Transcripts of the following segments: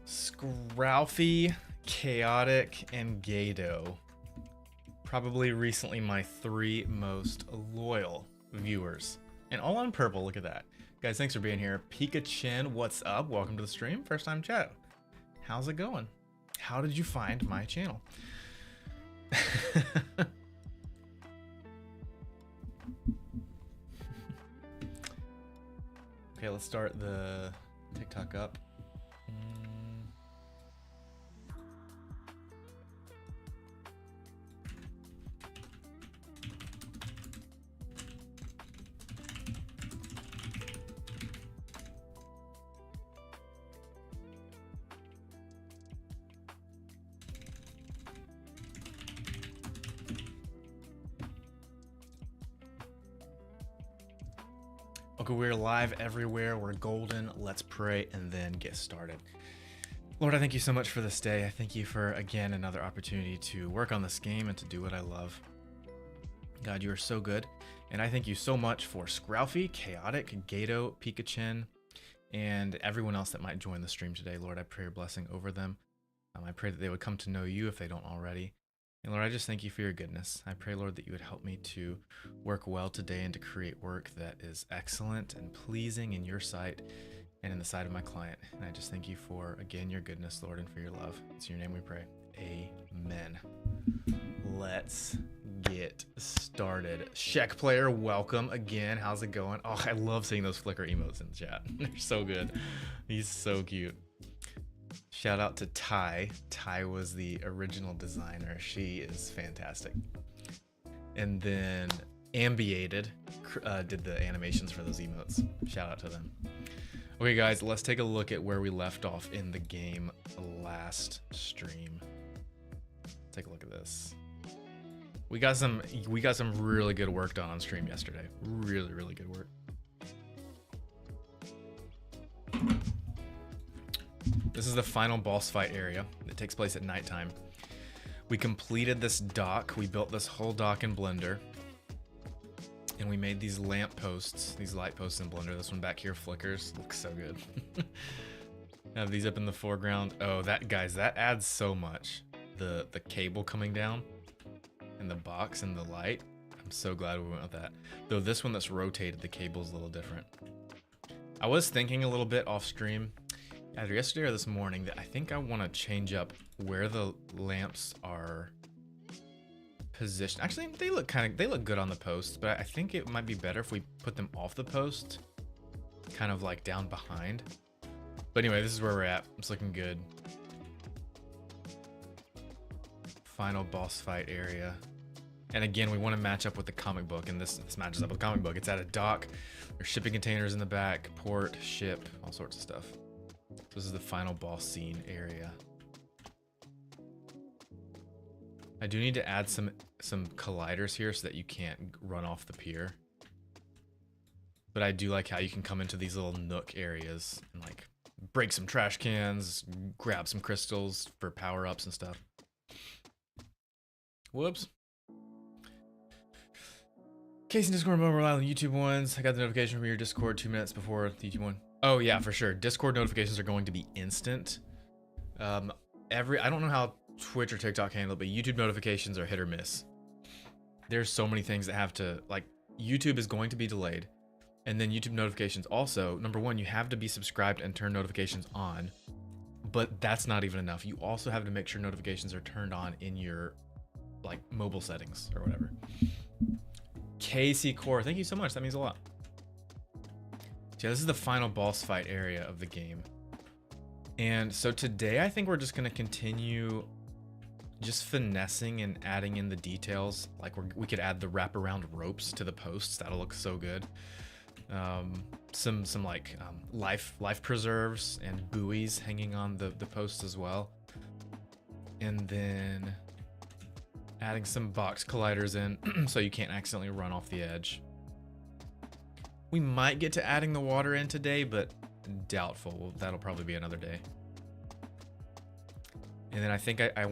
Scrouthy, Chaotic, and Gato. Probably recently my 3 most loyal viewers. And all on purple, look at that. Guys, thanks for being here. Pikachu, what's up? Welcome to the stream. First time chat. How's it going? How did you find my channel? Okay, let's start the TikTok up. Okay, we're live everywhere. We're golden. Let's pray and then get started. Lord, I thank you so much for this day. I thank you for, again, another opportunity to work on this game and to do what I love. God, you are so good. And I thank you so much for Scrouthy, Chaotic, Gato, Pikachu, and everyone else that might join the stream today. Lord, I pray your blessing over them. I pray that they would come to know you if they don't already. And Lord, I just thank you for your goodness. I pray, Lord, that you would help me to work well today and to create work that is excellent and pleasing in your sight and in the sight of my client. And I just thank you for, again, your goodness, Lord, and for your love. It's in your name we pray. Amen. Let's get started. Shek player, welcome again. How's it going? Oh, I love seeing those Flickr emotes in the chat. They're so good. He's so cute. Shout out to Ty. Ty was the original designer. She is fantastic. And then Ambiated did the animations for those emotes. Shout out to them. Okay, guys, let's take a look at where we left off in the game last stream. Take a look at this. We got some really good work done on stream yesterday. Really, really good work. This is the final boss fight area. It takes place at nighttime. We completed this dock. We built this whole dock in Blender. And we made these lamp posts, these light posts in Blender. This one back here flickers. Looks so good. Have these up in the foreground. Oh, guys, that adds so much. The cable coming down and the box and the light. I'm so glad we went with that. Though this one that's rotated, the cable's a little different. I was thinking a little bit off stream, either yesterday or this morning, that I think I want to change up where the lamps are positioned. Actually, they look good on the post, but I think it might be better if we put them off the post, kind of like down behind. But anyway, this is where we're at. It's looking good. Final boss fight area. And again, we want to match up with the comic book, and this matches up with the comic book. It's at a dock. There's shipping containers in the back, port, ship, all sorts of stuff. This is the final boss scene area. I do need to add some colliders here so that you can't run off the pier. But I do like how you can come into these little nook areas and like break some trash cans, grab some crystals for power-ups and stuff. Whoops. Case in Discord mode, rely on the YouTube ones. I got the notification from your Discord 2 minutes before the YouTube one. Oh yeah, for sure. Discord notifications are going to be instant. I don't know how Twitch or TikTok handle it, but YouTube notifications are hit or miss. There's so many things that have to, like, YouTube is going to be delayed. And then YouTube notifications also, number one, you have to be subscribed and turn notifications on, but that's not even enough. You also have to make sure notifications are turned on in your, like, mobile settings or whatever. Casey Core, thank you so much. That means a lot. Yeah, this is the final boss fight area of the game. And so today I think we're just going to continue just finessing and adding in the details. Like we could add the wraparound ropes to the posts. That'll look so good. Some like life preserves and buoys hanging on the posts as well. And then adding some box colliders in so you can't accidentally run off the edge. We might get to adding the water in today, but doubtful. That'll probably be another day. And then I think I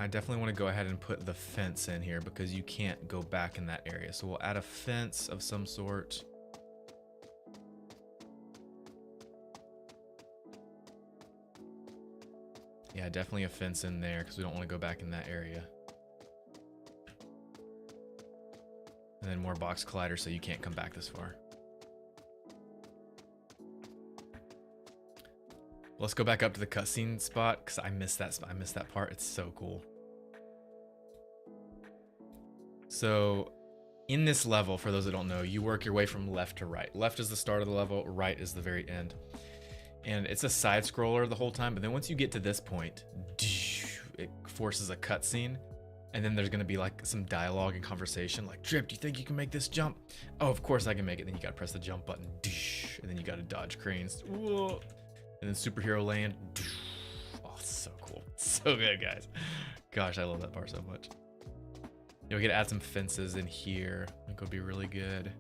definitely want to go ahead and put the fence in here because you can't go back in that area. So we'll add a fence of some sort. Yeah, definitely a fence in there because we don't want to go back in that area. And then more box colliders so you can't come back this far. Let's go back up to the cutscene spot because I missed that spot. I missed that part. It's so cool. So in this level, for those that don't know, you work your way from left to right. Left is the start of the level, right is the very end. And it's a side scroller the whole time, but then once you get to this point, it forces a cutscene, and then there's gonna be like some dialogue and conversation, like, Drip, do you think you can make this jump? Oh, of course I can make it. Then you gotta press the jump button, and then you gotta dodge cranes. Whoa. And then superhero land. Oh, so cool. So good, guys. Gosh, I love that part so much. Yeah, we could add some fences in here. I think it would be really good.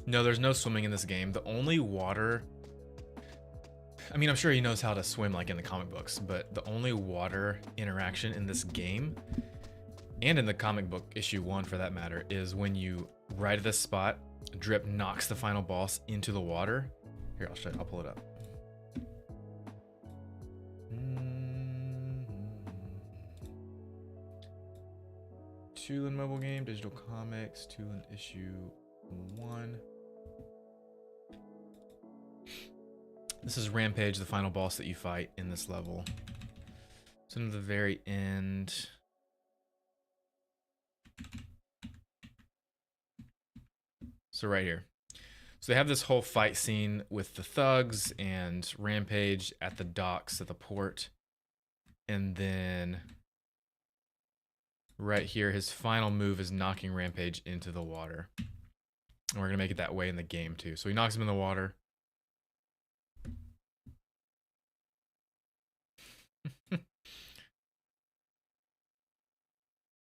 No, there's no swimming in this game. The only water... I mean, I'm sure he knows how to swim like in the comic books, but the only water interaction in this game, and in the comic book issue 1 for that matter, is when you right at this spot, Drip knocks the final boss into the water. Here, I'll show you. I'll pull it up. Tulin mobile game, digital comics, Tulin issue 1. This is Rampage, the final boss that you fight in this level. So in the very end. So right here. So they have this whole fight scene with the thugs and Rampage at the docks at the port. And then right here, his final move is knocking Rampage into the water. And we're going to make it that way in the game too. So he knocks him in the water.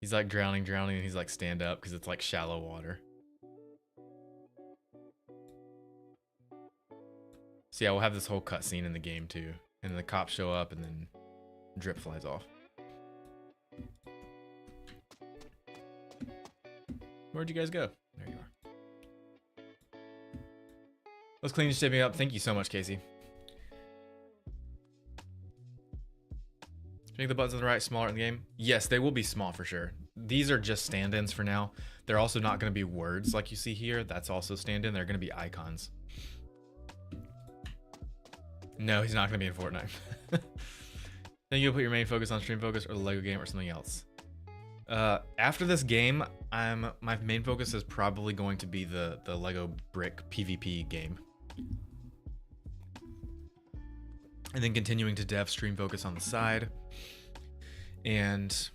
He's like drowning, and he's like stand up because it's like shallow water. So yeah, we'll have this whole cutscene in the game too. And then the cops show up and then Drip flies off. Where'd you guys go? There you are. Let's clean this shipping up. Thank you so much, Casey. Make the buttons on the right smaller in the game? Yes, they will be small for sure. These are just stand-ins for now. They're also not going to be words like you see here. That's also stand-in. They're going to be icons. No, he's not going to be in Fortnite. Then you'll put your main focus on Stream Focus or the Lego game or something else. After this game, my main focus is probably going to be the Lego brick PvP game. And then continuing to dev Stream Focus on the side. And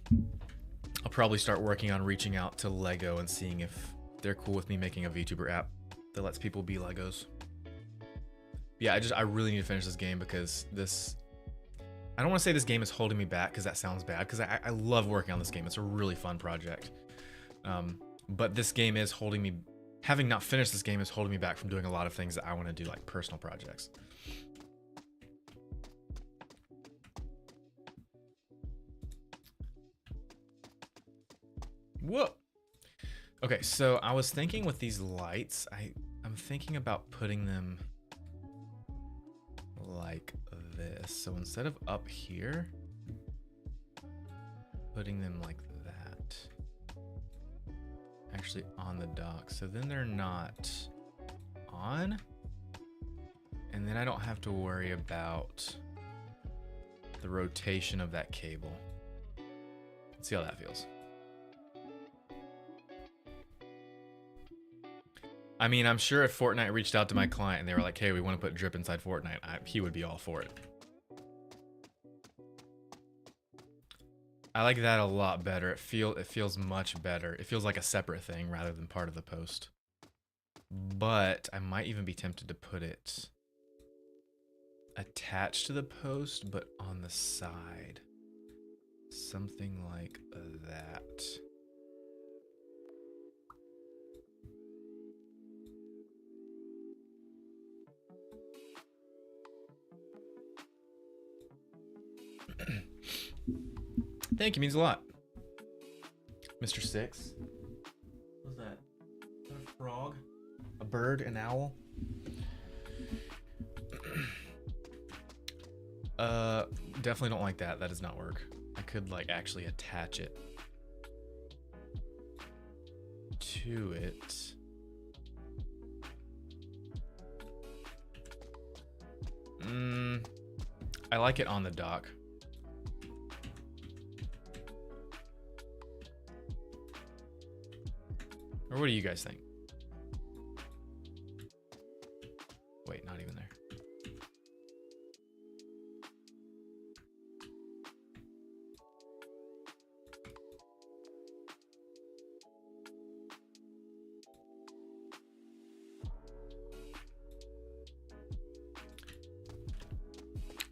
I'll probably start working on reaching out to Lego and seeing if they're cool with me making a VTuber app that lets people be Legos. Yeah, I really need to finish this game because I don't want to say this game is holding me back because that sounds bad, because I love working on this game. It's a really fun project. But this game is holding me, having not finished this game is holding me back from doing a lot of things that I want to do, like personal projects. Whoa. Okay, so I was thinking with these lights, I'm thinking about putting them like this. So instead of up here, putting them like that. Actually on the dock. So then they're not on. And then I don't have to worry about the rotation of that cable. Let's see how that feels. I mean, I'm sure if Fortnite reached out to my client and they were like, hey, we want to put Drip inside Fortnite, he would be all for it. I like that a lot better. It feels much better. It feels like a separate thing rather than part of the post. But I might even be tempted to put it attached to the post, but on the side. Something like that. Thank you, means a lot. Mr. Six. What's that? Is that a frog? A bird, an owl. Definitely don't like that. That does not work. I could like actually attach it to it. I like it on the dock. Or what do you guys think? Wait, not even there.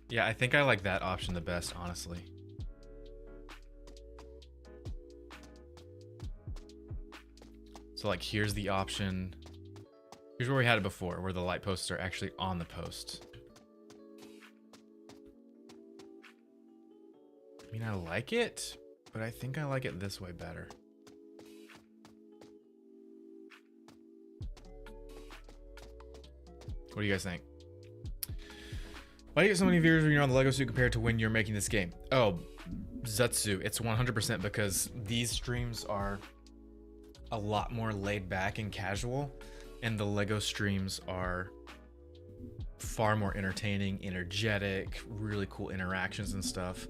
Yeah, I think I like that option the best, honestly. So like here's the option. Here's where we had it before, where the light posts are actually on the post. I mean, I like it, but I think I like it this way better. What do you guys think? Why do you get so many viewers when you're on the Lego suit compared to when you're making this game? Oh, Zutsu, it's 100% because these streams are a lot more laid back and casual, and the Lego streams are far more entertaining, energetic, really cool interactions and stuff.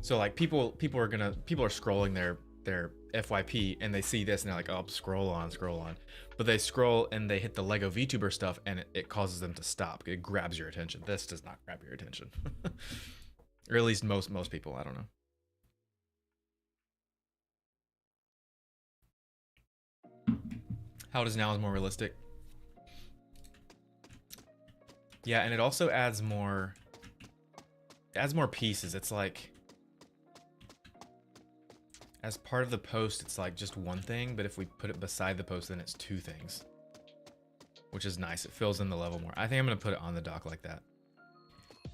So like people are scrolling their FYP and they see this and they're like, oh, scroll on. But they scroll and they hit the Lego VTuber stuff and it causes them to stop. It grabs your attention. This does not grab your attention. Or at least most people, I don't know. How it is now is more realistic. Yeah, and it also adds more pieces. It's like as part of the post, it's like just one thing, but if we put it beside the post, then it's two things, which is nice. It fills in the level more. I think I'm gonna put it on the dock like that.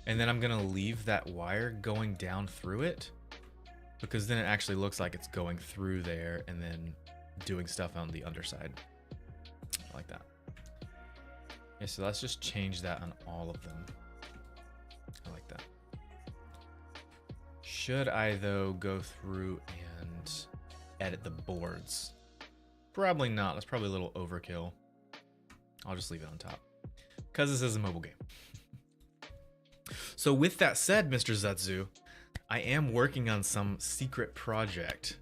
And then I'm gonna leave that wire going down through it, because then it actually looks like it's going through there and then doing stuff on the underside. I like that. Okay, so let's just change that on all of them. I like that. Should I, though, go through and edit the boards? Probably not. That's probably a little overkill. I'll just leave it on top, because this is a mobile game. So with that said, Mr. Zutsu, I am working on some secret project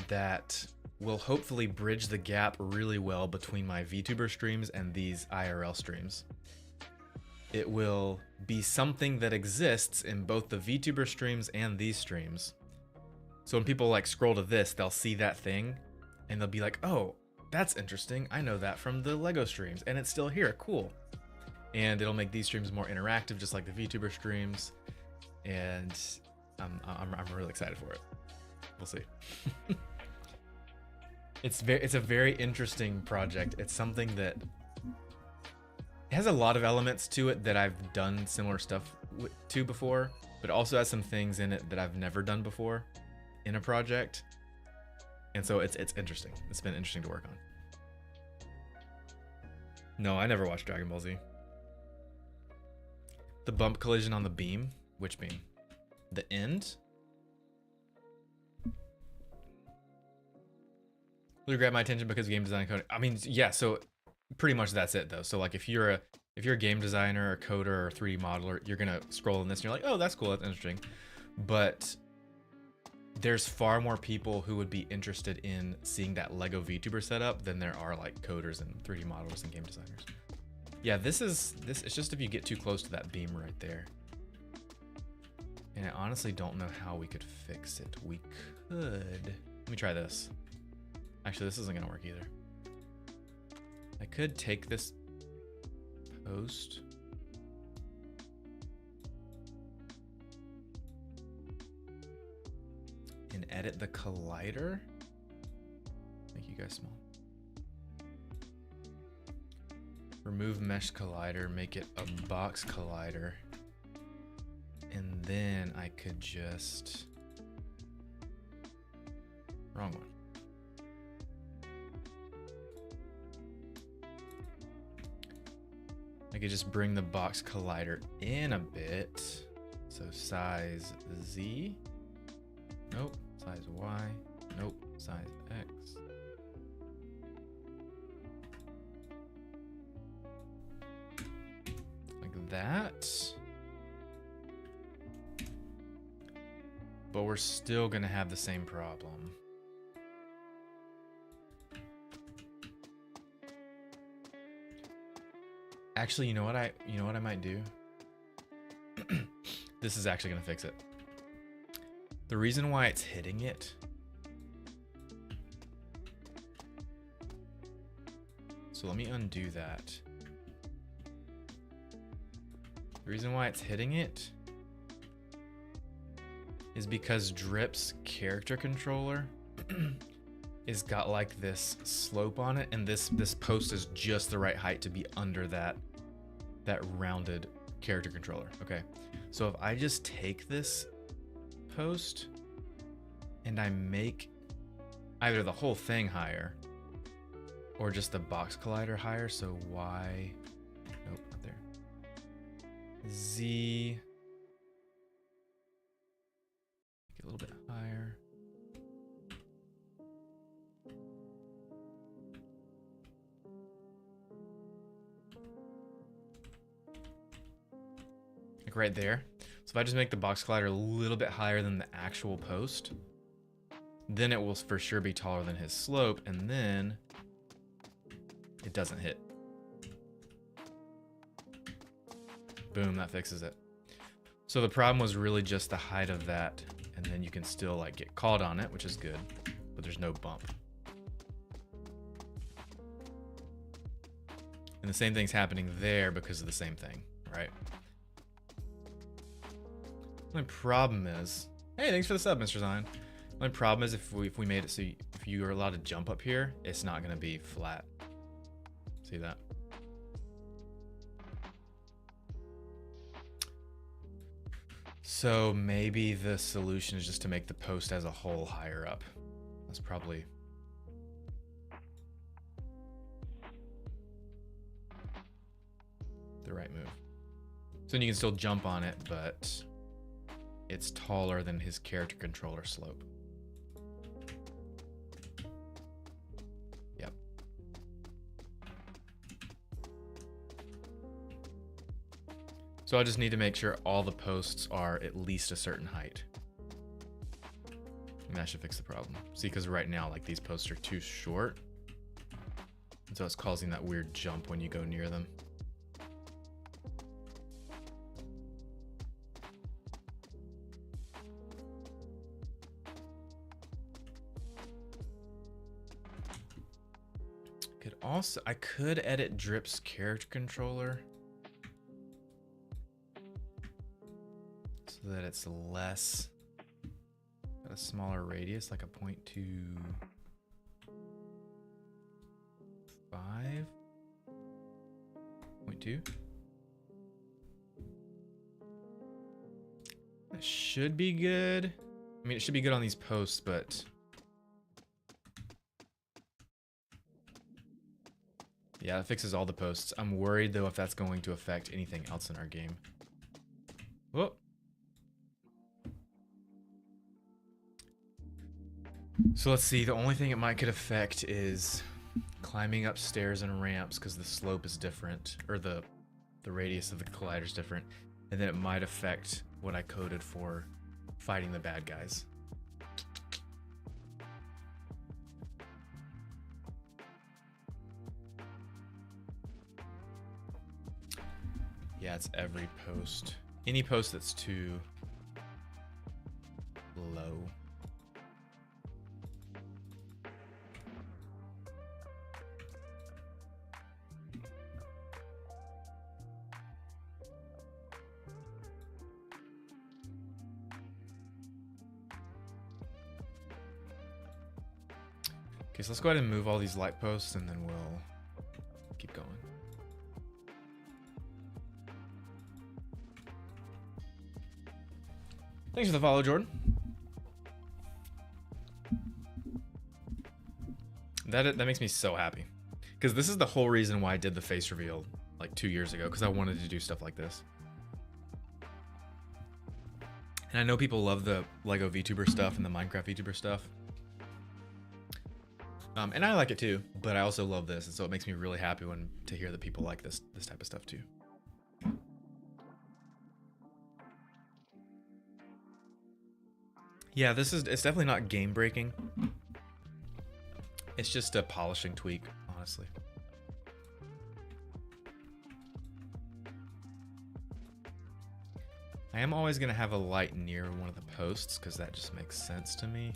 that will hopefully bridge the gap really well between my VTuber streams and these IRL streams. It will be something that exists in both the VTuber streams and these streams. So when people like scroll to this, they'll see that thing and they'll be like, oh, that's interesting. I know that from the Lego streams and it's still here. Cool. And it'll make these streams more interactive, just like the VTuber streams. And I'm really excited for it. We'll see. It's a very interesting project. It's something that it has a lot of elements to it that I've done similar stuff to before, but also has some things in it that I've never done before in a project. And so it's interesting. It's been interesting to work on. No, I never watched Dragon Ball Z. The bump collision on the beam? Which beam? The end? Will you grab my attention because game design coding? I mean, yeah, so pretty much that's it though. So like if you're a game designer, a coder, or a 3D modeler, you're gonna scroll in this and you're like, oh, that's cool, that's interesting. But there's far more people who would be interested in seeing that Lego VTuber setup than there are like coders and 3D modelers and game designers. Yeah, this it's just if you get too close to that beam right there. And I honestly don't know how we could fix it. We could, let me try this. Actually, this isn't gonna work either. I could take this post. And edit the collider. Make you guys small. Remove mesh collider, make it a box collider. And then I could just, wrong one. could just bring the box collider in a bit. So size Z. Nope. Size Y. Nope. Size X. Like that. But we're still gonna have the same problem. Actually, you know what I might do? This is actually gonna fix it. The reason why it's hitting it. So let me undo that. The reason why it's hitting it is because Drip's character controller is got like this slope on it, and this post is just the right height to be under that rounded character controller. Okay, so if I just take this post and I make either the whole thing higher or just the box collider higher, so Y, nope, not there, Z, make it a little bit higher. Like right there. So if I just make the box collider a little bit higher than the actual post, then it will for sure be taller than his slope, and then it doesn't hit. Boom, that fixes it. So the problem was really just the height of that, and then you can still like get caught on it, which is good, but there's no bump. And the same thing's happening there because of the same thing, right? My problem is, hey, thanks for the sub, Mr. Zion. My problem is if we made it so if you are allowed to jump up here, it's not gonna be flat. See that? So maybe the solution is just to make the post as a whole higher up. That's probably the right move. So then you can still jump on it, but it's taller than his character controller slope. Yep. So I just need to make sure all the posts are at least a certain height. And that should fix the problem. See, because right now, like, these posts are too short. And so it's causing that weird jump when you go near them. I could edit Drip's character controller so that it's less, a smaller radius, like a 0.25. That should be good. I mean, it should be good on these posts, but yeah, it fixes all the posts. I'm worried though if that's going to affect anything else in our game. Whoa. So let's see, the only thing it might could affect is climbing up stairs and ramps because the slope is different, or the radius of the collider is different. And then it might affect what I coded for fighting the bad guys. Yeah, it's every post. Any post that's too low. Okay, so let's go ahead and move all these light posts and then we'll keep going. Thanks for the follow, Jordan. That makes me so happy, because this is the whole reason why I did the face reveal like 2 years ago because I wanted to do stuff like this. And I know people love the Lego VTuber stuff and the Minecraft VTuber stuff. And I like it too, but I also love this, and so it makes me really happy to hear that people like this type of stuff too. Yeah, it's definitely not game breaking. It's just a polishing tweak, honestly. I am always going to have a light near one of the posts because that just makes sense to me.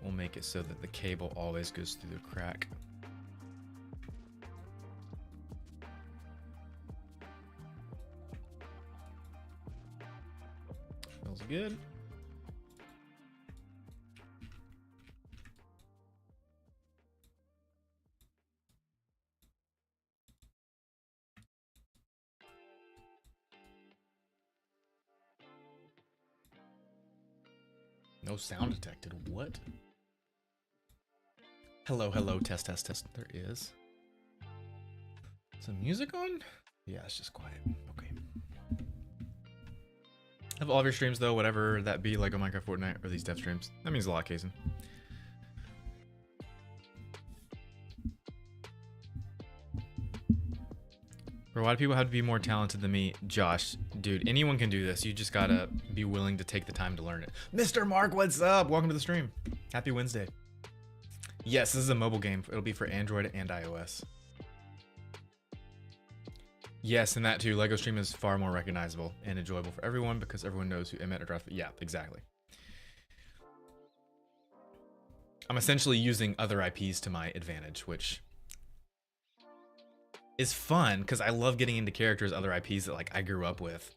We'll make it so that the cable always goes through the crack. Smells good. No sound detected. What? Hello, hello, test, test, test. There is. Some music on? Yeah, it's just quiet. Okay. Have all of your streams though, whatever that be, Lego Minecraft, Fortnite, or these dev streams. That means a lot, Kaysen. Bro, why do people have to be more talented than me? Josh, dude, anyone can do this. You just gotta be willing to take the time to learn it. Mr. Mark, what's up? Welcome to the stream. Happy Wednesday. Yes, this is a mobile game. It'll be for Android and iOS. Yes, and that too. Lego Stream is far more recognizable and enjoyable for everyone because everyone knows who Emmett or Darth. Yeah, exactly. I'm essentially using other IPs to my advantage, which is fun because I love getting into characters, other IPs that like I grew up with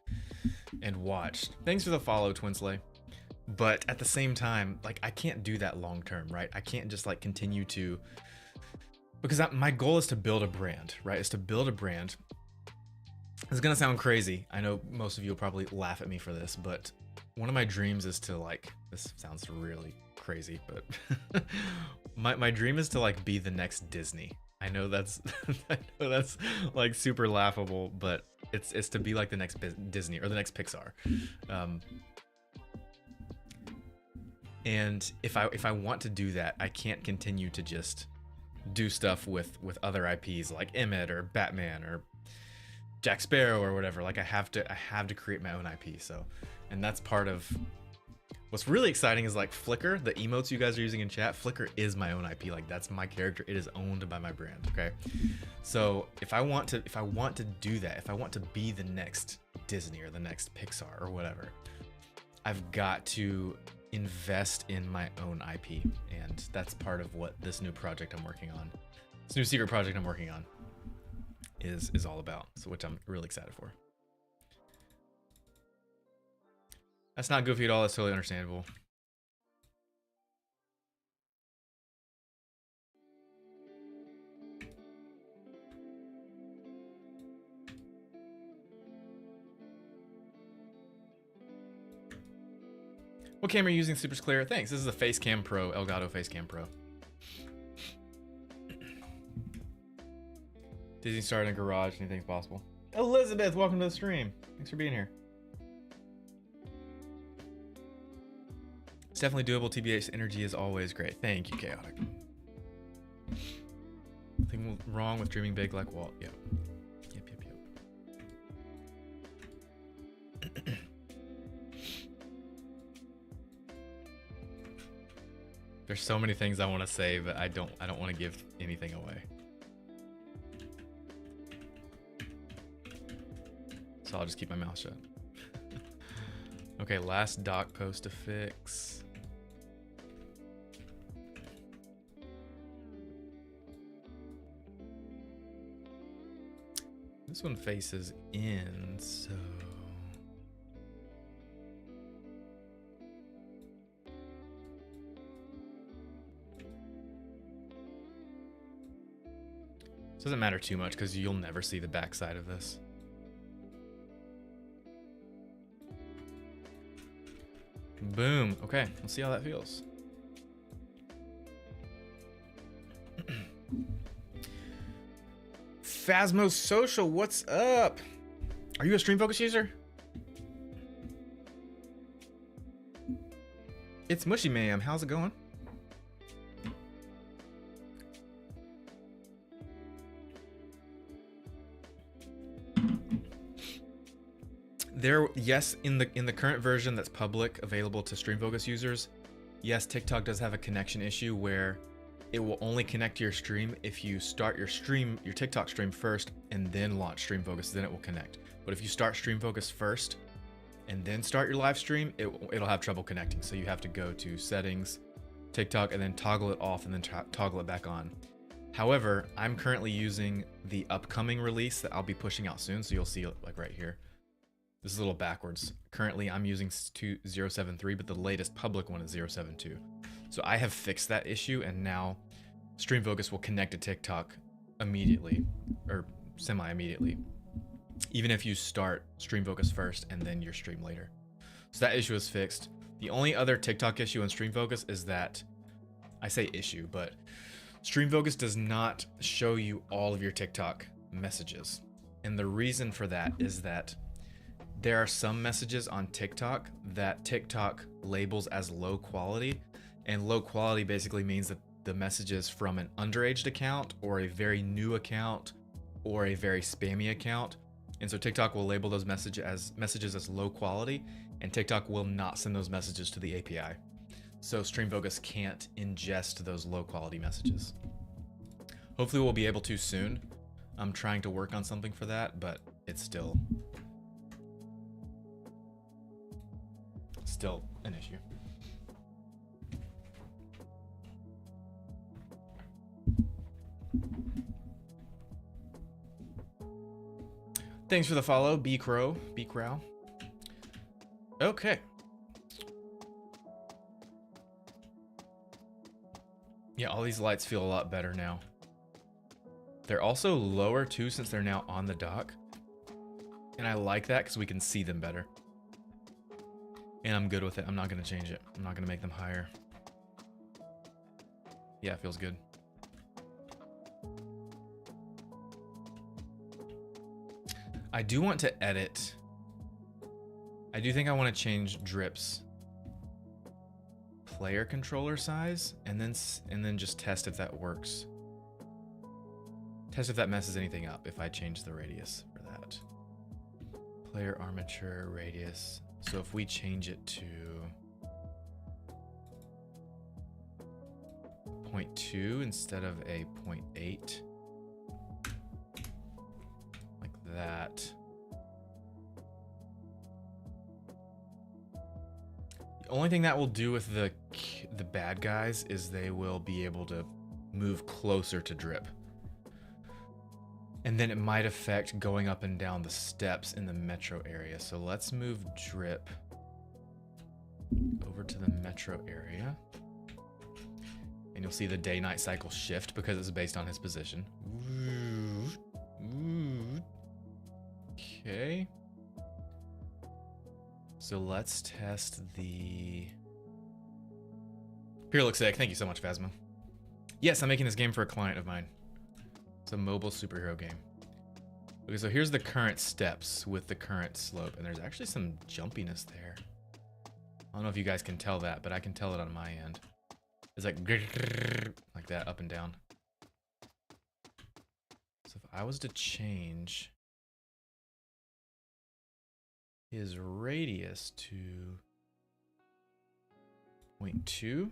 and watched. Thanks for the follow, Twinsley. But at the same time, like I can't do that long term, right? I can't just like continue to, because my goal is to build a brand, right? Is to build a brand. It's gonna sound crazy. I know most of you will probably laugh at me for this, but one of my dreams is to like, this sounds really crazy, but my dream is to like be the next Disney. I know that's like super laughable, but it's to be like the next Disney or the next Pixar. And if I want to do that, I can't continue to just do stuff with other IPs like Emmett or Batman or Jack Sparrow or whatever. Like I have to create my own IP. So, and that's part of what's really exciting is like Flickr, the emotes you guys are using in chat. Flickr is my own IP. Like that's my character. It is owned by my brand. Okay. So if I want to do that, if I want to be the next Disney or the next Pixar or whatever, I've got to invest in my own IP. And that's part of what this new project I'm working on, this new secret project I'm working on is all about. So which I'm really excited for. That's not goofy at all. That's totally understandable. What camera are you using? Super clear. Thanks. This is a Facecam Pro, Elgato Facecam Pro. Disney started in a garage. Anything's possible. Elizabeth, welcome to the stream. Thanks for being here. It's definitely doable. TBH energy is always great. Thank you, Chaotic. Nothing wrong with dreaming big like Walt. Yep. Yep. There's so many things I want to say, but I don't want to give anything away. So I'll just keep my mouth shut. Okay, last doc post to fix. This one faces in, so it doesn't matter too much because you'll never see the backside of this. Boom. Okay, let's see how that feels. Phasmo Social, what's up? Are you a StreamFocus user? It's Mushy Ma'am. How's it going? Yes, in the current version that's public, available to StreamFocus users, yes, TikTok does have a connection issue where it will only connect to your stream if you start your TikTok stream first and then launch StreamFocus, then it will connect. But if you start StreamFocus first and then start your live stream, it'll have trouble connecting. So you have to go to settings, TikTok, and then toggle it off and then toggle it back on. However, I'm currently using the upcoming release that I'll be pushing out soon. So you'll see it like right here. This is a little backwards. Currently, I'm using 0.73, but the latest public one is 0.72. So I have fixed that issue, and now StreamFocus will connect to TikTok immediately, or semi-immediately, even if you start StreamFocus first and then your stream later. So that issue is fixed. The only other TikTok issue in StreamFocus is that, I say issue, but StreamFocus does not show you all of your TikTok messages. And the reason for that is that there are some messages on TikTok that TikTok labels as low quality, and low quality basically means that the message is from an underage account or a very new account or a very spammy account. And so TikTok will label those messages as low quality, and TikTok will not send those messages to the API. So StreamFocus can't ingest those low quality messages. Hopefully we'll be able to soon. I'm trying to work on something for that, but it's still an issue. Thanks for the follow, B Crow. Okay. Yeah, all these lights feel a lot better now. They're also lower too, since they're now on the dock. And I like that because we can see them better. And I'm good with it. I'm not going to change it. I'm not going to make them higher. Yeah, it feels good. I do want to edit. I do think I want to change Drip's player controller size and then just test if that works. Test if that messes anything up if I change the radius for that. Player armature radius. So if we change it to 0.2 instead of a 0.8, like that. The only thing that will do with the bad guys is they will be able to move closer to Drip. And then it might affect going up and down the steps in the metro area. So let's move Drip over to the metro area. And you'll see the day-night cycle shift because it's based on his position. Okay. So let's test the... Pure looks sick. Thank you so much, Phasma. Yes, I'm making this game for a client of mine. It's a mobile superhero game. Okay, so here's the current steps with the current slope, and there's actually some jumpiness there. I don't know if you guys can tell that, but I can tell it on my end. It's like that, up and down. So if I was to change his radius to 0.2,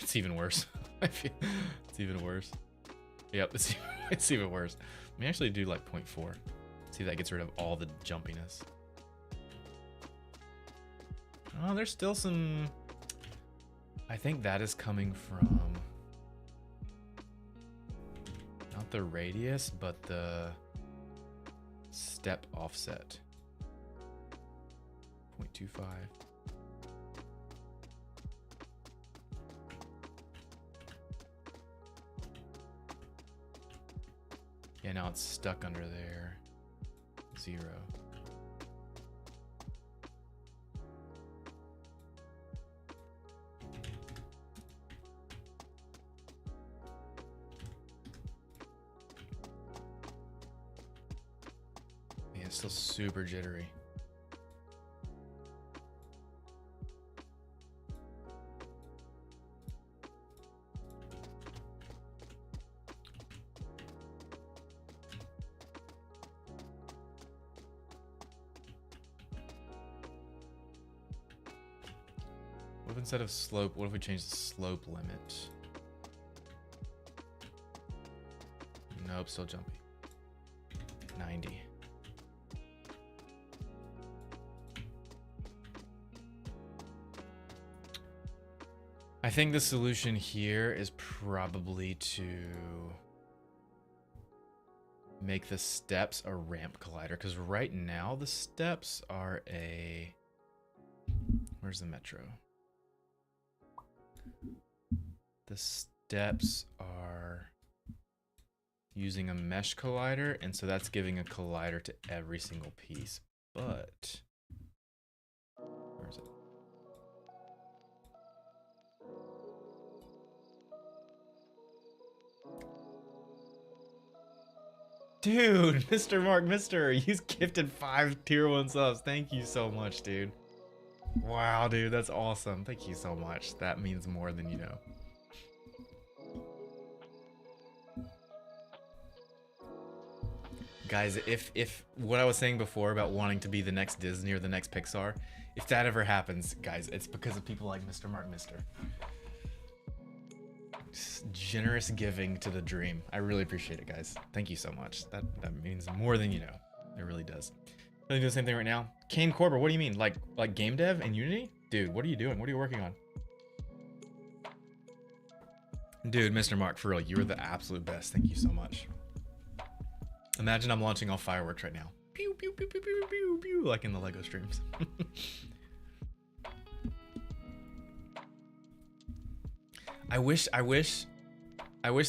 it's even worse. I feel it's even worse. Yep, it's even worse. Let me actually do like 0.4. See if that gets rid of all the jumpiness. Oh, there's still some... I think that is coming from... not the radius, but the step offset. 0.25. Yeah, now it's stuck under there. 0. Still super jittery. What if instead of slope, what if we change the slope limit? Nope, still jumpy. 90. I think the solution here is probably to make the steps a ramp collider, because right now the steps are a... Where's the metro? The steps are using a mesh collider, and so that's giving a collider to every single piece. But where is it? Dude, Mr. Mark Mister, you gifted 5 tier 1 subs. Thank you so much, dude. Wow, dude, that's awesome. Thank you so much. That means more than you know. Guys, if what I was saying before about wanting to be the next Disney or the next Pixar, if that ever happens, guys, it's because of people like Mr. Mark Mister. Just generous giving to the dream. I really appreciate it, guys. Thank you so much. That means more than you know. It really does. Really doing the same thing right now. Kane Corber, what do you mean? Like game dev and Unity? Dude, what are you doing? What are you working on? Dude, Mr. Mark, for real, you are the absolute best. Thank you so much. Imagine I'm launching all fireworks right now. Pew, pew, pew, pew, pew, pew, pew, like in the LEGO streams. I wish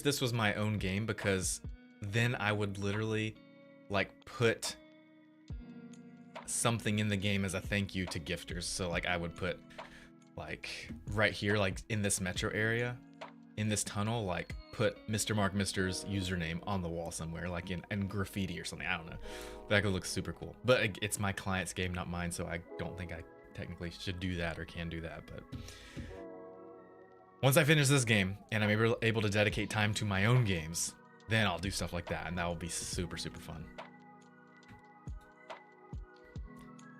this was my own game, because then I would literally like put something in the game as a thank you to gifters. So like I would put like right here, like in this metro area, in this tunnel, like put Mr. Mark Mister's username on the wall somewhere, like in graffiti or something. I don't know. That could look super cool. But it's my client's game, not mine, so I don't think I technically should do that or can do that. But once I finish this game and I'm able to dedicate time to my own games, then I'll do stuff like that, and that will be super, super fun.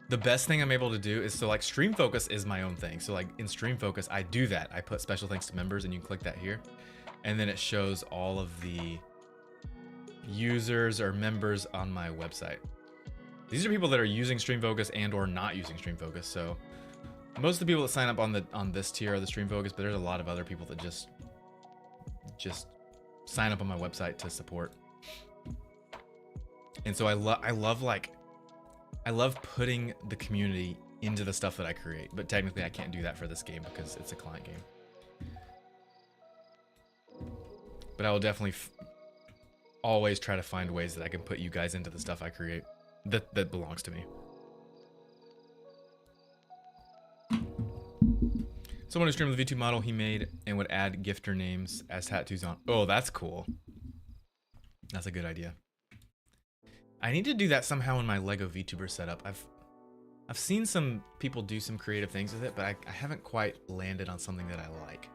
The best thing I'm able to do is, so like Stream Focus is my own thing. So like in Stream Focus, I do that. I put special thanks to members, and you can click that here. And then it shows all of the users or members on my website. These are people that are using Stream Focus and or not using Stream Focus. So most of the people that sign up on this tier are the Stream Focus, but there's a lot of other people that just sign up on my website to support. And so I love putting the community into the stuff that I create, but technically I can't do that for this game because it's a client game. But I will definitely always try to find ways that I can put you guys into the stuff I create that belongs to me. Someone who streamed the V2 model he made and would add gifter names as tattoos on. Oh, that's cool. That's a good idea. I need to do that somehow in my Lego VTuber setup. I've seen some people do some creative things with it, but I haven't quite landed on something that I like.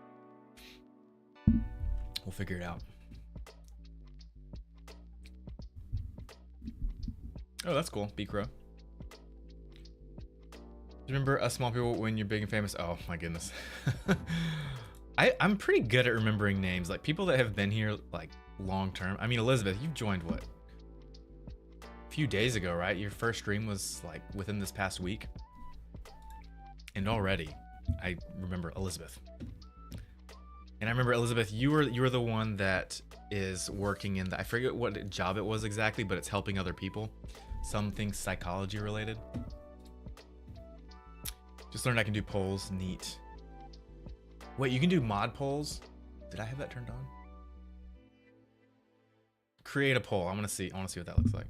We'll figure it out. Oh, that's cool. B-Crow. Remember us small people when you're big and famous? Oh my goodness. I'm pretty good at remembering names. Like people that have been here like long term. I mean, Elizabeth, you've joined what? A few days ago, right? Your first stream was like within this past week. And already I remember Elizabeth. And I remember Elizabeth, you were the one that is working in the, I forget what job it was exactly, but it's helping other people. Something psychology related. Just learned I can do polls. Neat. Wait, you can do mod polls? Did I have that turned on? Create a poll. I want to see what that looks like.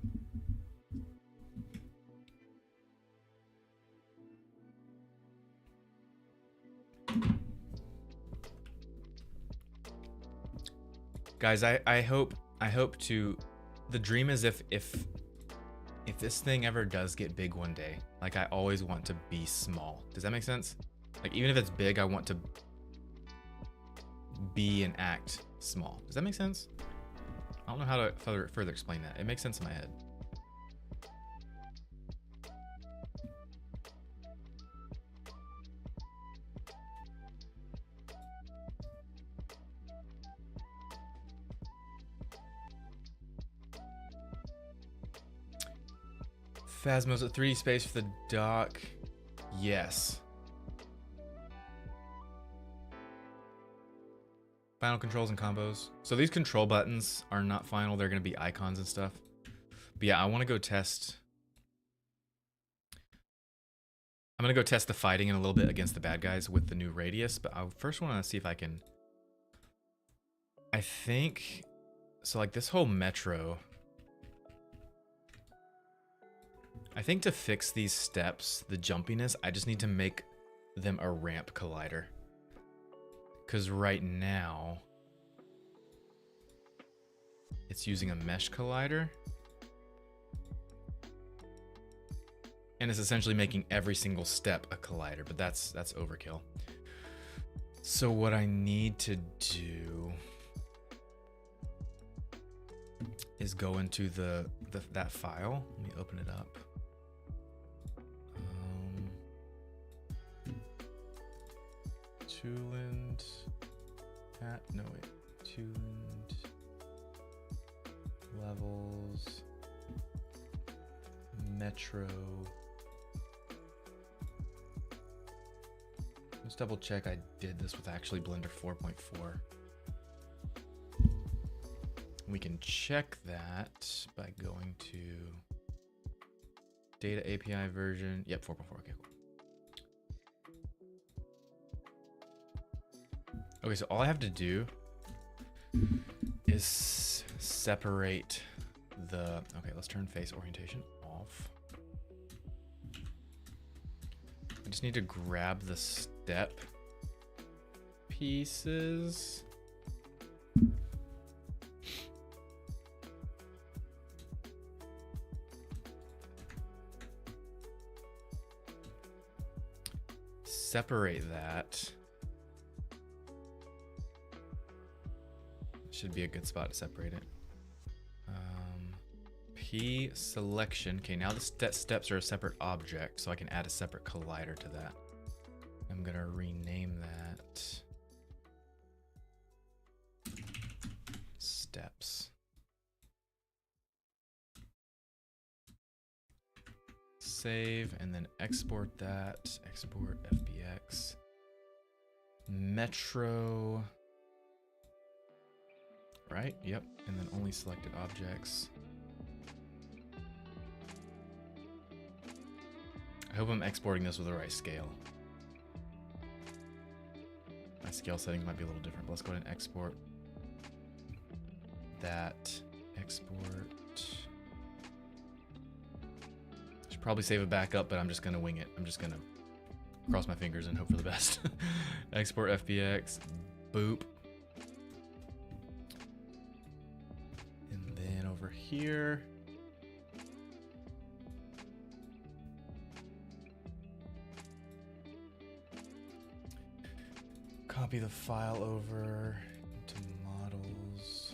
Guys, I hope to, the dream is if if this thing ever does get big one day, like I always want to be small. Does that make sense? Like even if it's big, I want to be and act small. Does that make sense? I don't know how to further explain that. It makes sense in my head. Phasmos at 3D space for the dock. Yes. Final controls and combos. So these control buttons are not final. They're going to be icons and stuff. But yeah, I want to go test. I'm going to go test the fighting in a little bit against the bad guys with the new radius. But I first want to see if I can. I think. So like this whole metro. I think to fix these steps, the jumpiness, I just need to make them a ramp collider. Because right now, it's using a mesh collider. And it's essentially making every single step a collider, but that's overkill. So what I need to do is go into that file. Let me open it up. Tooland at no wait, Tooland levels metro. Let's double check I did this with actually Blender 4.4. We can check that by going to data API version. Yep, 4.4. Okay, cool. Okay, so all I have to do is separate the, okay, let's turn face orientation off. I just need to grab the step pieces. Separate that. Should be a good spot to separate it. P selection. Okay, now the steps are a separate object, so I can add a separate collider to that. I'm gonna rename that steps. Save and then export that. Export FBX. Metro. Right? Yep. And then only selected objects. I hope I'm exporting this with the right scale. My scale settings might be a little different, but let's go ahead and export that. Export. Should probably save a backup, but I'm just going to wing it. I'm just going to cross my fingers and hope for the best. Export FBX. Boop. And then over here. Copy the file over into models,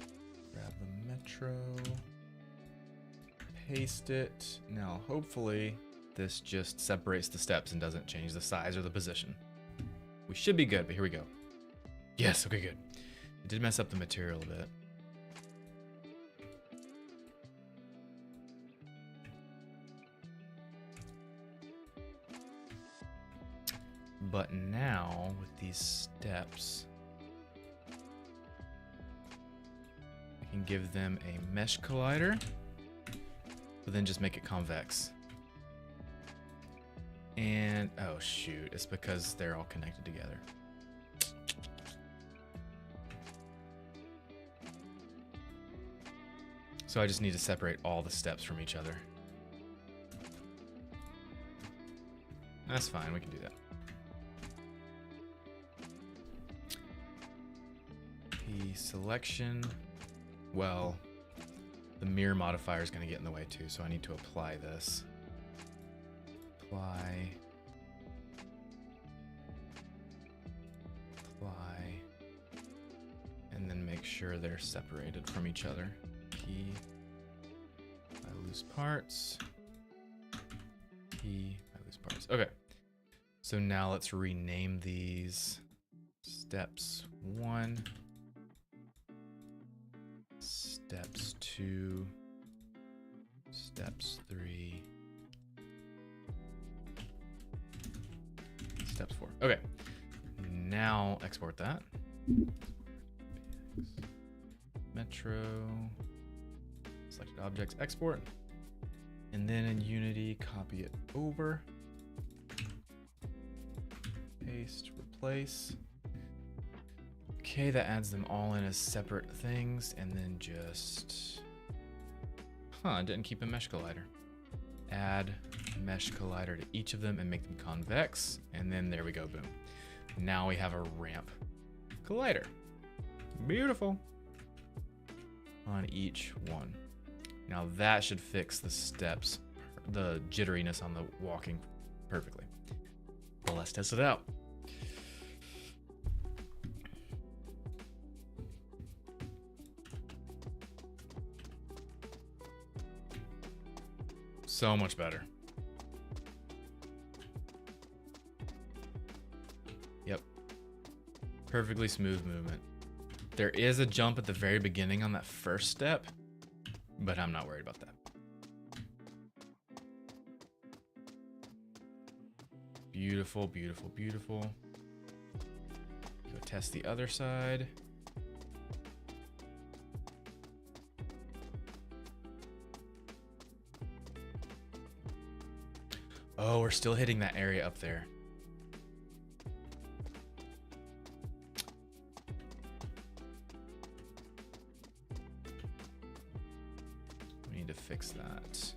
grab the metro, paste it. Now, hopefully this just separates the steps and doesn't change the size or the position. We should be good, but here we go. Yes, okay, good. It did mess up the material a bit. But now, with these steps, I can give them a mesh collider, but then just make it convex. And, oh shoot, it's because they're all connected together. So I just need to separate all the steps from each other. That's fine, we can do that. Selection. Well, The mirror modifier is going to get in the way too, so I need to apply this. Apply. And then make sure they're separated from each other. P by loose parts. P by loose parts. Okay. So now let's rename these. Steps 1. Steps 2. Steps 3. Steps 4. Okay. Now export that. Metro. Selected objects, export. And then in Unity, copy it over. Paste, replace. Okay, that adds them all in as separate things, and then just... Huh, didn't keep a mesh collider. Add mesh collider to each of them and make them convex, and then there we go, boom. Now we have a ramp collider. Beautiful. On each one. Now that should fix the steps, the jitteriness on the walking perfectly. Well, let's test it out. So much better. Yep. Perfectly smooth movement. There is a jump at the very beginning on that first step, but I'm not worried about that. Beautiful, beautiful, beautiful. Go test the other side. Oh, we're still hitting that area up there. We need to fix that.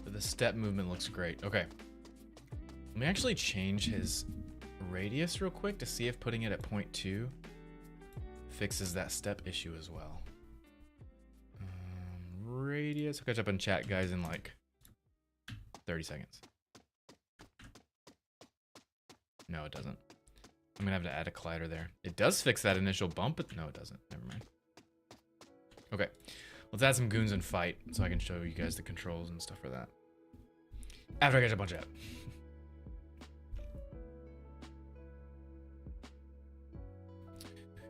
But the step movement looks great. Okay. Let me actually change his radius real quick to see if putting it at 0.2 fixes that step issue as well. Radius. I'll catch up in chat, guys, in like 30 seconds. No, it doesn't. I'm gonna have to add a collider there. It does fix that initial bump, but no, it doesn't. Never mind. Okay, let's add some goons and fight so I can show you guys the controls and stuff for that. After I catch up on chat.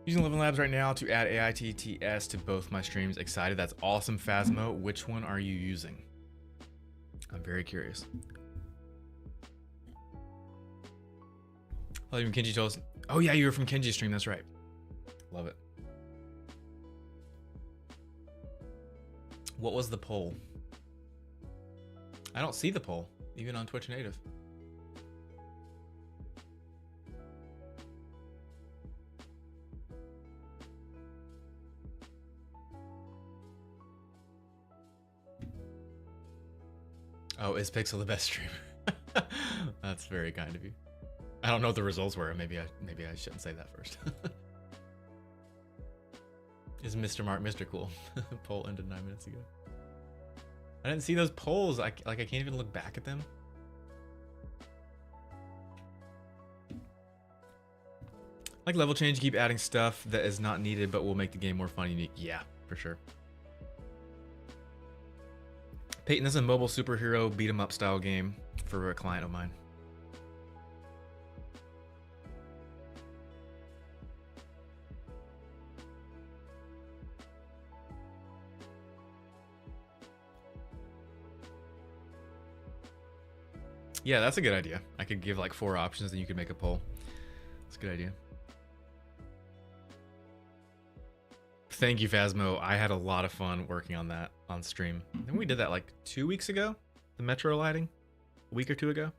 Using Living Labs right now to add AITTS to both my streams. Excited. That's awesome, Phasmo. Which one are you using? I'm very curious. Oh, even Kenji told us. Oh yeah, you were from Kenji's stream. That's right. Love it. What was the poll? I don't see the poll, even on Twitch Native. Oh, is Pixel the best streamer? That's very kind of you. I don't know what the results were. Maybe I shouldn't say that first. Is Mr. Mark Mr. Cool? Poll ended 9 minutes ago. I didn't see those polls. I can't even look back at them. Like level change, keep adding stuff that is not needed but will make the game more fun and unique. Yeah, for sure. Peyton, this is a mobile superhero beat 'em up style game for a client of mine. Yeah, that's a good idea. I could give like 4 options and you could make a poll. That's a good idea. Thank you, Phasmo. I had a lot of fun working on that on stream. I think we did that like 2 weeks ago. The metro lighting, a week or 2 ago.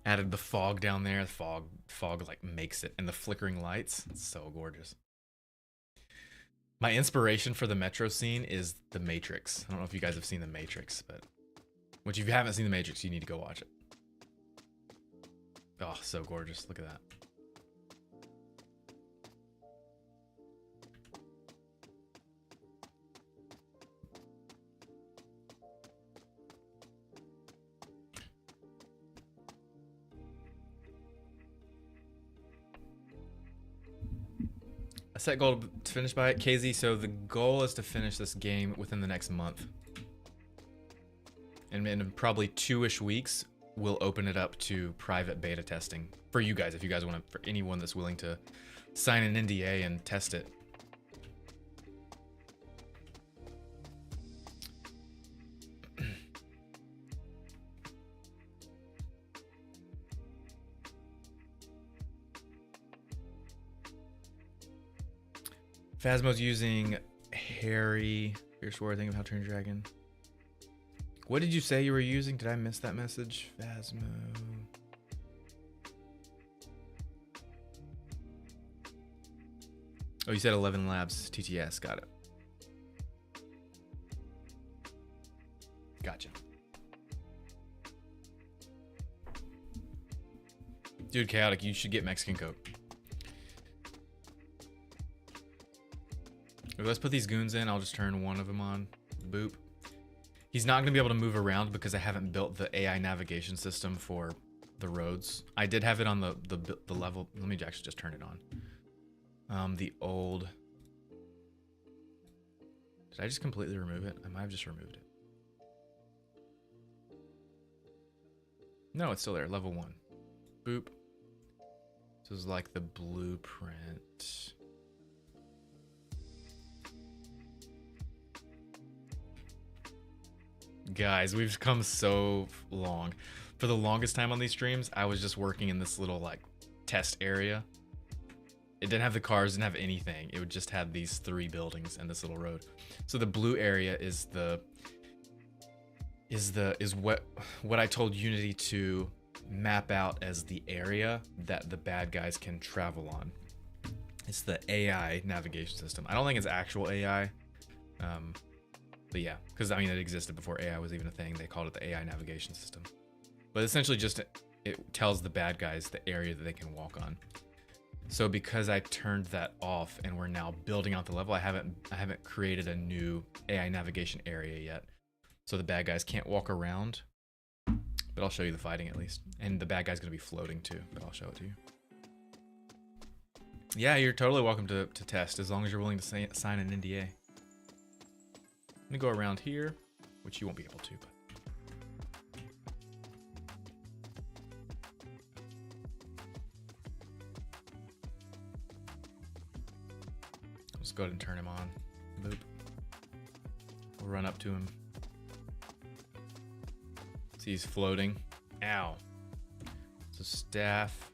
Added the fog down there. The fog like makes it, and the flickering lights. It's so gorgeous. My inspiration for the metro scene is The Matrix. I don't know if you guys have seen The Matrix, but if you haven't seen The Matrix, you need to go watch it. Oh, so gorgeous. Look at that. Set goal to finish by it, KZ. So the goal is to finish this game within the next month. And in probably 2-ish weeks, we'll open it up to private beta testing for you guys. If you guys want to, for anyone that's willing to sign an NDA and test it. Phasmo's using Harry. Fierce War, think of how Turn Dragon. What did you say you were using? Did I miss that message? Phasmo. Oh, you said 11 Labs TTS. Got it. Gotcha. Dude, Chaotic, you should get Mexican Coke. Let's put these goons in. I'll just turn one of them on. Boop. He's not going to be able to move around because I haven't built the AI navigation system for the roads. I did have it on the level. Let me actually just turn it on. The old. Did I just completely remove it? I might have just removed it. No, it's still there. Level 1. Boop. This is like the blueprint. Guys, we've come so long. For the longest time on these streams, I was just working in this little like test area. It didn't have the cars, didn't have anything. It would just have these 3 buildings and this little road. So the blue area is what I told Unity to map out as the area that the bad guys can travel on. It's the AI navigation system. I don't think it's actual AI. But yeah, because I mean it existed before AI was even a thing. They called it the AI navigation system. But essentially just it tells the bad guys the area that they can walk on. So because I turned that off and we're now building out the level, I haven't created a new AI navigation area yet. So the bad guys can't walk around. But I'll show you the fighting at least. And the bad guy's gonna be floating too, but I'll show it to you. Yeah, you're totally welcome to test as long as you're willing to sign an NDA. I'm gonna go around here, which you won't be able to, but. Let's go ahead and turn him on. Boop. We'll run up to him. See, he's floating. Ow. So staff.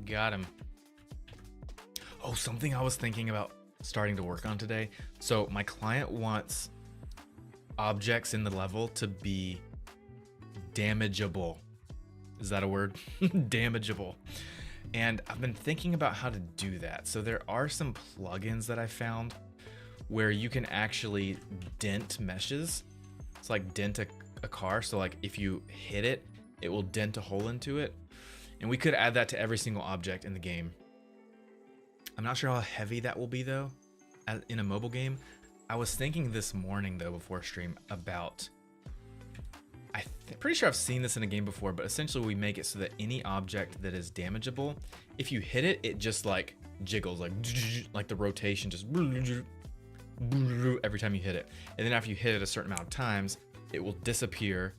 Got him. Oh, something I was thinking about starting to work on today. So my client wants objects in the level to be damageable. Is that a word? Damageable. And I've been thinking about how to do that. So there are some plugins that I found where you can actually dent meshes. It's like dent a car. So like if you hit it, it will dent a hole into it. And we could add that to every single object in the game. I'm not sure how heavy that will be though, in a mobile game. I was thinking this morning though, before stream, about, pretty sure I've seen this in a game before, but essentially we make it so that any object that is damageable, if you hit it, it just like jiggles, like the rotation just every time you hit it. And then after you hit it a certain amount of times, it will disappear.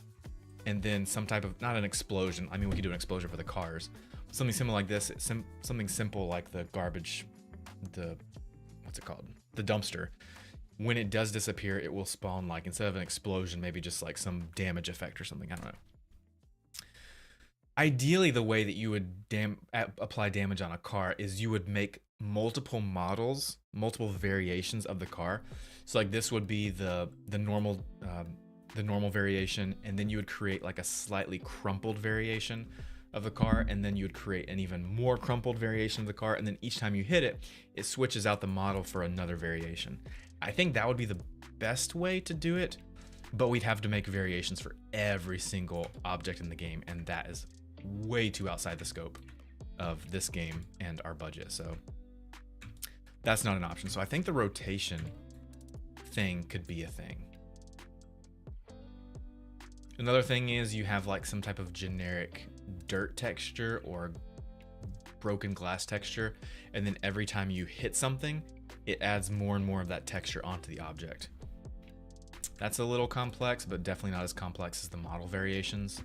And then some type of, not an explosion, I mean we could do an explosion for the cars, something similar like this, something simple like the garbage, what's it called, the dumpster. When it does disappear, it will spawn like, instead of an explosion, maybe just like some damage effect or something, I don't know. Ideally, the way that you would apply damage on a car is you would make multiple models, multiple variations of the car. So like this would be the normal variation, and then you would create like a slightly crumpled variation of the car, and then you would create an even more crumpled variation of the car, and then each time you hit it, it switches out the model for another variation. I think that would be the best way to do it, but we'd have to make variations for every single object in the game, and that is way too outside the scope of this game and our budget. So That's not an option. So I think the rotation thing could be a thing. Another thing is you have like some type of generic dirt texture or broken glass texture, and then every time you hit something, it adds more and more of that texture onto the object. That's a little complex, but definitely not as complex as the model variations.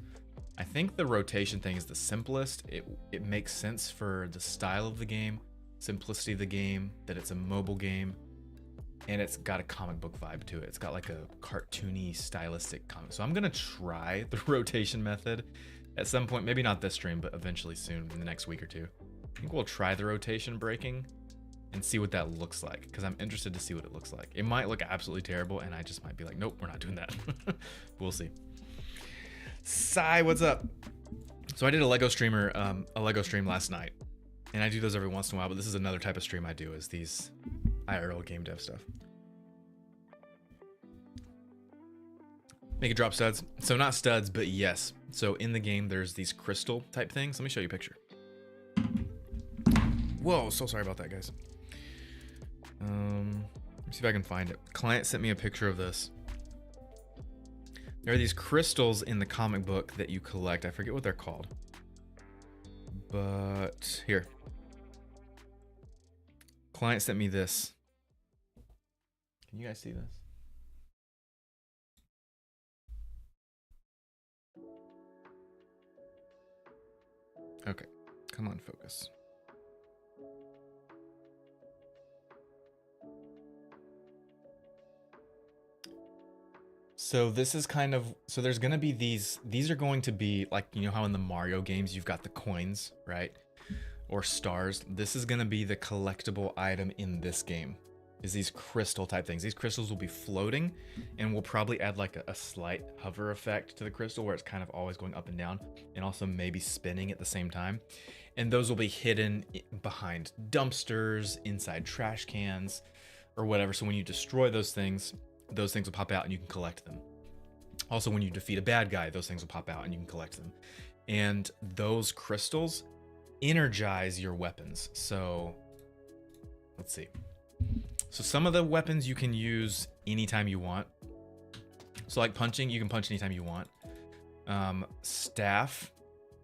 I think the rotation thing is the simplest. It makes sense for the style of the game, simplicity of the game, that it's a mobile game, and it's got a comic book vibe to it. It's got like a cartoony, stylistic comic. So I'm gonna try the rotation method at some point, maybe not this stream, but eventually soon in the next week or two. I think we'll try the rotation breaking and see what that looks like, because I'm interested to see what it looks like. It might look absolutely terrible, and I just might be like, nope, we're not doing that. We'll see. Sai, what's up? So I did a Lego stream last night, and I do those every once in a while, but this is another type of stream I do, is these IRL game dev stuff. Make it drop studs. So not studs, but yes. So in the game, there's these crystal type things. Let me show you a picture. Whoa, so sorry about that, guys. Let me see if I can find it. Client sent me a picture of this. There are these crystals in the comic book that you collect. I forget what they're called. But here. Client sent me this. Can you guys see this? Okay, come on, focus. So this is kind of, so there's gonna be these are going to be like, you know how in the Mario games you've got the coins, right? Or stars. This is gonna be the collectible item in this game, is these crystal type things. These crystals will be floating, and we'll probably add like a slight hover effect to the crystal where it's kind of always going up and down, and also maybe spinning at the same time. And those will be hidden behind dumpsters, inside trash cans, or whatever. So when you destroy those things will pop out and you can collect them. Also, when you defeat a bad guy, those things will pop out and you can collect them. And those crystals energize your weapons. So let's see. So some of the weapons you can use anytime you want. So like punching, you can punch anytime you want. Staff,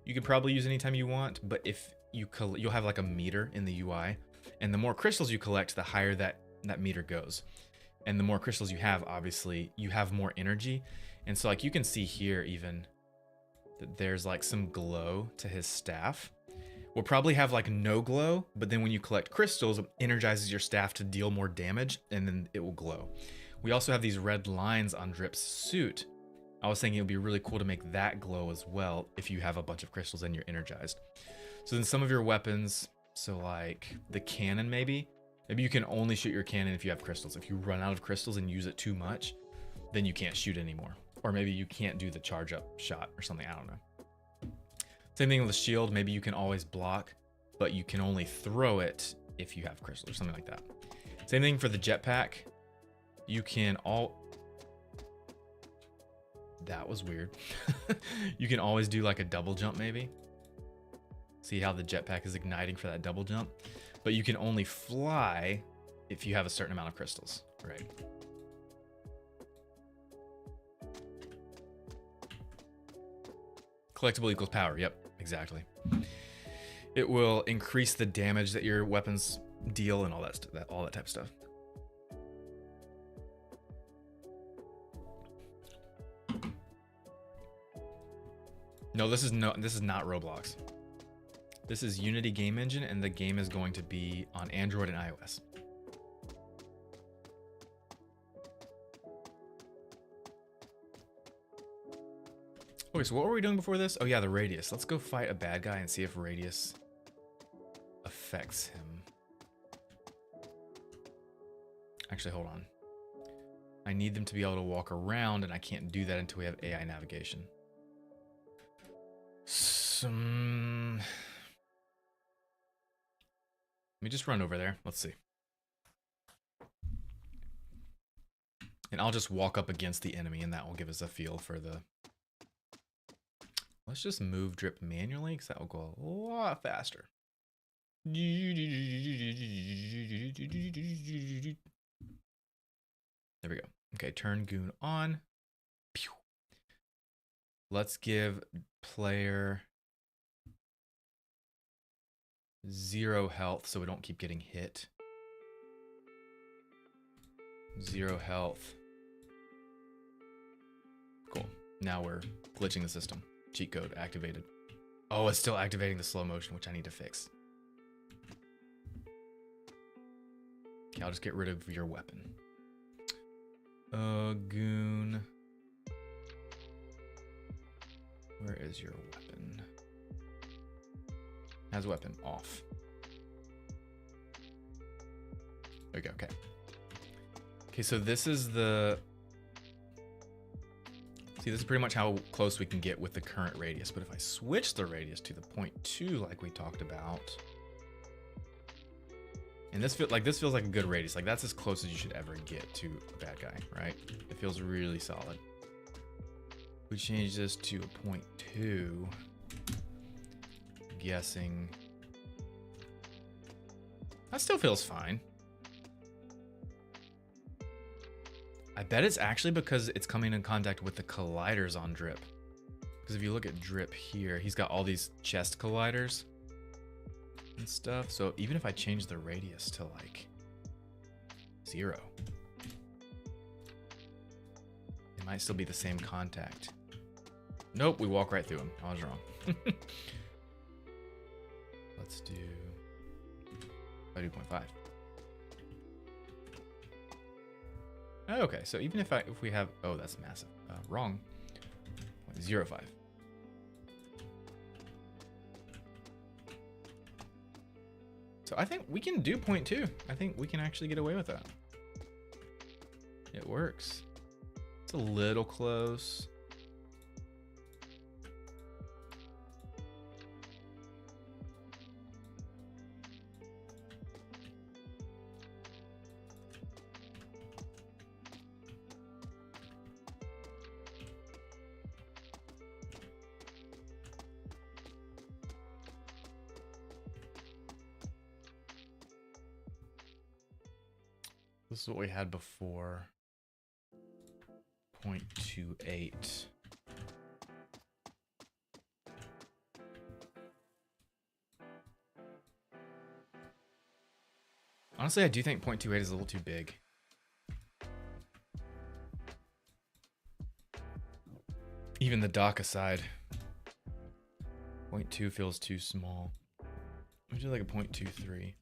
you can probably use anytime you want, but if you'll have like a meter in the UI, and the more crystals you collect, the higher that meter goes. And the more crystals you have, obviously, you have more energy. And so like you can see here even that there's like some glow to his staff. We'll probably have like no glow, but then when you collect crystals, it energizes your staff to deal more damage, and then it will glow. We also have these red lines on Drip's suit. I was thinking it would be really cool to make that glow as well if you have a bunch of crystals and you're energized. So then some of your weapons, so like the cannon maybe you can only shoot your cannon if you have crystals. If you run out of crystals and use it too much, then you can't shoot anymore. Or maybe you can't do the charge up shot or something, I don't know. Same thing with the shield, maybe you can always block, but you can only throw it if you have crystals or something like that. Same thing for the jetpack. You can that was weird. You can always do like a double jump maybe. See how the jetpack is igniting for that double jump? But you can only fly if you have a certain amount of crystals, right? Collectible equals power, yep, exactly. It will increase the damage that your weapons deal and all that type of stuff. No, this is not Roblox. This is Unity Game Engine, and the game is going to be on Android and iOS. Okay, so what were we doing before this? Oh yeah, the radius. Let's go fight a bad guy and see if radius affects him. Actually, hold on. I need them to be able to walk around, and I can't do that until we have AI navigation. Let me just run over there. Let's see. And I'll just walk up against the enemy, and that will give us a feel for the... Let's just move Drip manually, because that will go a lot faster. There we go. Okay, turn goon on. Pew. Let's give player 0 health so we don't keep getting hit. 0 health. Cool. Now we're glitching the system. Cheat code activated. Oh, it's still activating the slow motion, which I need to fix. Okay, I'll just get rid of your weapon. Goon. Where is your weapon? Has weapon off. There we go, okay. Okay, so this is the... See, this is pretty much how close we can get with the current radius, but if I switch the radius to the 0.2 like we talked about, and this feels like a good radius, like that's as close as you should ever get to a bad guy, right? It feels really solid. We change this to a 0.2, I'm guessing that still feels fine. I bet it's actually because it's coming in contact with the colliders on Drip. Because if you look at Drip here, he's got all these chest colliders and stuff. So even if I change the radius to like 0, it might still be the same contact. Nope, we walk right through him. I was wrong. Let's do 2.5. Okay, so even if we have, oh, that's massive. Wrong. 0.05. So I think we can do 0.2. I think we can actually get away with that. It works. It's a little close. This is what we had before. 0.28. Honestly, I do think 0.28 is a little too big. Even the dock aside. 0.2 feels too small. We do like a 0.23.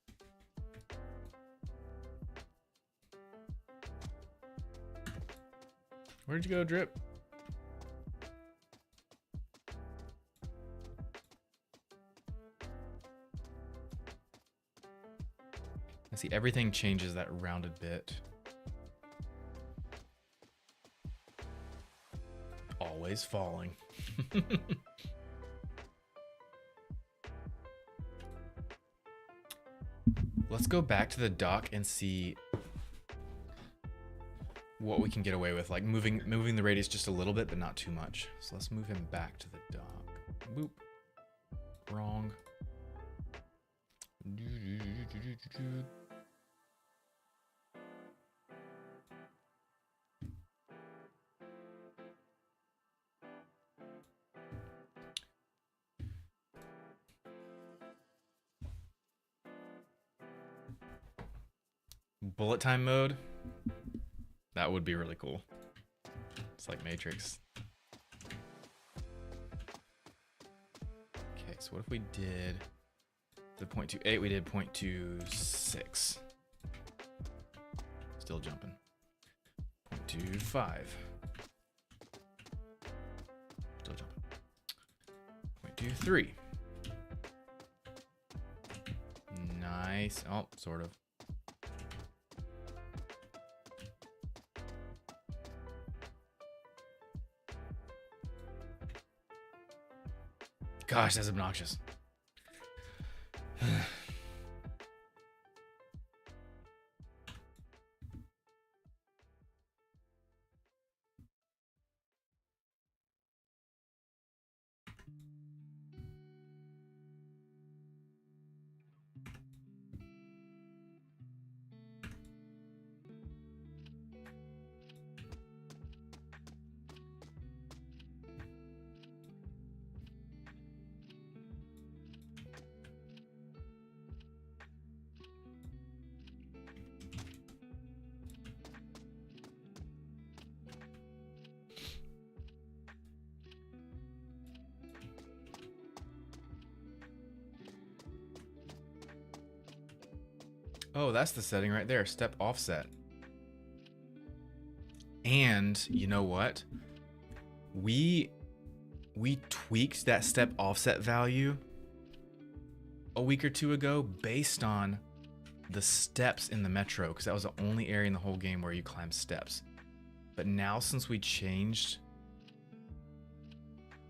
Where'd you go, Drip? I see everything changes that rounded bit. Always falling. Let's go back to the dock and see what we can get away with, like moving the radius just a little bit, but not too much. So let's move him back to the dock. Boop. Wrong. Bullet time mode. That would be really cool. It's like Matrix. Okay, so what if we did the 0.28, we did 0.26. Still jumping. 0.25. Still jumping. 0.23. Nice. Oh, sort of. Gosh, that's obnoxious. Oh, that's the setting right there. Step offset. And you know what? We tweaked that step offset value a week or two ago based on the steps in the metro, because that was the only area in the whole game where you climb steps. But now, since we changed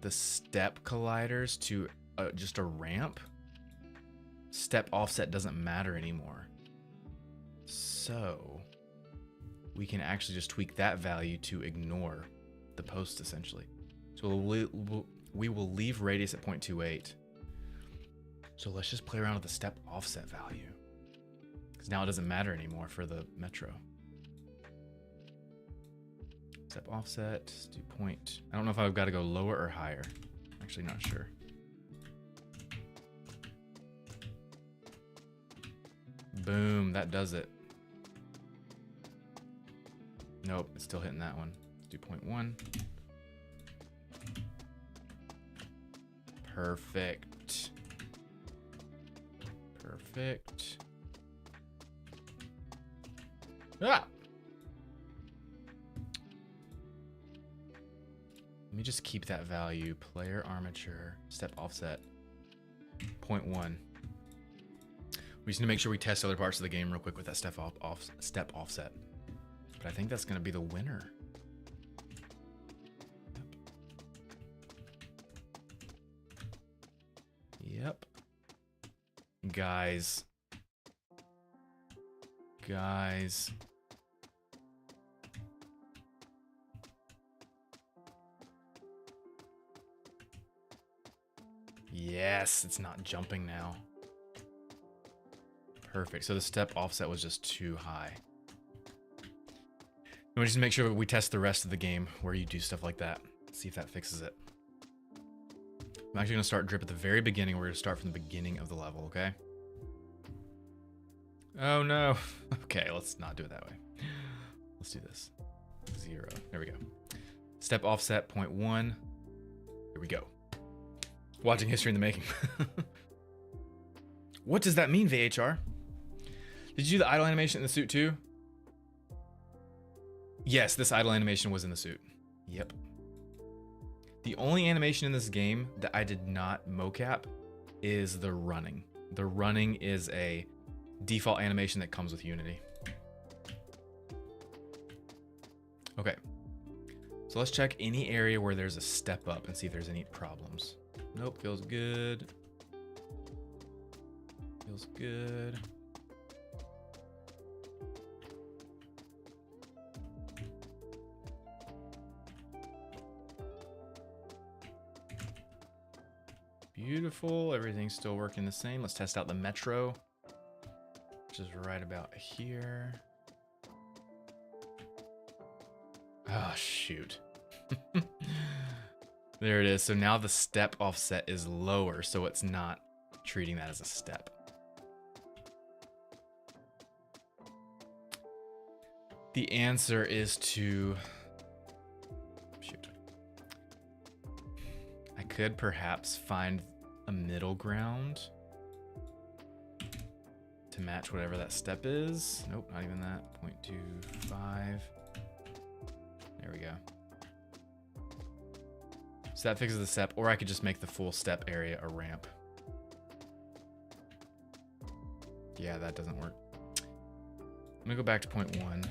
the step colliders to just a ramp, step offset doesn't matter anymore. So we can actually just tweak that value to ignore the post, essentially. So we will leave radius at 0.28. So let's just play around with the step offset value, because now it doesn't matter anymore for the metro. Step offset, do point. I don't know if I've got to go lower or higher. Actually, not sure. Boom, that does it. Nope, it's still hitting that one. Let's do 0.1. Perfect. Perfect. Ah! Let me just keep that value. Player armature, step offset, 0.1. We just need to make sure we test other parts of the game real quick with that step offset. But I think that's going to be the winner. Yep. Guys. Yes, it's not jumping now. Perfect. So the step offset was just too high. And we just make sure we test the rest of the game where you do stuff like that. See if that fixes it. I'm actually going to start drip at the very beginning. We're going to start from the beginning of the level, okay? Oh no. Okay, let's not do it that way. Let's do this. 0. There we go. Step offset 0.1. Here we go. Watching history in the making. What does that mean, VHR? Did you do the idle animation in the suit too? Yes, this idle animation was in the suit. Yep. The only animation in this game that I did not mocap is the running. The running is a default animation that comes with Unity. Okay. So let's check any area where there's a step up and see if there's any problems. Nope, feels good. Feels good. Beautiful, everything's still working the same. Let's test out the metro, which is right about here. Oh, shoot. There it is. So now the step offset is lower, so it's not treating that as a step. The answer is to... Shoot. I could perhaps find a middle ground to match whatever that step is. Nope, not even that. 0.25. There we go. So that fixes the step, or I could just make the full step area a ramp. Yeah, that doesn't work. I'm gonna go back to 0.1.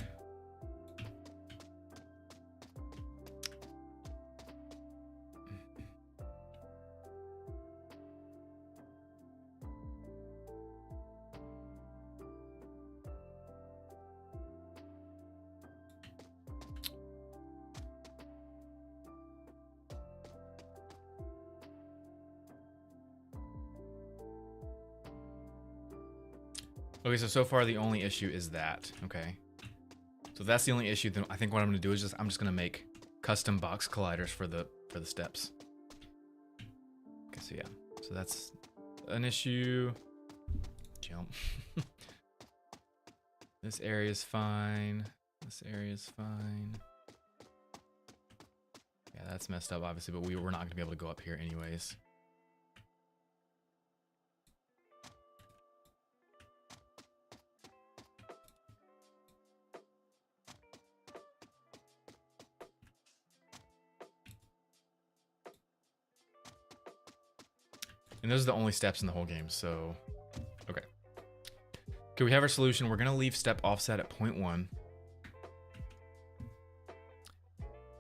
Okay, so far the only issue is that, okay? So if that's the only issue, then I think what I'm gonna do is I'm just gonna make custom box colliders for the steps. Okay, so yeah. So that's an issue. Jump. This area is fine. This area is fine. Yeah, that's messed up, obviously, but we're not gonna be able to go up here anyways. And those are the only steps in the whole game, so okay. Okay, we have our solution. We're gonna leave step offset at 0.1.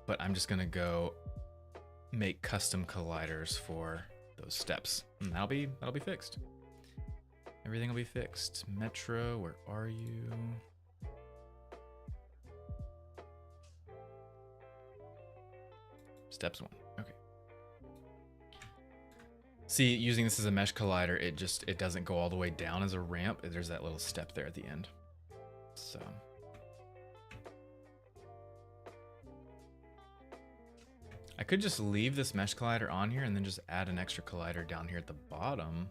But I'm just gonna go make custom colliders for those steps. And that'll be fixed. Everything will be fixed. Metro, where are you? Steps 1. Okay. See, using this as a mesh collider, it doesn't go all the way down as a ramp. There's that little step there at the end. So I could just leave this mesh collider on here and then just add an extra collider down here at the bottom.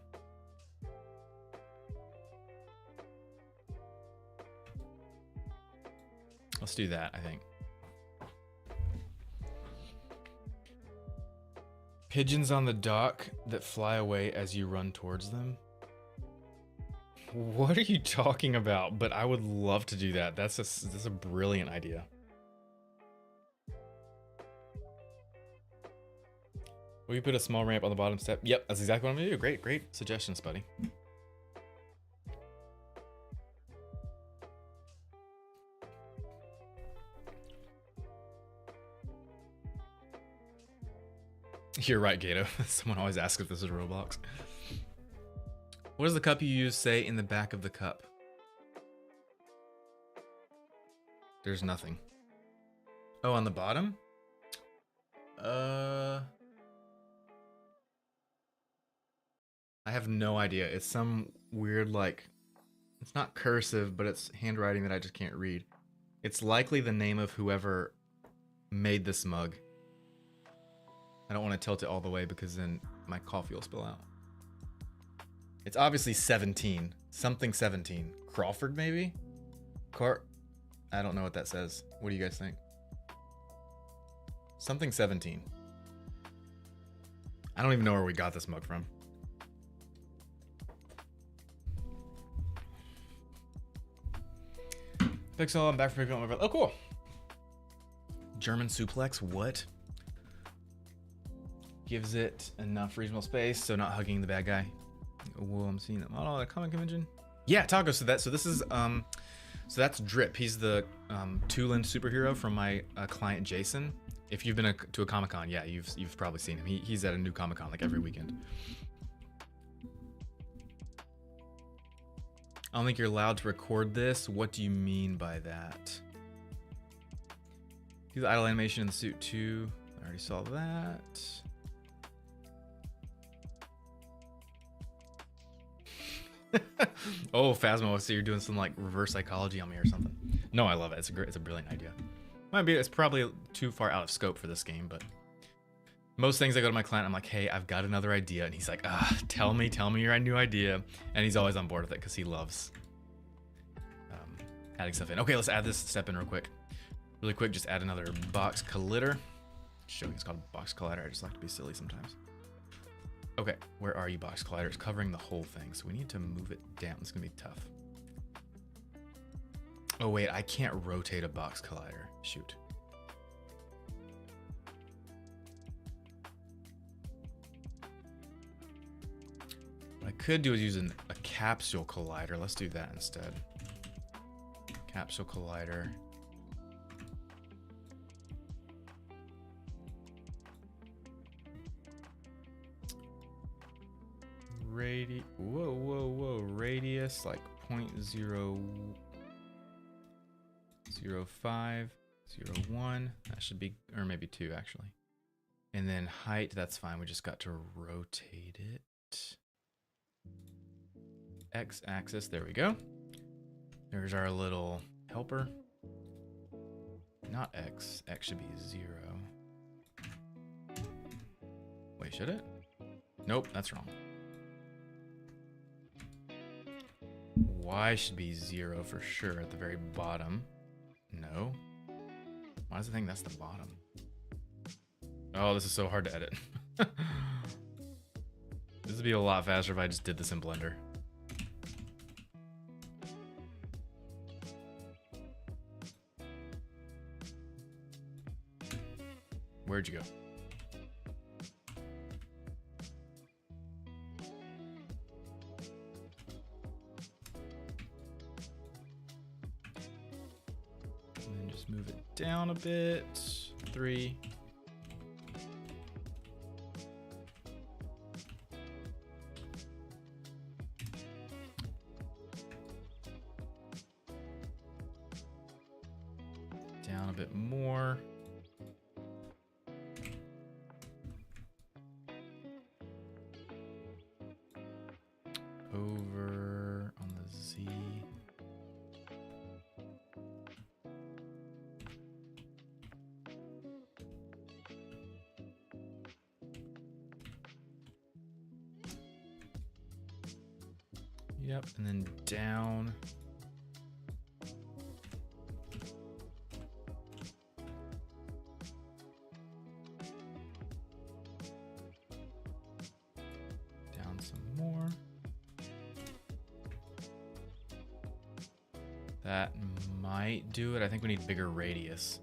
Let's do that, I think. Pigeons on the dock that fly away as you run towards them. What are you talking about? But I would love to do that. That's a brilliant idea. Will you put a small ramp on the bottom step? Yep, that's exactly what I'm gonna do. Great suggestions, buddy. You're right, Gato. Someone always asks if this is Roblox. What does the cup you use say in the back of the cup? There's nothing. Oh, on the bottom? I have no idea. It's some weird, like, it's not cursive, but it's handwriting that I just can't read. It's likely the name of whoever made this mug. I don't want to tilt it all the way because then my coffee will spill out. It's obviously 17. Something 17. Crawford, maybe? I don't know what that says. What do you guys think? Something 17. I don't even know where we got this mug from. Pixel, I'm back from picking up my brother. Oh, cool. German suplex, what? Gives it enough reasonable space, so not hugging the bad guy. Whoa, I'm seeing them. Oh, the comic convention. Yeah, Taco. So this is so that's Drip. He's the Tulin superhero from my client Jason. If you've been to a Comic-Con, yeah, you've probably seen him. He's at a new Comic-Con like every weekend. I don't think you're allowed to record this. What do you mean by that? Do the idle animation in the suit too. I already saw that. Oh, Phasmo, so you're doing some like reverse psychology on me or something. No, I love it. It's a brilliant idea. It's probably too far out of scope for this game, but most things I go to my client, I'm like, hey, I've got another idea. And he's like, tell me your new idea. And he's always on board with it because he loves adding stuff in. Okay, let's add this step in real quick. Really quick, just add another box collider. Joking, it's called box collider. I just like to be silly sometimes. Okay, where are you, box collider? It's covering the whole thing, so we need to move it down. It's gonna be tough. Oh wait, I can't rotate a box collider. Shoot. What I could do is use a capsule collider. Let's do that instead. Capsule collider. Whoa, radius like 0.00501. That should be, or maybe 2 actually. And then height, that's fine. We just got to rotate it. X-axis, there we go. There's our little helper. Not X, X should be 0. Wait, should it? Nope, that's wrong. Y should be 0 for sure at the very bottom. No. Why does it think that's the bottom? Oh, this is so hard to edit. This would be a lot faster if I just did this in Blender. Where'd you go? down a bit. 3. Down a bit more. Over on the Z. Yep, and then down. Down some more. That might do it. I think we need bigger radius.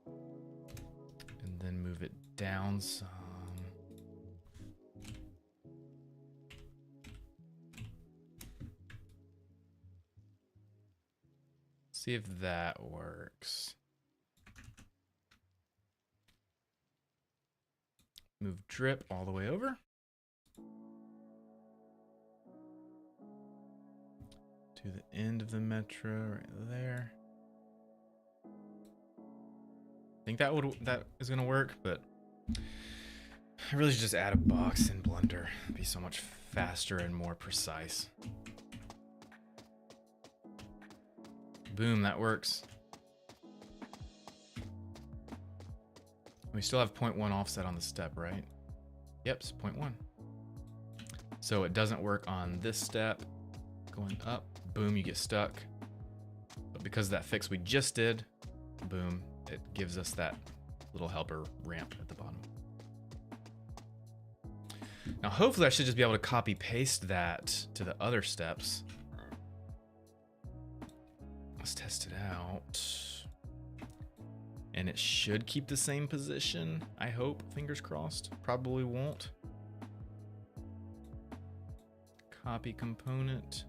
And then move it down some. See if that works. Move drip all the way over. To the end of the metro right there. I think that is gonna work, but I really should just add a box in Blender. It'd be so much faster and more precise. Boom, that works. We still have 0.1 offset on the step, right? Yep, it's 0.1. So it doesn't work on this step. Going up, boom, you get stuck. But because of that fix we just did, boom, it gives us that little helper ramp at the bottom. Now, hopefully I should just be able to copy paste that to the other steps. Let's test it out. And it should keep the same position, I hope. Fingers crossed. Probably won't. Copy component.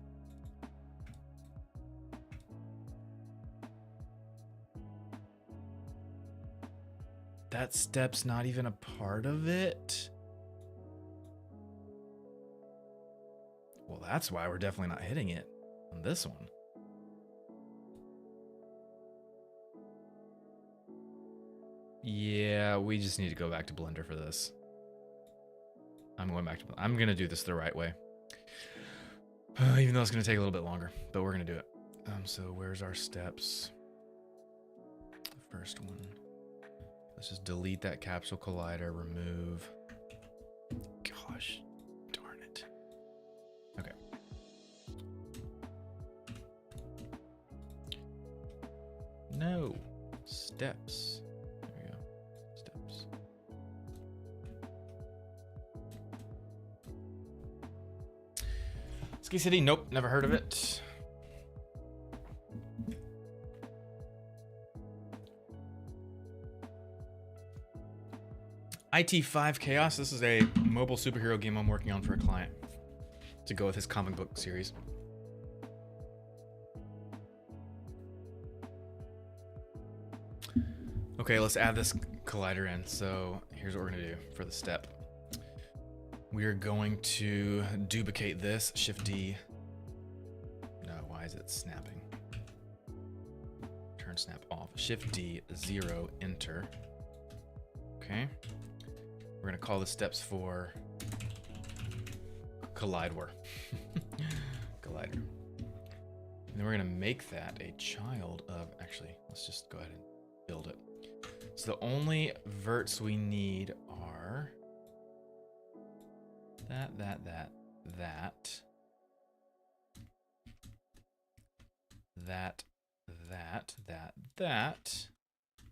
That step's not even a part of it. Well, that's why we're definitely not hitting it on this one. Yeah, we just need to go back to Blender for this. I'm going back to Blender. I'm gonna do this the right way. Even though it's gonna take a little bit longer, but we're gonna do it. So where's our steps? The first one. Let's just delete that capsule collider, remove. Gosh, darn it. Okay. No, steps. Ski City, nope, never heard of it. IT5 Chaos, this is a mobile superhero game I'm working on for a client to go with his comic book series. Okay, let's add this collider in. So here's what we're gonna do for the step. We are going to duplicate this, Shift D. No, why is it snapping? Turn snap off. Shift D, 0, enter. Okay. We're gonna call the steps for Collideware. Collider. And then we're gonna make that a child of, actually, let's just go ahead and build it. So the only verts we need are that,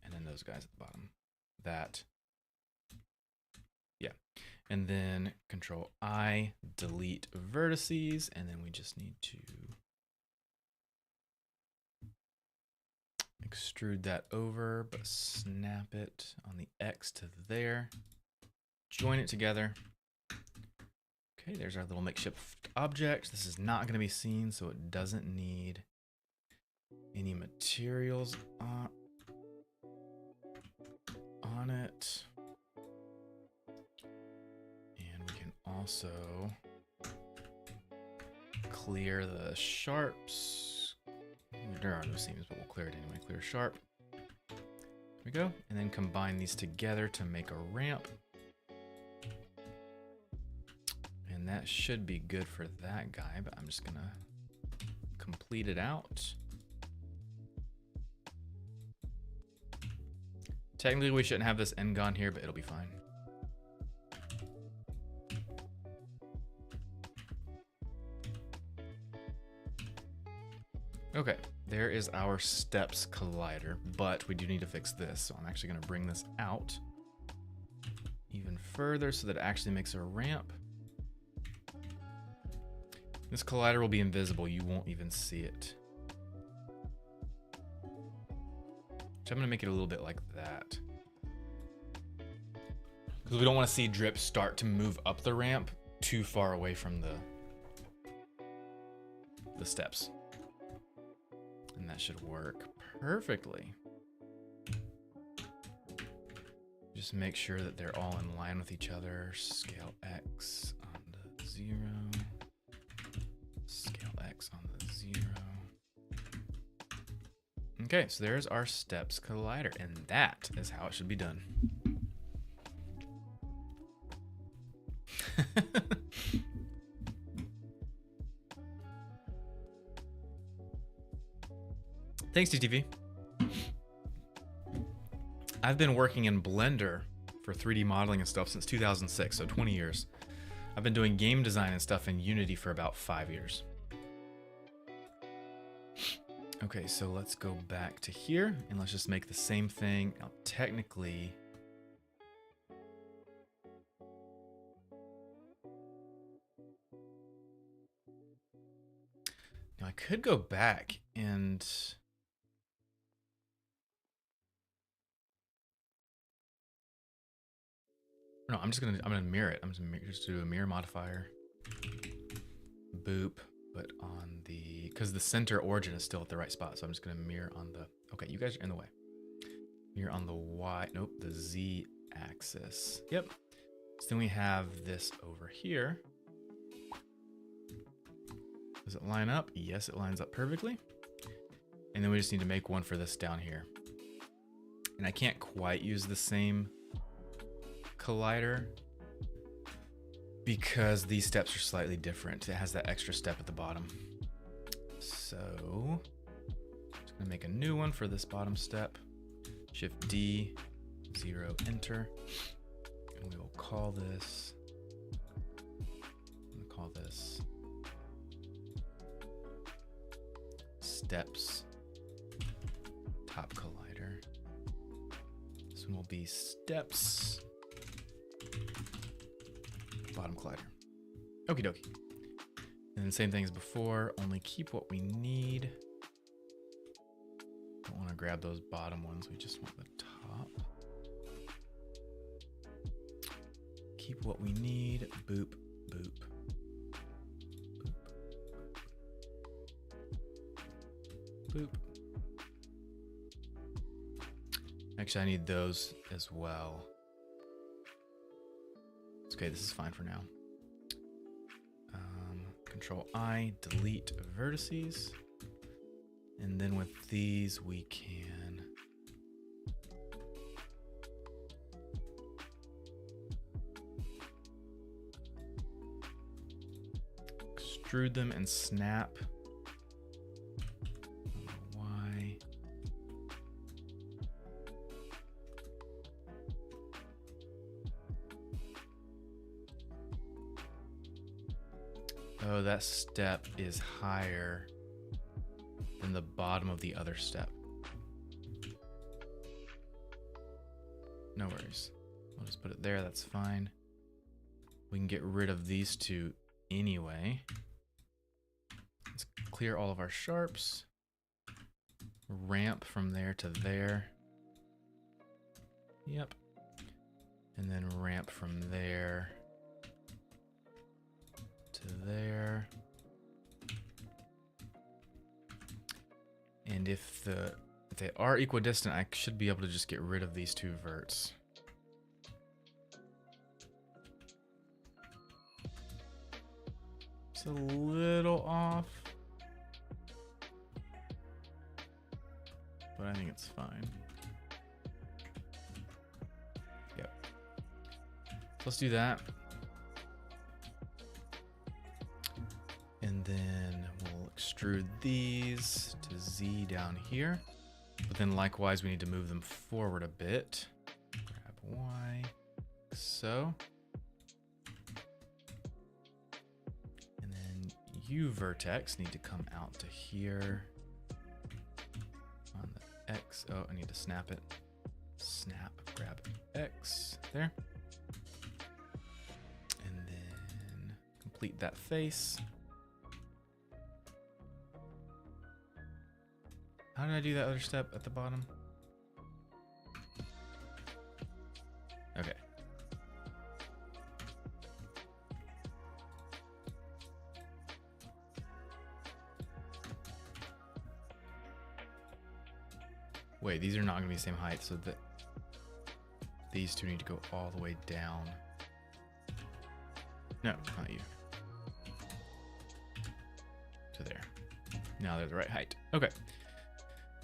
and then those guys at the bottom. That, yeah. And then Control I, delete vertices, and then we just need to extrude that over, but snap it on the X to there. Join it together. Okay, there's our little makeshift object. This is not going to be seen, so it doesn't need any materials on it. And we can also clear the sharps. There are no seams, but we'll clear it anyway. Clear sharp. There we go. And then combine these together to make a ramp. And that should be good for that guy, but I'm just gonna complete it out. Technically, we shouldn't have this end gone here, but it'll be fine. Okay, there is our steps collider, but we do need to fix this. So I'm actually gonna bring this out even further so that it actually makes a ramp. This collider will be invisible. You won't even see it. So I'm gonna make it a little bit like that. Because we don't want to see drip start to move up the ramp too far away from the steps. And that should work perfectly. Just make sure that they're all in line with each other. Scale X on the 0. Scale X on the 0. Okay, so there's our steps collider, and that is how it should be done. Thanks, TTV. I've been working in Blender for 3D modeling and stuff since 2006, so 20 years. I've been doing game design and stuff in Unity for about 5 years. Okay, so let's go back to here and let's just make the same thing. Now, technically, now I could go back and no, I'm gonna mirror it. I'm just do a mirror modifier. Boop. But on the, because the center origin is still at the right spot, so I'm just gonna mirror on the, okay, you guys are in the way. Mirror on the Y, nope, the Z axis. Yep. So then we have this over here. Does it line up? Yes, it lines up perfectly. And then we just need to make one for this down here. And I can't quite use the same collider because these steps are slightly different. It has that extra step at the bottom. So just gonna make a new one for this bottom step. Shift D, 0, enter. And we will call this, I'm gonna call this steps top collider. This one will be steps bottom collider. Okie dokie. And then same thing as before, only keep what we need. Don't want to grab those bottom ones, we just want the top. Keep what we need, boop, boop. Boop. Boop. Actually, I need those as well. Okay, this is fine for now. Control I, delete vertices. And then with these, we can extrude them and snap. Y. Oh, that step is higher than the bottom of the other step. No worries. I'll just put it there, that's fine. We can get rid of these two anyway. Let's clear all of our sharps. Ramp from there to there. Yep. And then ramp from there to there. And And if they are equidistant, I should be able to just get rid of these two verts. It's a little off, but I think it's fine. Yep. So let's do that. And then we'll extrude these to Z down here. But then likewise, we need to move them forward a bit. Grab Y, like so. And then U vertex need to come out to here. On the X, oh, I need to snap it. Snap, grab X, there. And then complete that face. How did I do that other step at the bottom? Okay. Wait, these are not going to be the same height, so that these two need to go all the way down. No, not you. To there. Now they're the right height. Okay.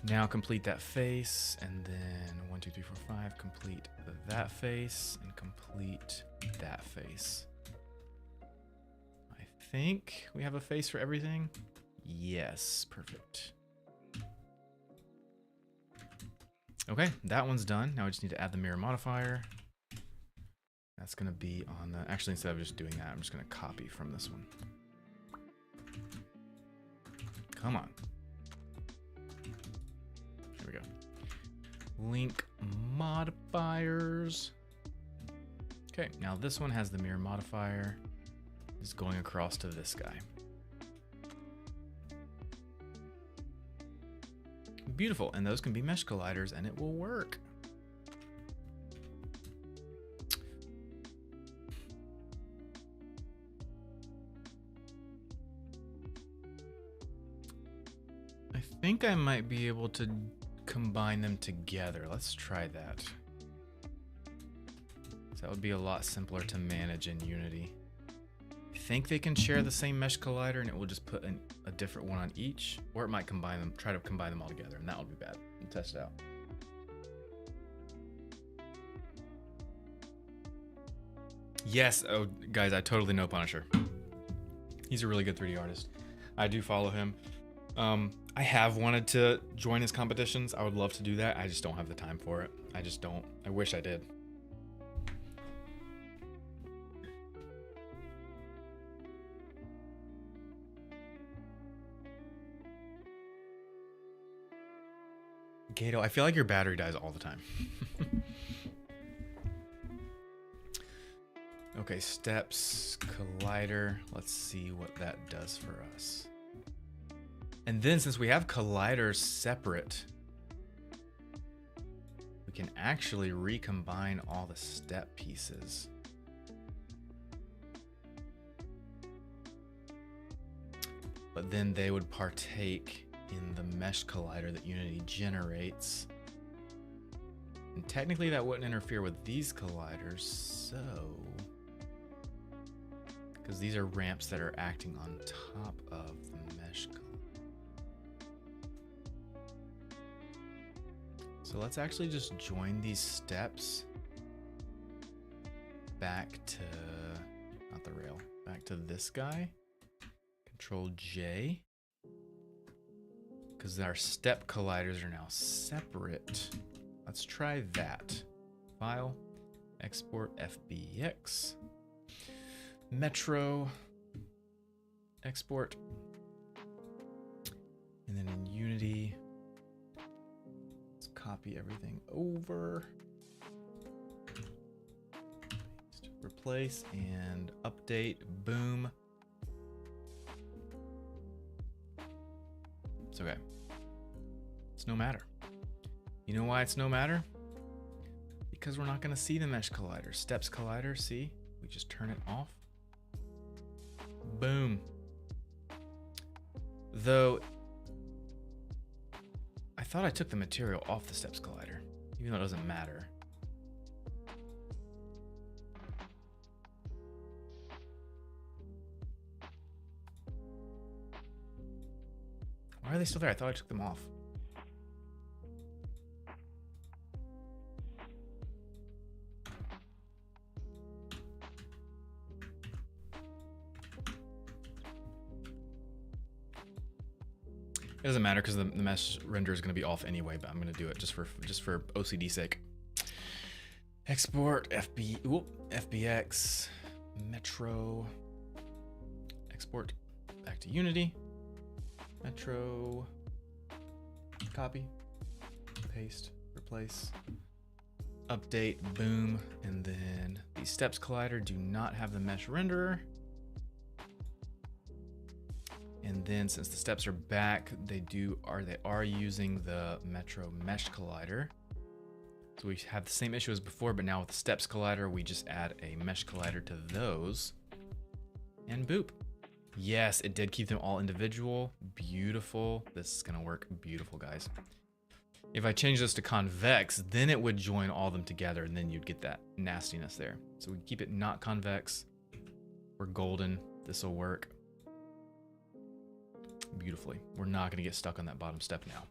Now complete that face, and then 1, 2, 3, 4, 5, complete that face, and complete that face. I think we have a face for everything. Yes, perfect. Okay, that one's done. Now I just need to add the mirror modifier. That's gonna be on the, actually instead of just doing that, I'm just gonna copy from this one. Come on. Here we go. Link modifiers. Okay, now this one has the mirror modifier. It's going across to this guy. Beautiful, and those can be mesh colliders and it will work. I think I might be able to combine them together. Let's try that. So that would be a lot simpler to manage in Unity. I think they can share the same mesh collider and it will just put a different one on each, or it might combine them, try to combine them all together, and that would be bad. We'll test it out. Yes, oh guys, I totally know Punisher. He's a really good 3D artist. I do follow him. I have wanted to join his competitions. I would love to do that. I just don't have the time for it. I just don't. I wish I did. Gato, I feel like your battery dies all the time. Okay, steps, collider. Let's see what that does for us. And then since we have colliders separate, we can actually recombine all the step pieces. But then they would partake in the mesh collider that Unity generates. And technically that wouldn't interfere with these colliders, so... because these are ramps that are acting on top of the mesh collider. So let's actually just join these steps back to, not the rail, back to this guy. Control J. Because our step colliders are now separate. Let's try that. File, export FBX, Metro, export. And then in Unity, let's copy everything over. Replace and update, boom. It's okay. It's no matter. You know why it's no matter? Because we're not going to see the mesh collider. Steps collider, see? We just turn it off. Boom. Though, I thought I took the material off the steps collider, even though it doesn't matter. Why are they still there? I thought I took them off. It doesn't matter because the mesh render is going to be off anyway, but I'm going to do it just for OCD sake. Export FBX Metro. Export back to Unity. Metro. Copy. Paste. Replace. Update. Boom. And then the steps collider do not have the mesh renderer. And then since the steps are back, they are using the Metro Mesh Collider. So we have the same issue as before, but now with the steps collider, we just add a mesh collider to those. And boop. Yes, it did keep them all individual. Beautiful. This is gonna work beautiful, guys. If I change this to convex, then it would join all of them together and then you'd get that nastiness there. So we keep it not convex. We're golden. This will work beautifully. We're not going to get stuck on that bottom step now.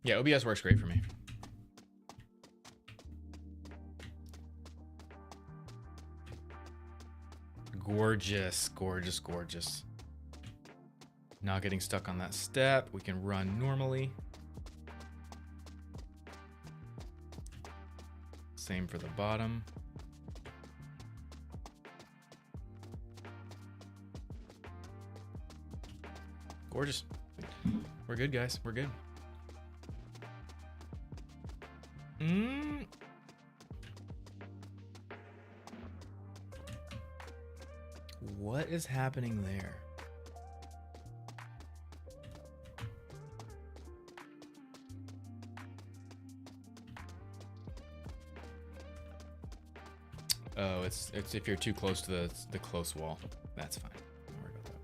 Yeah, OBS works great for me. Gorgeous, gorgeous, gorgeous. Not getting stuck on that step. We can run normally. Same for the bottom. Gorgeous. We're good, guys. We're good. What is happening there? Oh, it's if you're too close to the close wall. That's fine. Don't worry about that.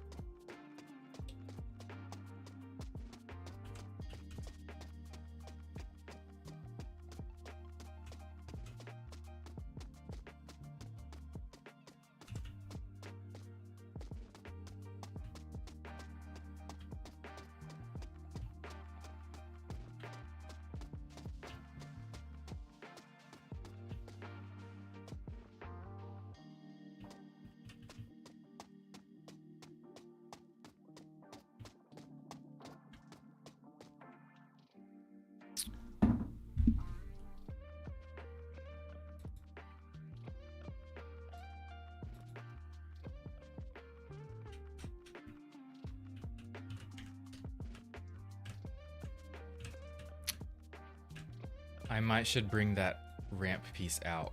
I should bring that ramp piece out.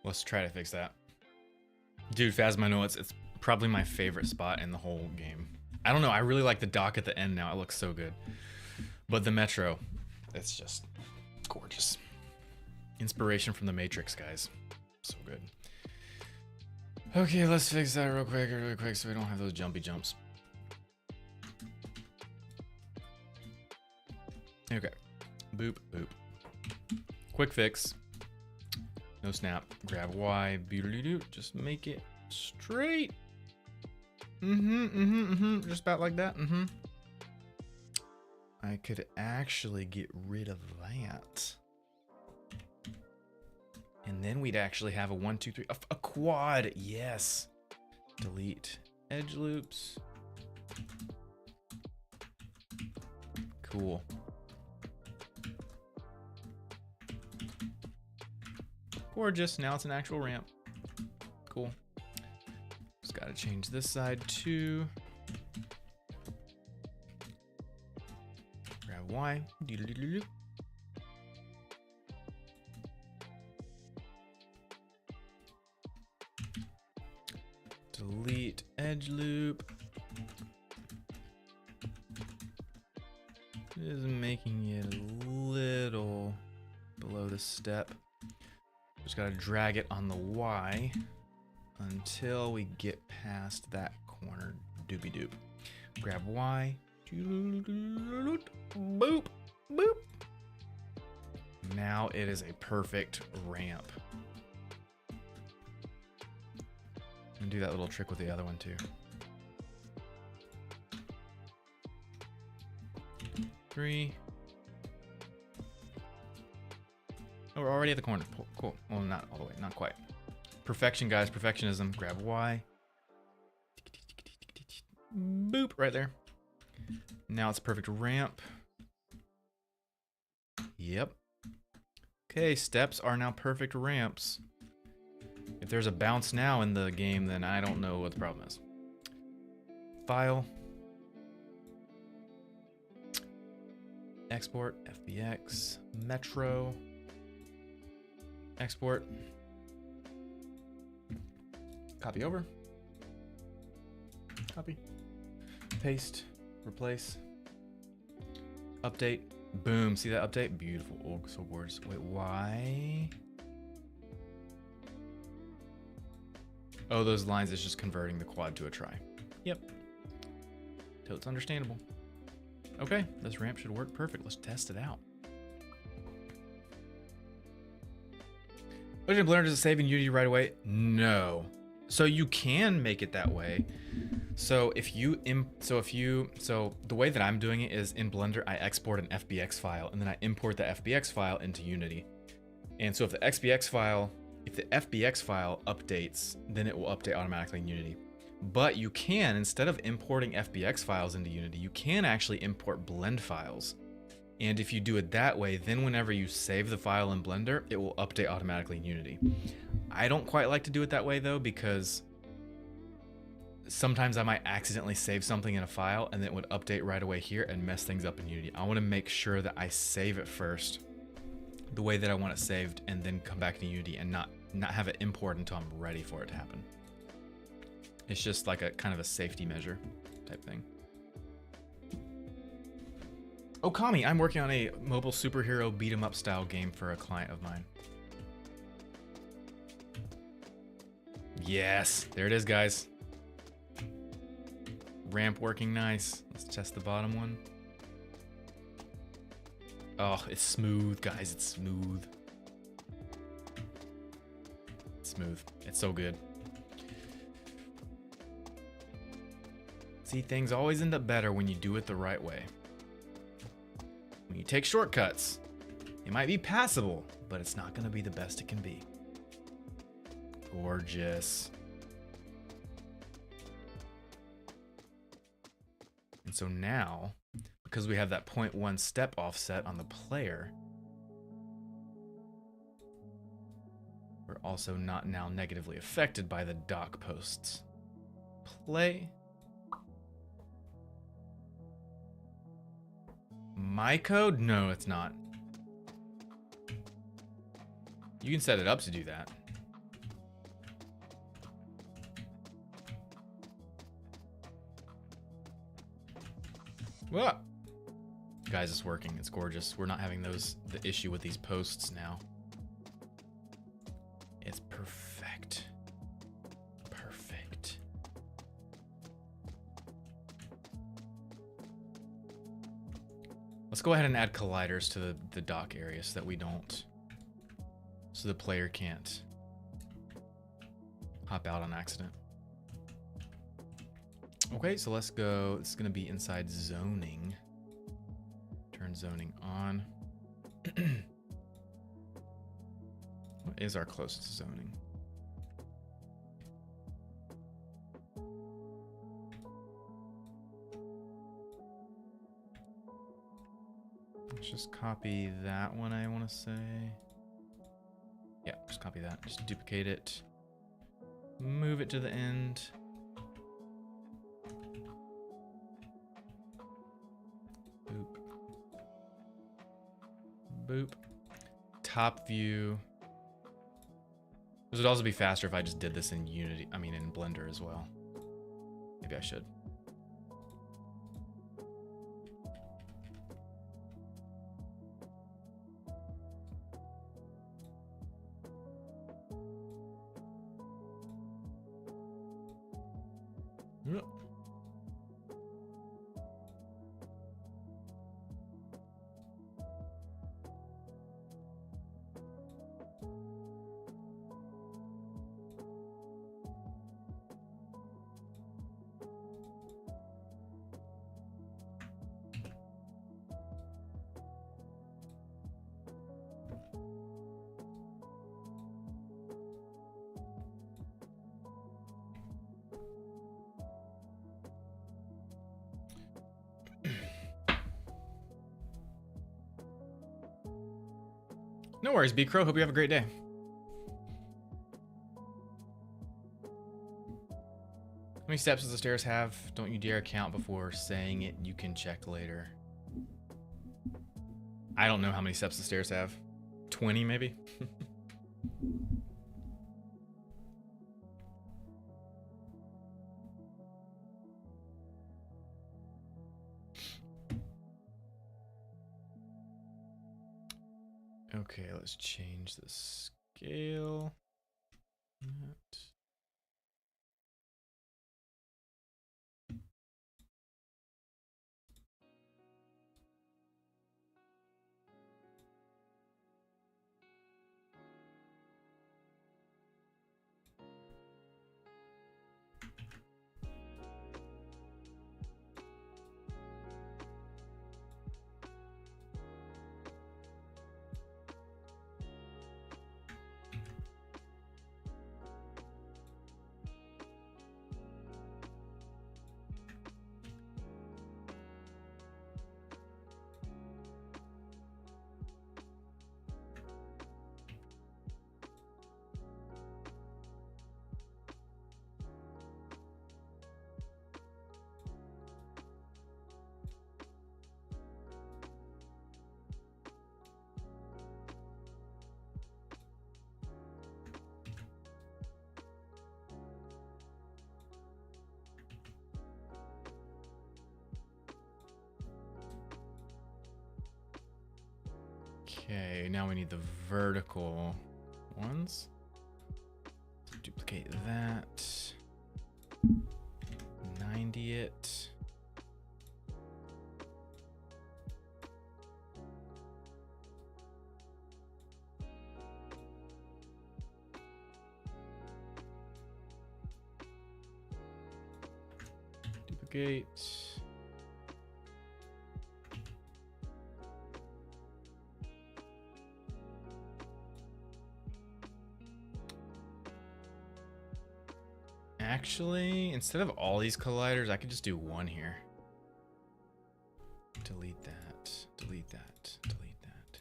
Let's try to fix that. Dude, Phasma, no, it's probably my favorite spot in the whole game. I don't know, I really like the dock at the end now. It looks so good. But the Metro, it's just gorgeous. Inspiration from the Matrix, guys. So good. Okay, let's fix that really quick so we don't have those jumpy jumps. Okay. Boop, boop. Quick fix. No snap. Grab Y. Boodly-doo. Just make it straight. Just about like that. I could actually get rid of that. And then we'd actually have a 1, 2, 3. A quad. Yes. Delete edge loops. Cool. Gorgeous. Now it's an actual ramp. Cool. Just got to change this side too. Grab Y. Delete edge loop. It is making it a little below the step. Just gotta drag it on the Y until we get past that corner. Doopy doop. Grab Y. Boop. Boop. Now it is a perfect ramp. And do that little trick with the other one too. 3. Oh, we're already at the corner. Cool. Well, not all the way. Not quite. Perfection, guys. Perfectionism. Grab Y. Boop. Right there. Now it's a perfect ramp. Yep. Okay, steps are now perfect ramps. If there's a bounce now in the game, then I don't know what the problem is. File. Export. FBX. Metro. Export. Copy over. Copy. Paste. Replace. Update. Boom. See that update? Beautiful. Oh, so gorgeous. Wait, why? Oh, those lines is just converting the quad to a try. Yep. Till it's understandable. Okay, this ramp should work perfect. Let's test it out. Legend of Blender, does it save in Unity right away? No. So you can make it that way. So the way that I'm doing it is in Blender, I export an FBX file and then I import the FBX file into Unity. And so if the FBX file updates, then it will update automatically in Unity. But you can, instead of importing FBX files into Unity, you can actually import blend files. And if you do it that way, then whenever you save the file in Blender, it will update automatically in Unity. I don't quite like to do it that way though, because sometimes I might accidentally save something in a file and then it would update right away here and mess things up in Unity. I want to make sure that I save it first the way that I want it saved and then come back to Unity and not have it import until I'm ready for it to happen. It's just like a kind of a safety measure type thing. Okami, I'm working on a mobile superhero beat 'em up style game for a client of mine. Yes, there it is, guys. Ramp working nice. Let's test the bottom one. Oh, it's smooth, guys. It's smooth. It's smooth. It's so good. See, things always end up better when you do it the right way. When you take shortcuts, it might be passable, but it's not going to be the best it can be. Gorgeous. And so now, because we have that 0.1 step offset on the player, we're also not now negatively affected by the dock posts. Play. My code? No, it's not. You can set it up to do that. Whoa. Guys, it's working. It's gorgeous. We're not having the issue with these posts now. It's perfect. Perfect. Let's go ahead and add colliders to the dock area so that we don't, so the player can't hop out on accident. Okay, so let's go. It's going to be inside zoning. Turn zoning on. What is our closest zoning? Let's just copy that one, I want to say. Yeah, just copy that. Just duplicate it. Move it to the end. Boop. Boop. Top view. This would also be faster if I just did this in Unity, I mean in Blender as well. Maybe I should. Yep. No worries, B Crow. Hope you have a great day. How many steps does the stairs have? Don't you dare count before saying it. You can check later. I don't know how many steps the stairs have. 20 maybe? Okay, let's change the scale. Okay, now we need the vertical ones. Duplicate that. 90 it. Duplicate. Actually, instead of all these colliders, I could just do one here. Delete that, delete that, delete that.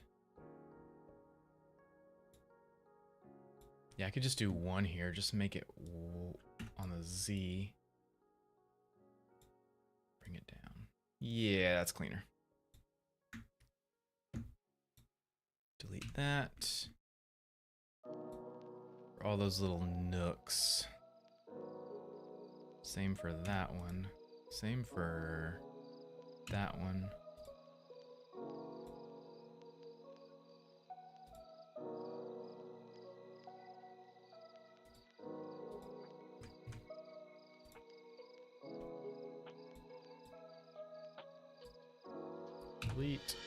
Yeah, I could just do one here, just make it on the Z. Bring it down. Yeah, that's cleaner. Delete that. For all those little nooks. Same for that one. Same for that one. Delete.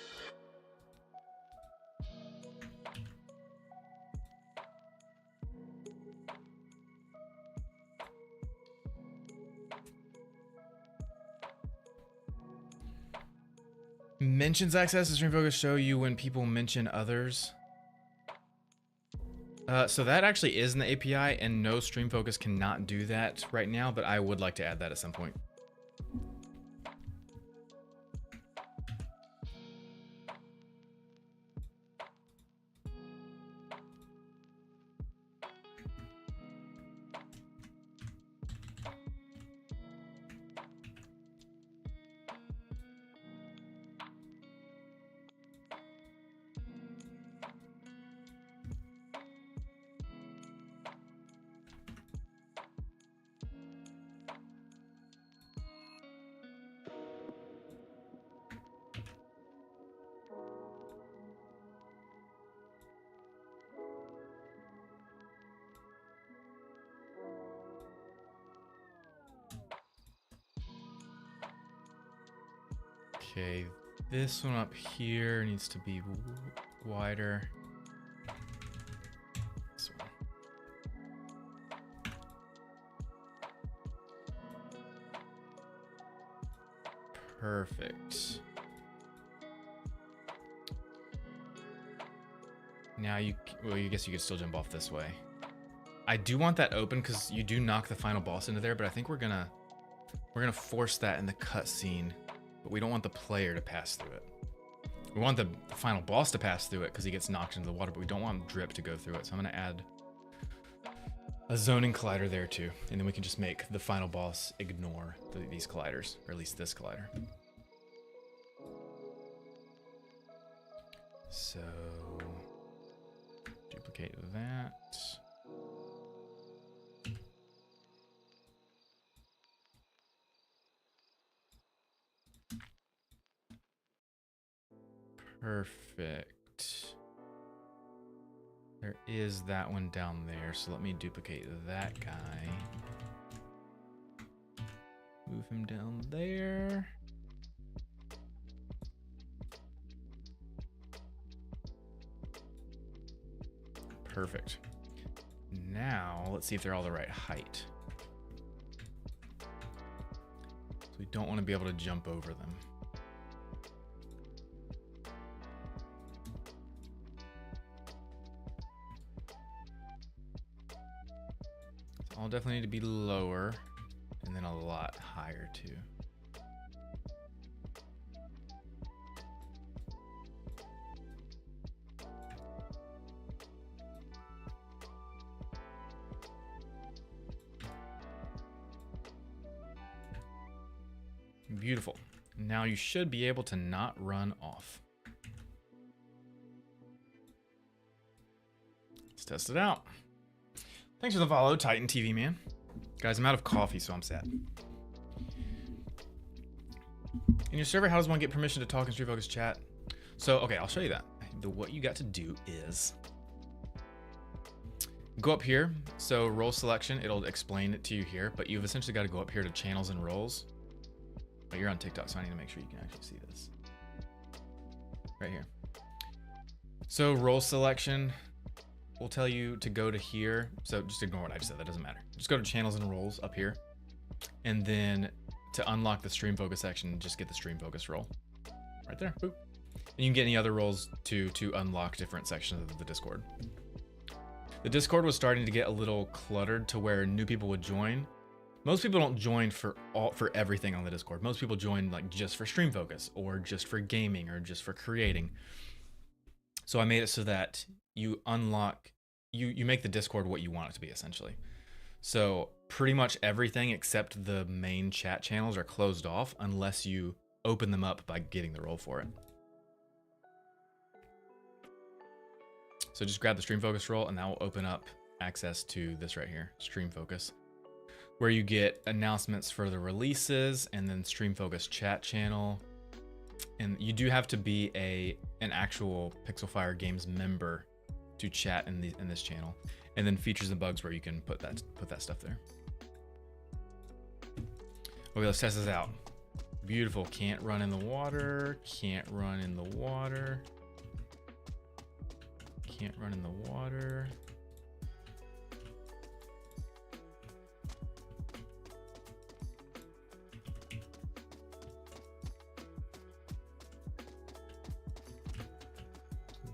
Mentions access to Stream Focus show you when people mention others. So that actually is in the API, and no, Stream Focus cannot do that right now, but I would like to add that at some point. Okay, this one up here needs to be wider. This one. Perfect. Now well, you guess you could still jump off this way. I do want that open because you do knock the final boss into there, but I think we're gonna force that in the cutscene, but we don't want the player to pass through it. We want the final boss to pass through it because he gets knocked into the water, but we don't want Drip to go through it. So I'm gonna add a zoning collider there too, and then we can just make the final boss ignore these colliders, or at least this collider. So duplicate that. Perfect. There is that one down there, so let me duplicate that guy. Move him down there. Perfect. Now, let's see if they're all the right height. So we don't want to be able to jump over them. I'll definitely need to be lower, and then a lot higher too. Beautiful. Now you should be able to not run off. Let's test it out. Thanks for the follow, Titan TV man. Guys, I'm out of coffee, so I'm sad. In your server, how does one get permission to talk in Stream Focus chat? So, okay, I'll show you that. What you got to do is go up here. So role selection, it'll explain it to you here, but you've essentially got to go up here to channels and roles. But you're on TikTok, so I need to make sure you can actually see this. Right here. So role selection will tell you to go to here. So just ignore what I just said, that doesn't matter. Just go to channels and roles up here. And then to unlock the stream focus section, just get the stream focus role. Right there, boop. And you can get any other roles to unlock different sections of the Discord. The Discord was starting to get a little cluttered to where new people would join. Most people don't join for everything on the Discord. Most people join like just for stream focus or just for gaming or just for creating. So I made it so that you unlock, you make the Discord what you want it to be essentially. So pretty much everything except the main chat channels are closed off unless you open them up by getting the role for it. So just grab the stream focus role and that will open up access to this right here, stream focus, where you get announcements for the releases and then stream focus chat channel. And you do have to be an actual Pixelfire Games member to chat in this channel. And then features and bugs where you can put that stuff there. Okay, let's test this out. Beautiful. Can't run in the water. Can't run in the water. Can't run in the water.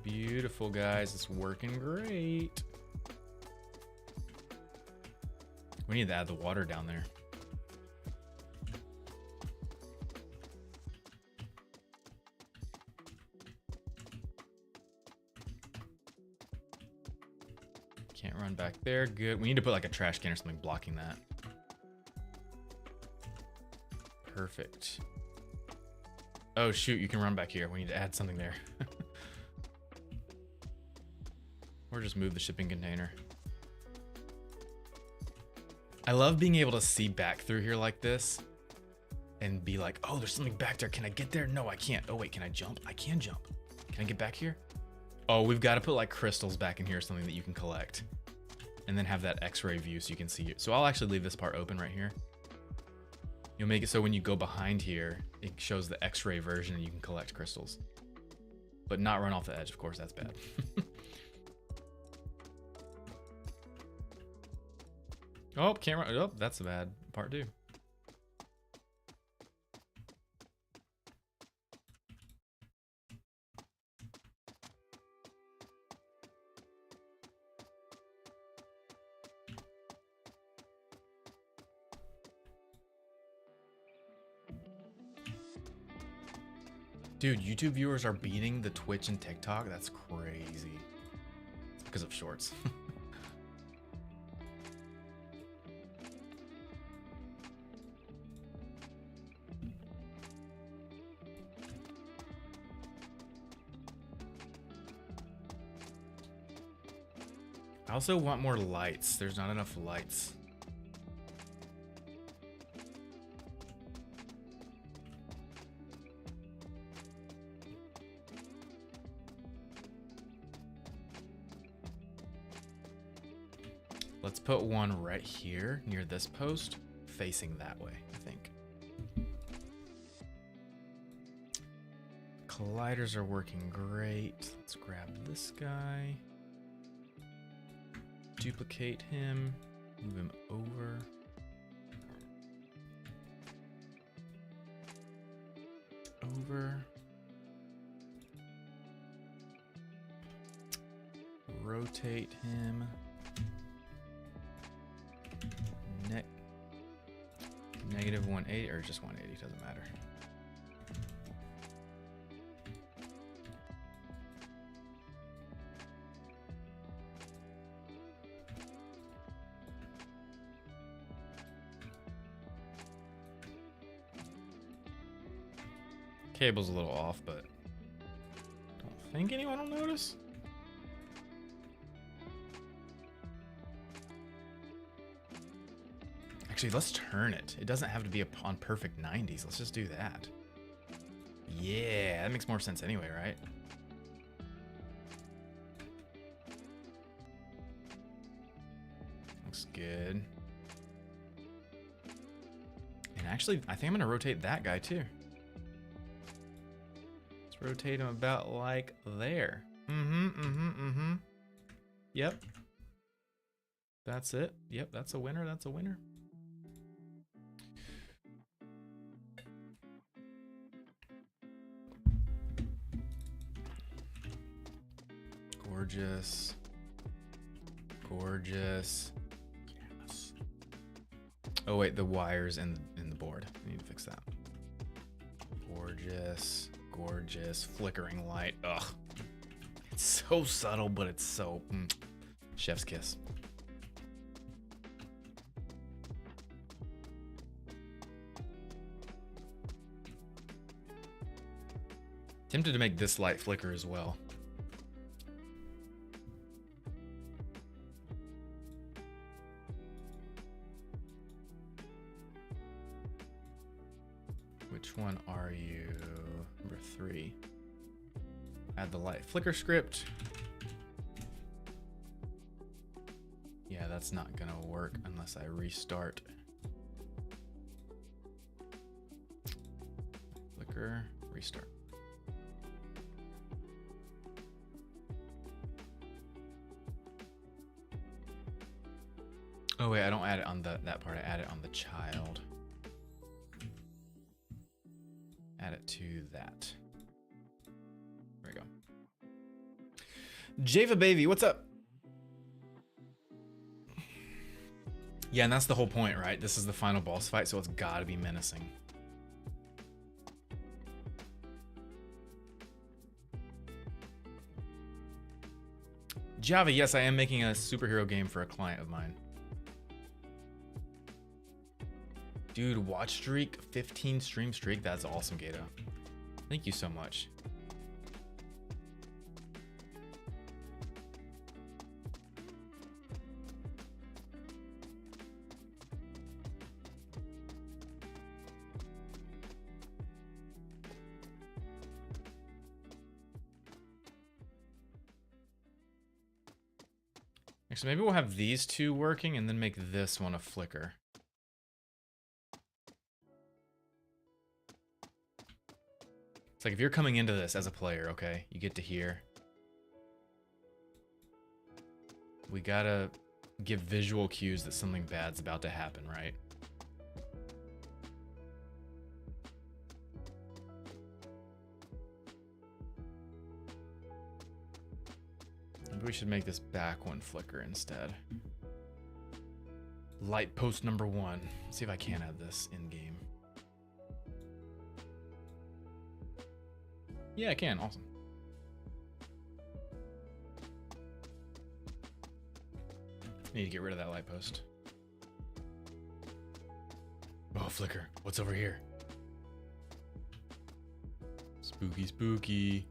Beautiful, guys. It's working great. We need to add the water down there. Can't run back there. Good. We need to put like a trash can or something blocking that. Perfect. Oh, shoot. You can run back here. We need to add something there. Or just move the shipping container. I love being able to see back through here like this and be like, oh, there's something back there. Can I get there? No, I can't. Oh, wait, can I jump? I can jump. Can I get back here? Oh, we've got to put like crystals back in here, something that you can collect. And then have that X-ray view so you can see it. So I'll actually leave this part open right here. You'll make it so when you go behind here, it shows the X-ray version and you can collect crystals. But not run off the edge, of course, that's bad. Oh, camera. Oh, that's a bad part too. Dude, YouTube viewers are beating the Twitch and TikTok. That's crazy. It's because of shorts. I also want more lights. There's not enough lights. Let's put one right here near this post, facing that way, I think. Colliders are working great. Let's grab this guy. Duplicate him. Move him over. Over. Rotate him. Negative 180 or just 180, doesn't matter. Cable's a little off, but don't think anyone will notice. Actually, let's turn it. It doesn't have to be on perfect 90s. Let's just do that. Yeah, that makes more sense anyway, right? Looks good. And actually, I think I'm gonna rotate that guy too. Let's rotate him about like there. Yep. That's it. Yep, that's a winner. That's a winner. Gorgeous. Gorgeous. Yes. Oh wait, the wires in the board. I need to fix that. Gorgeous. Gorgeous. Flickering light. Ugh. It's so subtle, but it's so chef's kiss. Tempted to make this light flicker as well. Which one are you? Number 3. Add the light flicker script. Yeah, that's not gonna work unless I restart. Flicker, restart. Oh wait, I don't add it on that part. I add it on the child. Add it to that. There we go. Java Baby, what's up? Yeah, and that's the whole point, right? This is the final boss fight, so it's gotta be menacing. Java, yes, I am making a superhero game for a client of mine. Dude, watch streak, 15 stream streak. That's awesome, Gato. Thank you so much. So maybe we'll have these two working and then make this one a flicker. It's like if you're coming into this as a player, okay, you get to hear. We gotta give visual cues that something bad's about to happen, right? Maybe we should make this back one flicker instead. Light post number 1. Let's see if I can add this in game. Yeah, I can. Awesome. Need to get rid of that light post. Oh, flicker. What's over here? Spooky, spooky.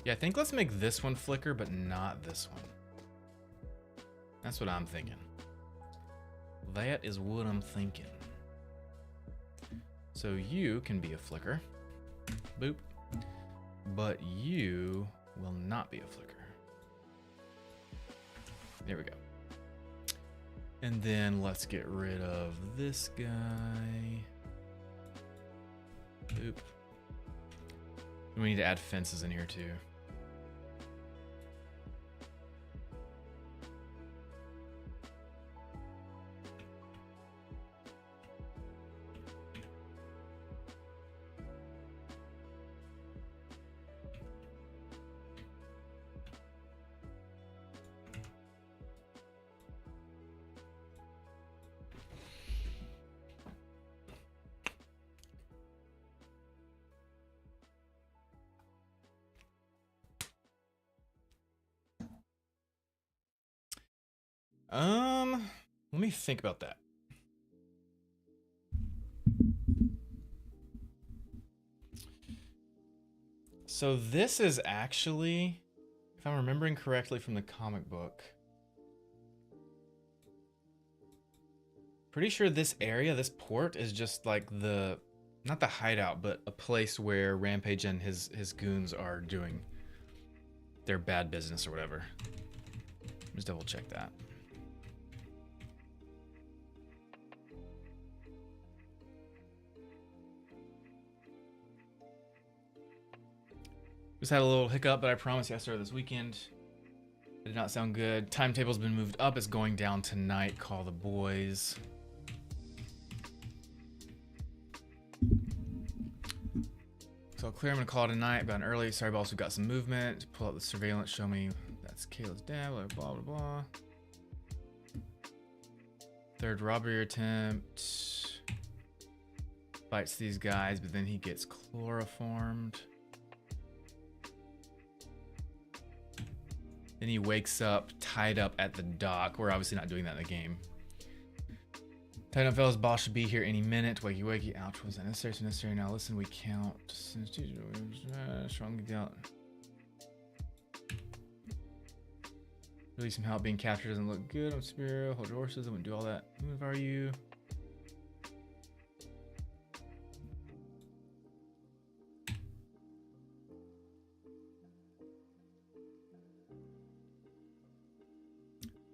Yeah, I think let's make this one flicker, but not this one. That's what I'm thinking. That is what I'm thinking. So you can be a flicker. Boop. But you will not be a flicker. There we go. And then let's get rid of this guy. Boop. We need to add fences in here too. Let me think about that. So this is actually, if I'm remembering correctly from the comic book, pretty sure this area, this port, is just like the, not the hideout, but a place where Rampage and his goons are doing their bad business or whatever. Just double check that. Just had a little hiccup, but I promise you I started this weekend. It did not sound good. Timetable's been moved up. It's going down tonight. Call the boys. So clear, I'm gonna call it a night, but an early. Sorry, boss, we got some movement. Pull out the surveillance, show me that's Kayla's dad, blah, blah, blah, blah. Third robbery attempt. Fights these guys, but then he gets chloroformed. Then he wakes up tied up at the dock. We're obviously not doing that in the game. Tighten up, fellas. Boss should be here any minute. Wakey, wakey. Ouch. Was that necessary? So necessary. Now listen, we count. Strongly doubt. Really some help being captured doesn't look good. I'm Spiro. Hold your horses. I wouldn't do all that. Who are you?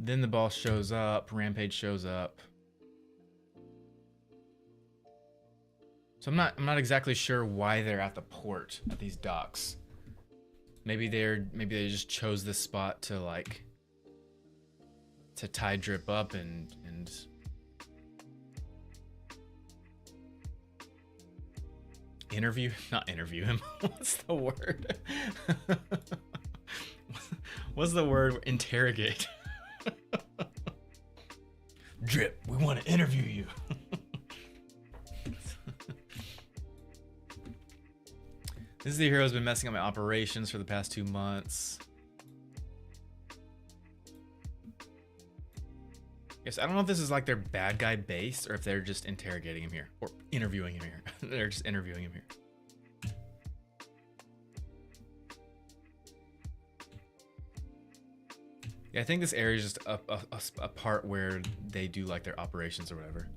Then the boss shows up. Rampage shows up. So I'm not exactly sure why they're at the port at these docks. Maybe they just chose this spot to like to tie Drip up and not interview him. What's the word? What's the word? Interrogate. Drip, we want to interview you. This is the hero who's been messing up my operations for the past 2 months. Yes, I don't know if this is like their bad guy base or if they're just interrogating him here or interviewing him here. They're just interviewing him here. Yeah, I think this area is just a part where they do like their operations or whatever.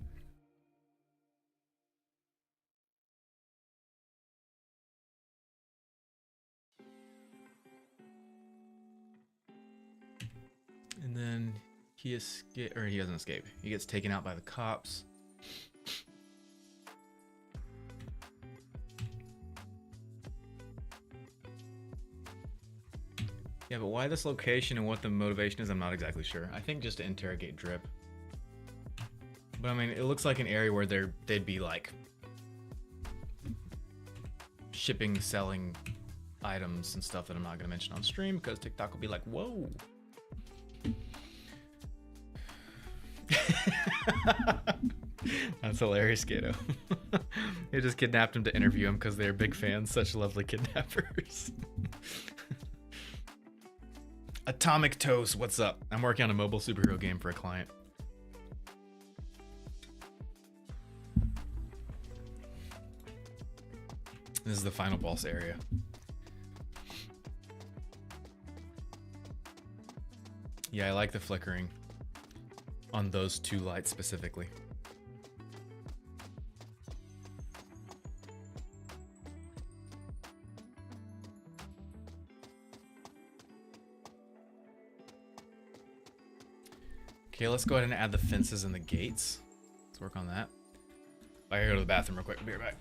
And then he doesn't escape. He gets taken out by the cops. Yeah, but why this location and what the motivation is, I'm not exactly sure. I think just to interrogate Drip. But I mean, it looks like an area where they'd be like shipping, selling items and stuff that I'm not gonna mention on stream because TikTok will be like, whoa. That's hilarious, Gato. They just kidnapped him to interview him because they're big fans. Such lovely kidnappers. Atomic Toast, what's up? I'm working on a mobile superhero game for a client. This is the final boss area. Yeah, I like the flickering on those two lights specifically. Okay, let's go ahead and add the fences and the gates. Let's work on that. I gotta go to the bathroom real quick. I'll be right back.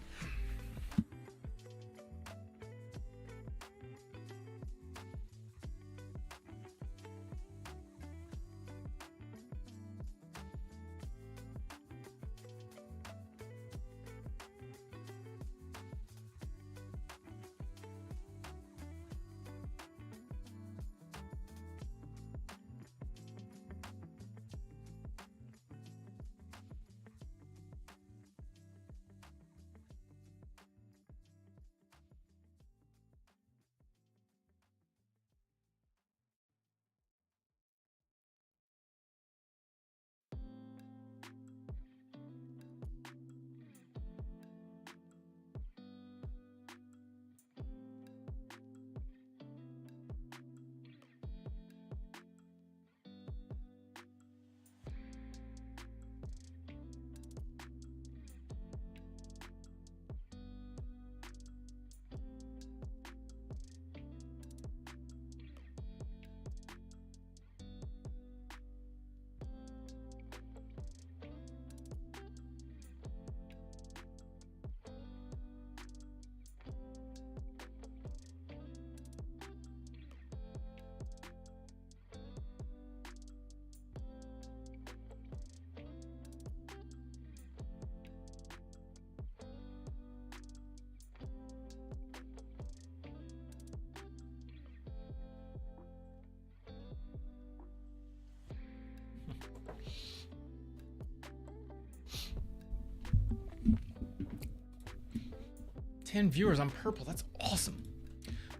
Ten viewers on Purple. That's awesome.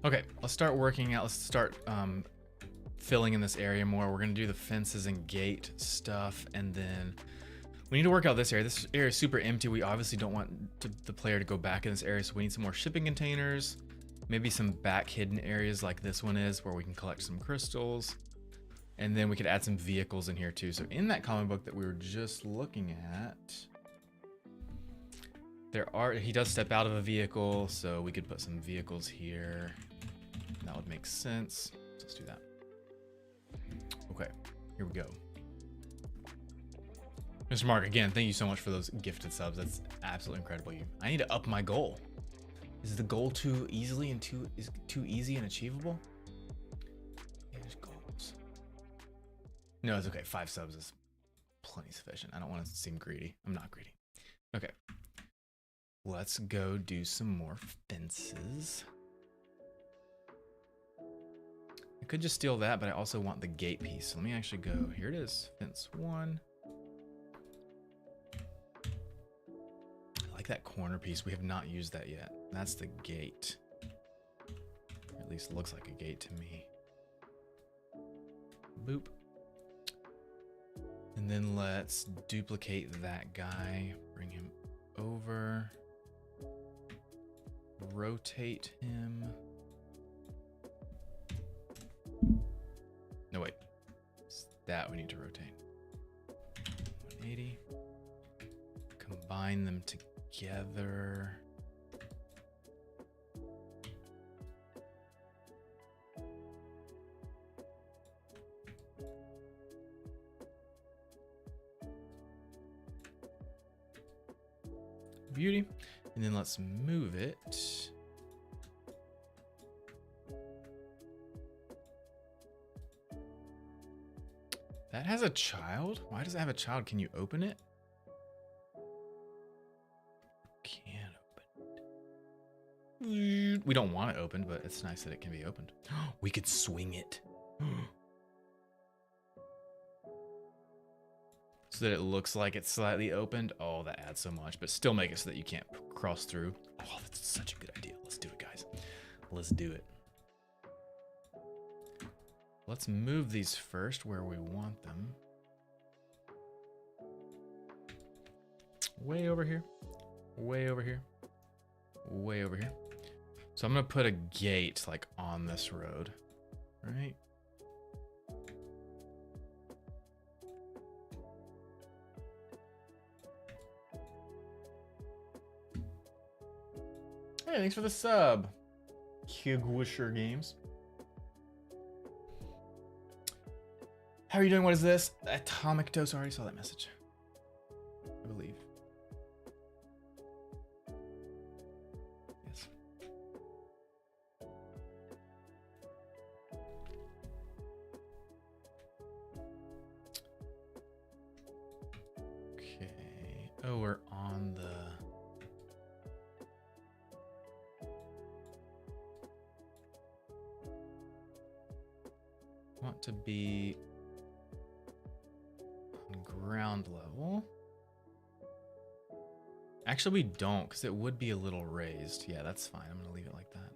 Okay, let's start working out. Let's start filling in this area more. We're gonna do the fences and gate stuff, and then we need to work out this area. This area is super empty. We obviously don't want the player to go back in this area, so we need some more shipping containers, maybe some back hidden areas like this one is, where we can collect some crystals, and then we could add some vehicles in here too. So in that comic book that we were just looking at, he does step out of a vehicle, so we could put some vehicles here. That would make sense. So let's do that. Okay, here we go. Mr. Mark, again, thank you so much for those gifted subs. That's absolutely incredible. I need to up my goal. Is the goal too easy and achievable? Manage goals. No, it's okay. 5 subs is plenty sufficient. I don't want to seem greedy. I'm not greedy. Okay. Let's go do some more fences. I could just steal that, but I also want the gate piece. So let me actually go. Here it is. Fence 1. I like that corner piece. We have not used that yet. That's the gate. Or at least looks like a gate to me. Boop. And then let's duplicate that guy. Bring him over. Rotate him. No, wait. It's that we need to rotate. 180. Combine them together. Beauty. And then let's move it. That has a child? Why does it have a child? Can you open it? Can't open it. We don't want it opened, but it's nice that it can be opened. We could swing it. So that it looks like it's slightly opened. Oh, that adds so much, but still make it so that you can't cross through. Oh, that's such a good idea. Let's do it, guys. Let's do it. Let's move these first where we want them. Way over here. Way over here. Way over here. So I'm going to put a gate like on this road, right? Hey, thanks for the sub. Kigwisher Games. How are you doing? What is this? Atomic Dose. I already saw that message, I believe. Yes. Okay. Oh, we're on the... Want to be on ground level. Actually, we don't, because it would be a little raised. Yeah, that's fine. I'm going to leave it like that.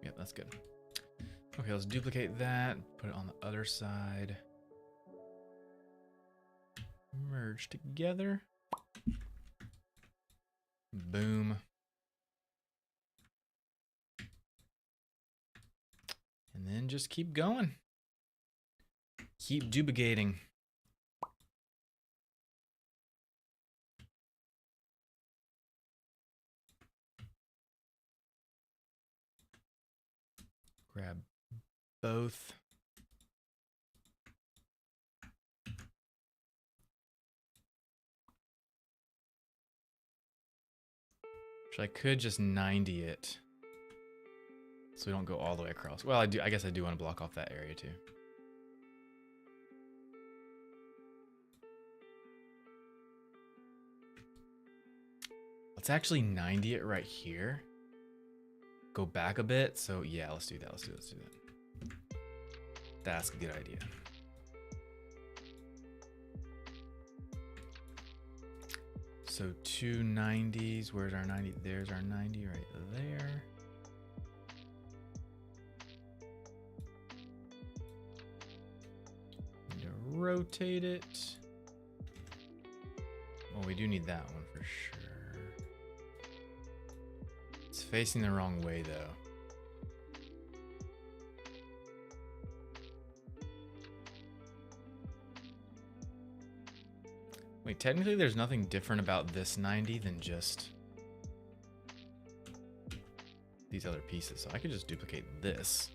Yep, that's good. Okay, let's duplicate that. Put it on the other side. Merge together. Boom. And then just keep going. Keep duplicating. Grab both. Which I could just 90 it. So we don't go all the way across. Well, I guess I do want to block off that area too. Let's actually 90 it right here. Go back a bit. So yeah, let's do that. Let's do that. That's a good idea. So 2 90s. Where's our 90? There's our 90 right there. Need to rotate it. Well, we do need that one for sure. It's facing the wrong way though. Wait, technically there's nothing different about this 90 than just these other pieces. So I could just duplicate this.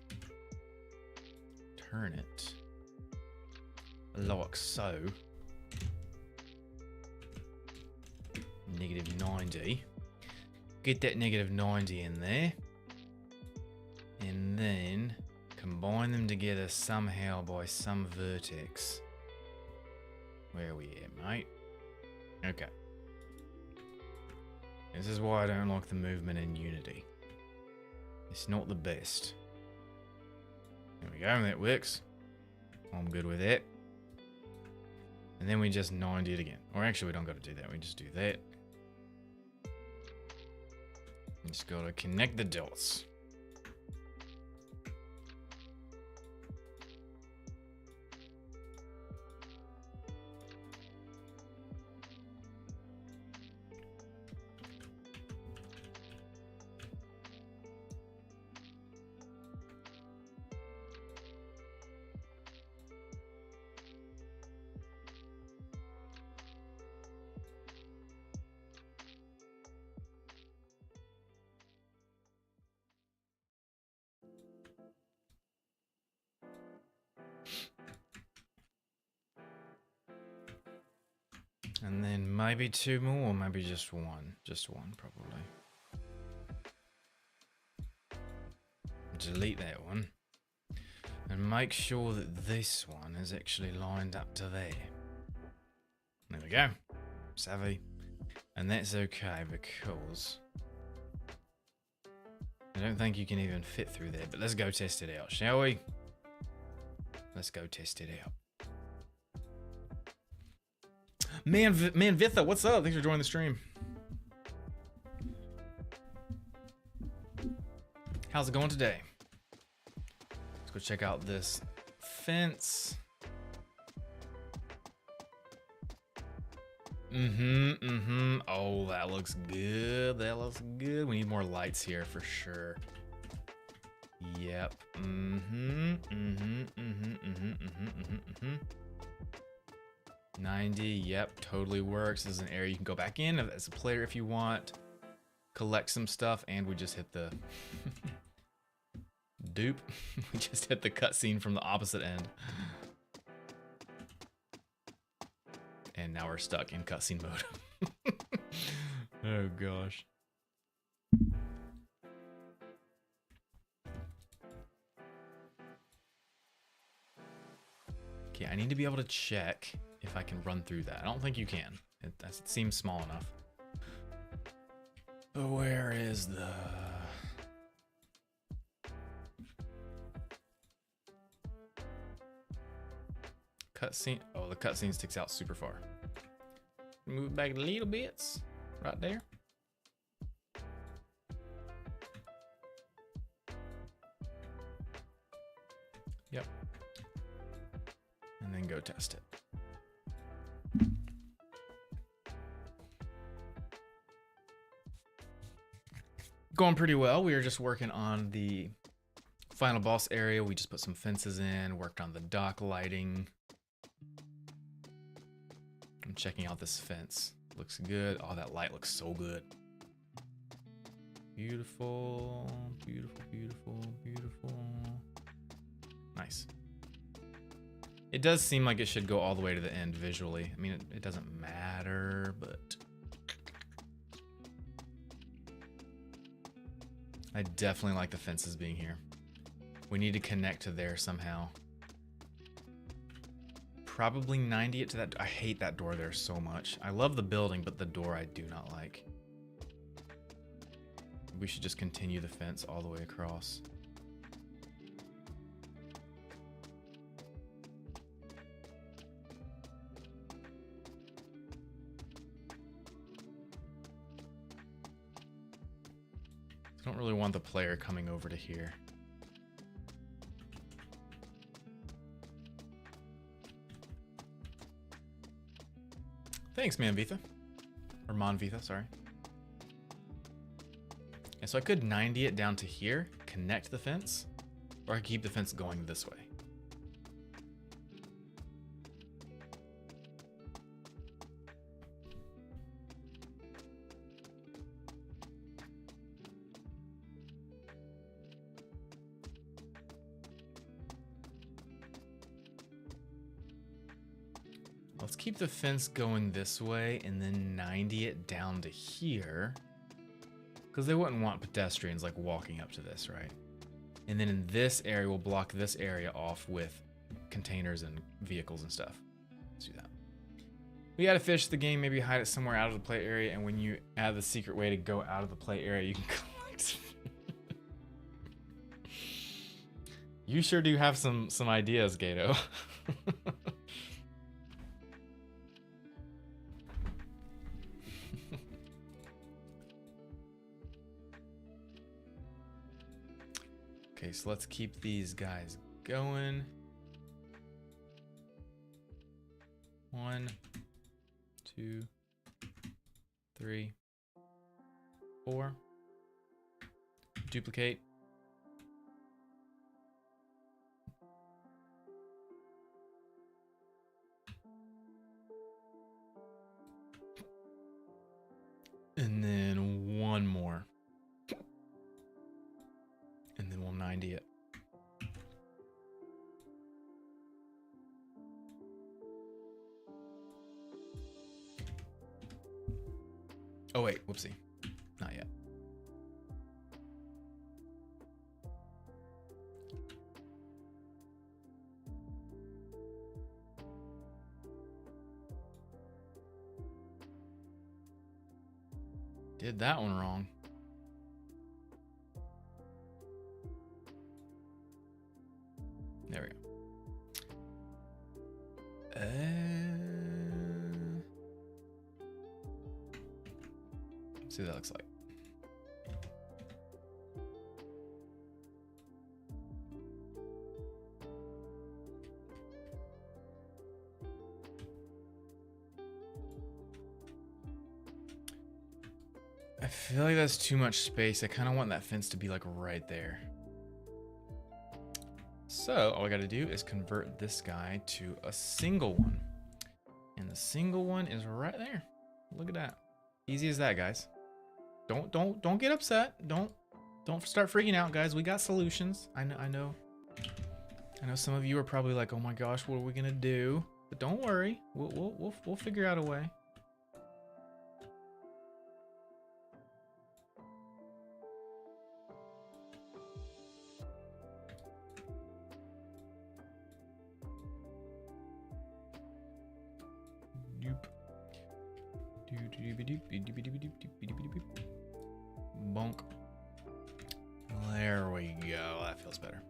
Turn it. Like so. Negative 90. Get that negative 90 in there. And then combine them together somehow by some vertex. Where are we at, mate? Okay. This is why I don't like the movement in Unity. It's not the best. There we go, that works. I'm good with it. And then we just 90 it again. Or actually, we don't got to do that. We just do that. Just got to connect the dots. And then maybe 2 more, or maybe just one. Just one, probably. Delete that one. And make sure that this one is actually lined up to there. There we go. Savvy. And that's okay because I don't think you can even fit through there. But let's go test it out, shall we? Let's go test it out. Man Vitha, what's up? Thanks for joining the stream. How's it going today? Let's go check out this fence. Oh, that looks good. That looks good. We need more lights here for sure. Yep. 90, yep, totally works. This is an area you can go back in as a player if you want. Collect some stuff, and we just hit the dupe. We just hit the cutscene from the opposite end. And now we're stuck in cutscene mode. Oh gosh. Okay, I need to be able to check if I can run through that. I don't think you can. It seems small enough. But where is the... cutscene? Oh, the cutscene sticks out super far. Move back a little bits. Right there. Yep. And then go test it. Going pretty well. We are just working on the final boss area. We just put some fences in, worked on the dock lighting. I'm checking out this fence. Looks good. Oh, that light looks so good. Beautiful, beautiful, beautiful, beautiful. Nice. It does seem like it should go all the way to the end visually. I mean, it doesn't matter, but I definitely like the fences being here. We need to connect to there somehow. Probably 90 it to that. I hate that door there so much. I love the building, but the door I do not like. We should just continue the fence all the way across. I don't really want the player coming over to here. Thanks, Manvitha. Or Monvitha, sorry. And so I could 90 it down to here, connect the fence, or I could keep the fence going this way. Let's keep the fence going this way and then 90 it down to here. Because they wouldn't want pedestrians like walking up to this, right? And then in this area, we'll block this area off with containers and vehicles and stuff. Let's do that. We gotta fish the game, maybe hide it somewhere out of the play area, and when you add the secret way to go out of the play area, you can collect. You sure do have some ideas, Gato. Okay, so let's keep these guys going. 1, 2, 3, 4. Duplicate. And then one more. And then we'll 90 it. Oh wait, whoopsie. Not yet. Did that one wrong. There we go. Let's see what that looks like. I feel like that's too much space. I kind of want that fence to be like right there. So all I got to do is convert this guy to a single one. And the single one is right there. Look at that. Easy as that, guys. Don't get upset. Don't start freaking out, guys. We got solutions. I know some of you are probably like, "Oh my gosh, what are we going to do?" But don't worry. We'll figure out a way. Bonk. There we go. That feels better.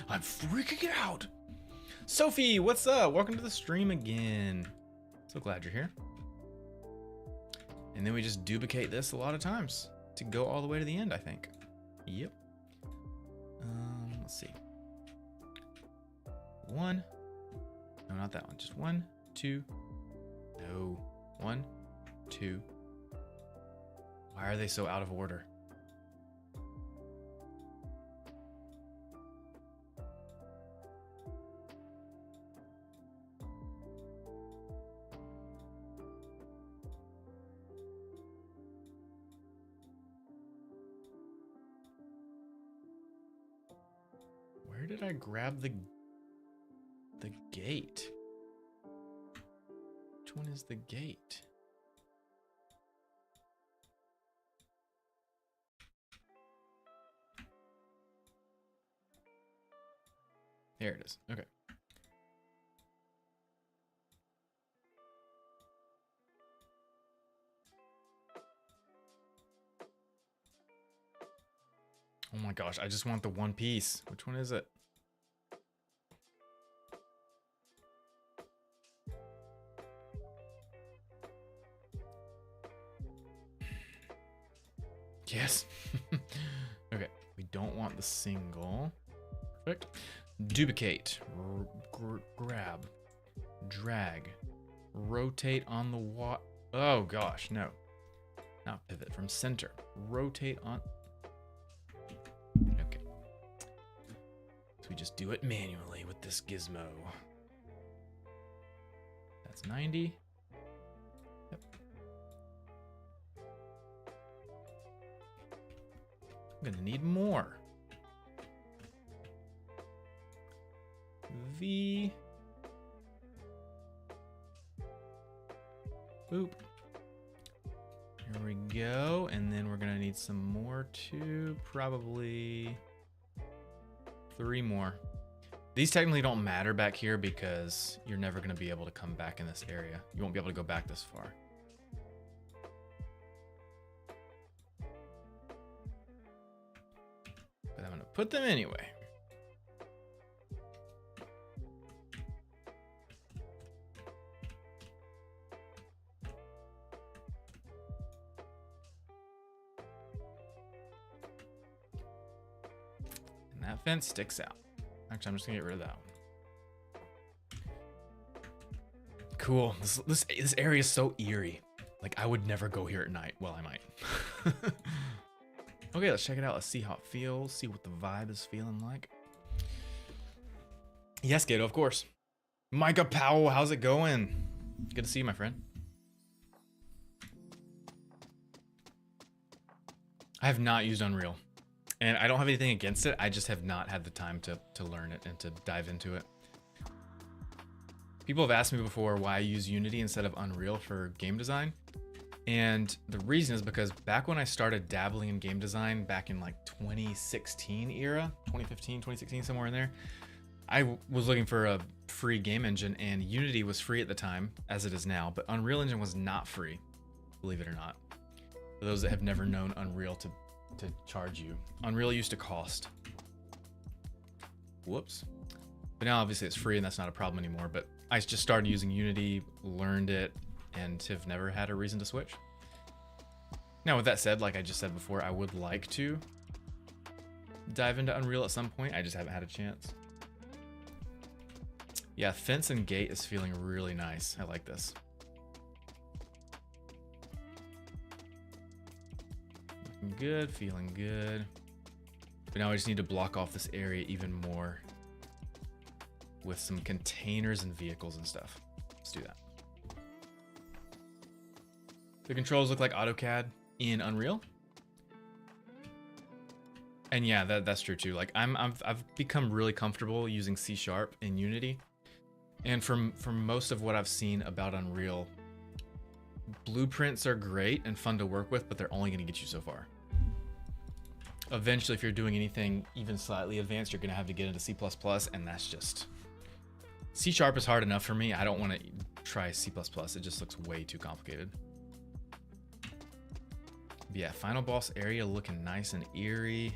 I'm freaking out. Sophie, what's up? Welcome to the stream again. So glad you're here. And then we just duplicate this a lot of times to go all the way to the end, I think. Yep. Let's see. One. No, not that one. Just 1, 2. No. 1, 2. Why are they so out of order? Where did I grab the gate? Which one is the gate? There it is. Okay. Oh my gosh, I just want the one piece. Which one is it? Yes. Okay, we don't want the single. Perfect. Duplicate. Grab. Drag. Rotate on the oh gosh, no. Not pivot, from center. Rotate on. Okay. So we just do it manually with this gizmo. That's 90. Yep. I'm gonna need more. V. Boop. Here we go. And then we're gonna need some more too. Probably 3 more. These technically don't matter back here because you're never gonna be able to come back in this area. You won't be able to go back this far. But I'm gonna put them anyway. That fence sticks out. Actually, I'm just gonna get rid of that one. Cool. This area is so eerie. Like, I would never go here at night. Well, I might. Okay, let's check it out. Let's see how it feels. See what the vibe is feeling like. Yes, Gato, of course. Micah Powell, how's it going? Good to see you, my friend. I have not used Unreal. And I don't have anything against it. I just have not had the time to learn it and to dive into it. People have asked me before why I use Unity instead of Unreal for game design. And the reason is because back when I started dabbling in game design back in like 2016 era, 2015, 2016, somewhere in there, I was looking for a free game engine, and Unity was free at the time, as it is now, but Unreal Engine was not free, believe it or not. For those that have never known Unreal to charge you, Unreal used to cost. Whoops. But now obviously it's free and that's not a problem anymore, but I just started using Unity, learned it, and have never had a reason to switch. Now with that said, like I just said before, I would like to dive into Unreal at some point. I just haven't had a chance. Yeah, fence and gate is feeling really nice. I like this. Looking good, feeling good. But now I just need to block off this area even more with some containers and vehicles and stuff. Let's do that. The controls look like AutoCAD in Unreal. And yeah, that's true too. Like I've become really comfortable using C# in Unity. And from most of what I've seen about Unreal, blueprints are great and fun to work with, but they're only going to get you so far. Eventually, if you're doing anything even slightly advanced, you're going to have to get into C++, and that's just... C# is hard enough for me. I don't want to try C++. It just looks way too complicated. But yeah, final boss area looking nice and eerie.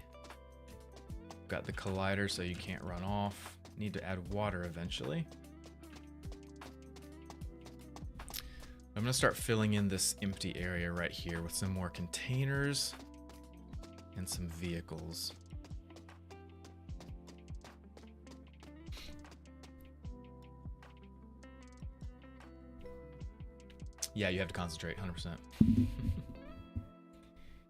Got the collider so you can't run off. Need to add water eventually. I'm gonna start filling in this empty area right here with some more containers and some vehicles. Yeah, you have to concentrate 100%.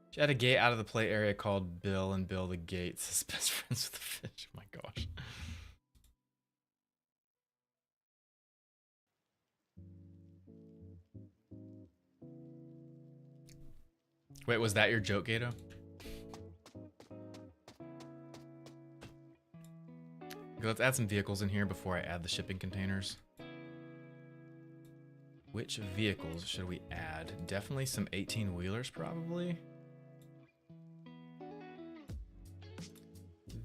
She had a gate out of the play area called Bill, and Bill the Gates is best friends with the fish. Oh my gosh. Wait, was that your joke, Gato? Okay, let's add some vehicles in here before I add the shipping containers. Which vehicles should we add? Definitely some 18-wheelers, probably.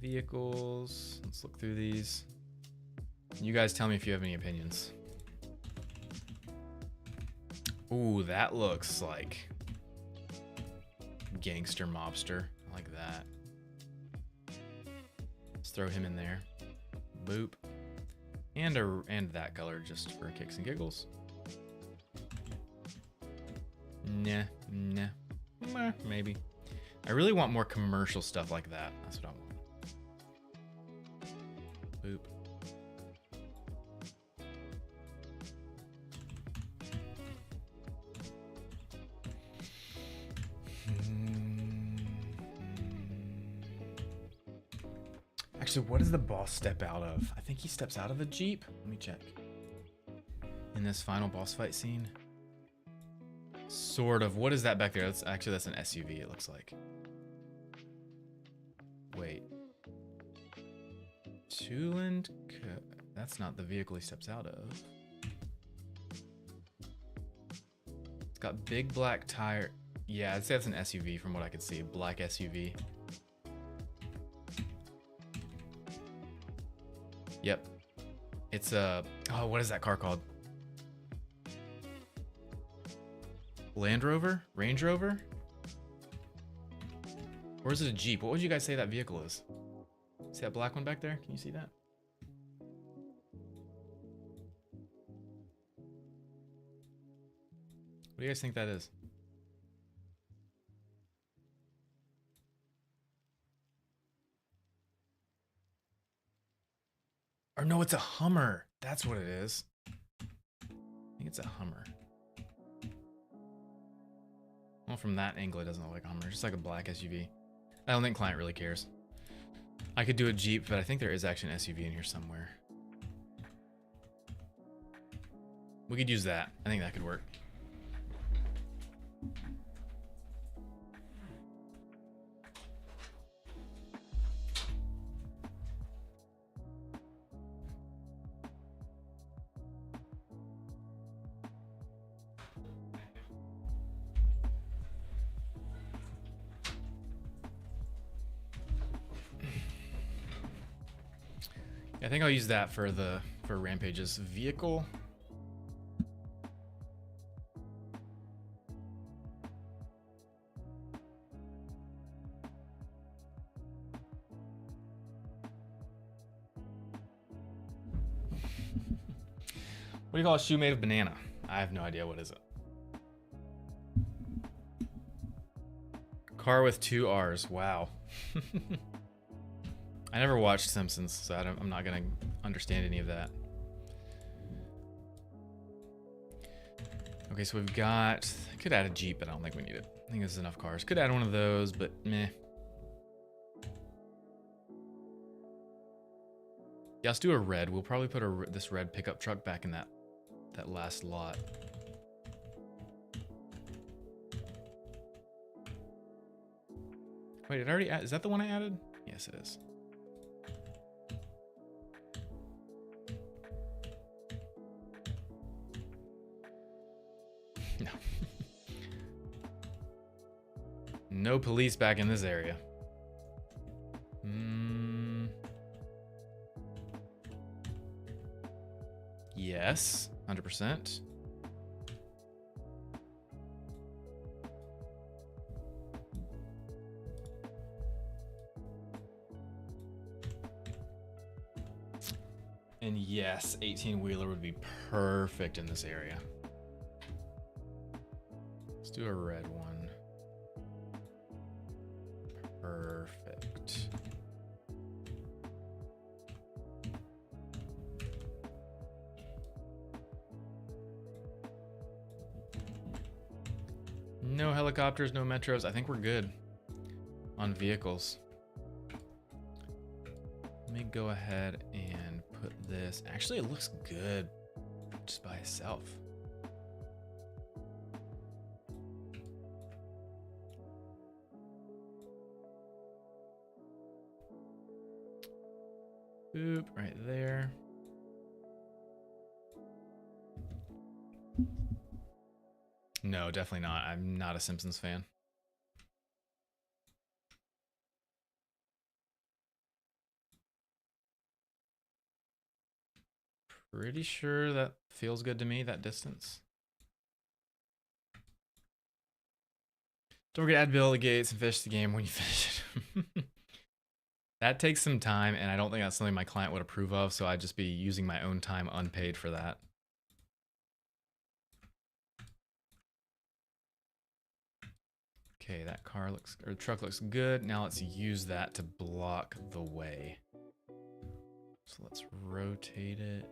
Vehicles. Let's look through these. You guys tell me if you have any opinions. Ooh, that looks like gangster mobster. I like that. Let's throw him in there. Boop. And that color just for kicks and giggles. Nah. Maybe. I really want more commercial stuff like that. That's what I want. Boop. Actually, what does the boss step out of? I think he steps out of a Jeep. Let me check. In this final boss fight scene. Sort of. What is that back there? That's an SUV, it looks like. Wait. Tooland? That's not the vehicle he steps out of. It's got big black tire. Yeah, I'd say that's an SUV from what I could see. A black SUV. Yep. It's a... Oh, what is that car called? Land Rover? Range Rover? Or is it a Jeep? What would you guys say that vehicle is? See that black one back there? Can you see that? What do you guys think that is? Or no, it's a Hummer. That's what it is. I think it's a Hummer. Well, from that angle, it doesn't look like a Hummer. It's just like a black SUV. I don't think client really cares. I could do a Jeep, but I think there is actually an SUV in here somewhere. We could use that. I think that could work. I think I'll use that for Rampage's vehicle. What do you call a shoe made of banana? I have no idea. What is it? Car with 2 R's. Wow. I never watched Simpsons, so I'm not going to understand any of that. Okay, so we've got... I could add a Jeep, but I don't think we need it. I think this is enough cars. Could add one of those, but meh. Yeah, let's do a red. We'll probably put this red pickup truck back in that last lot. Wait, it already is that the one I added? Yes, it is. No. No police back in this area. Yes, 100%. And yes, 18-wheeler would be perfect in this area. Let's do a red one. Perfect. No helicopters, no metros. I think we're good on vehicles. Let me go ahead and put this. Actually, it looks good just by itself. Boop, right there. No, definitely not. I'm not a Simpsons fan. Pretty sure that feels good to me, that distance. Don't forget to add Bill the Gates and finish the game when you finish it. That takes some time, and I don't think that's something my client would approve of, so I'd just be using my own time unpaid for that. Okay, that car looks, or the truck looks good. Now let's use that to block the way. So let's rotate it.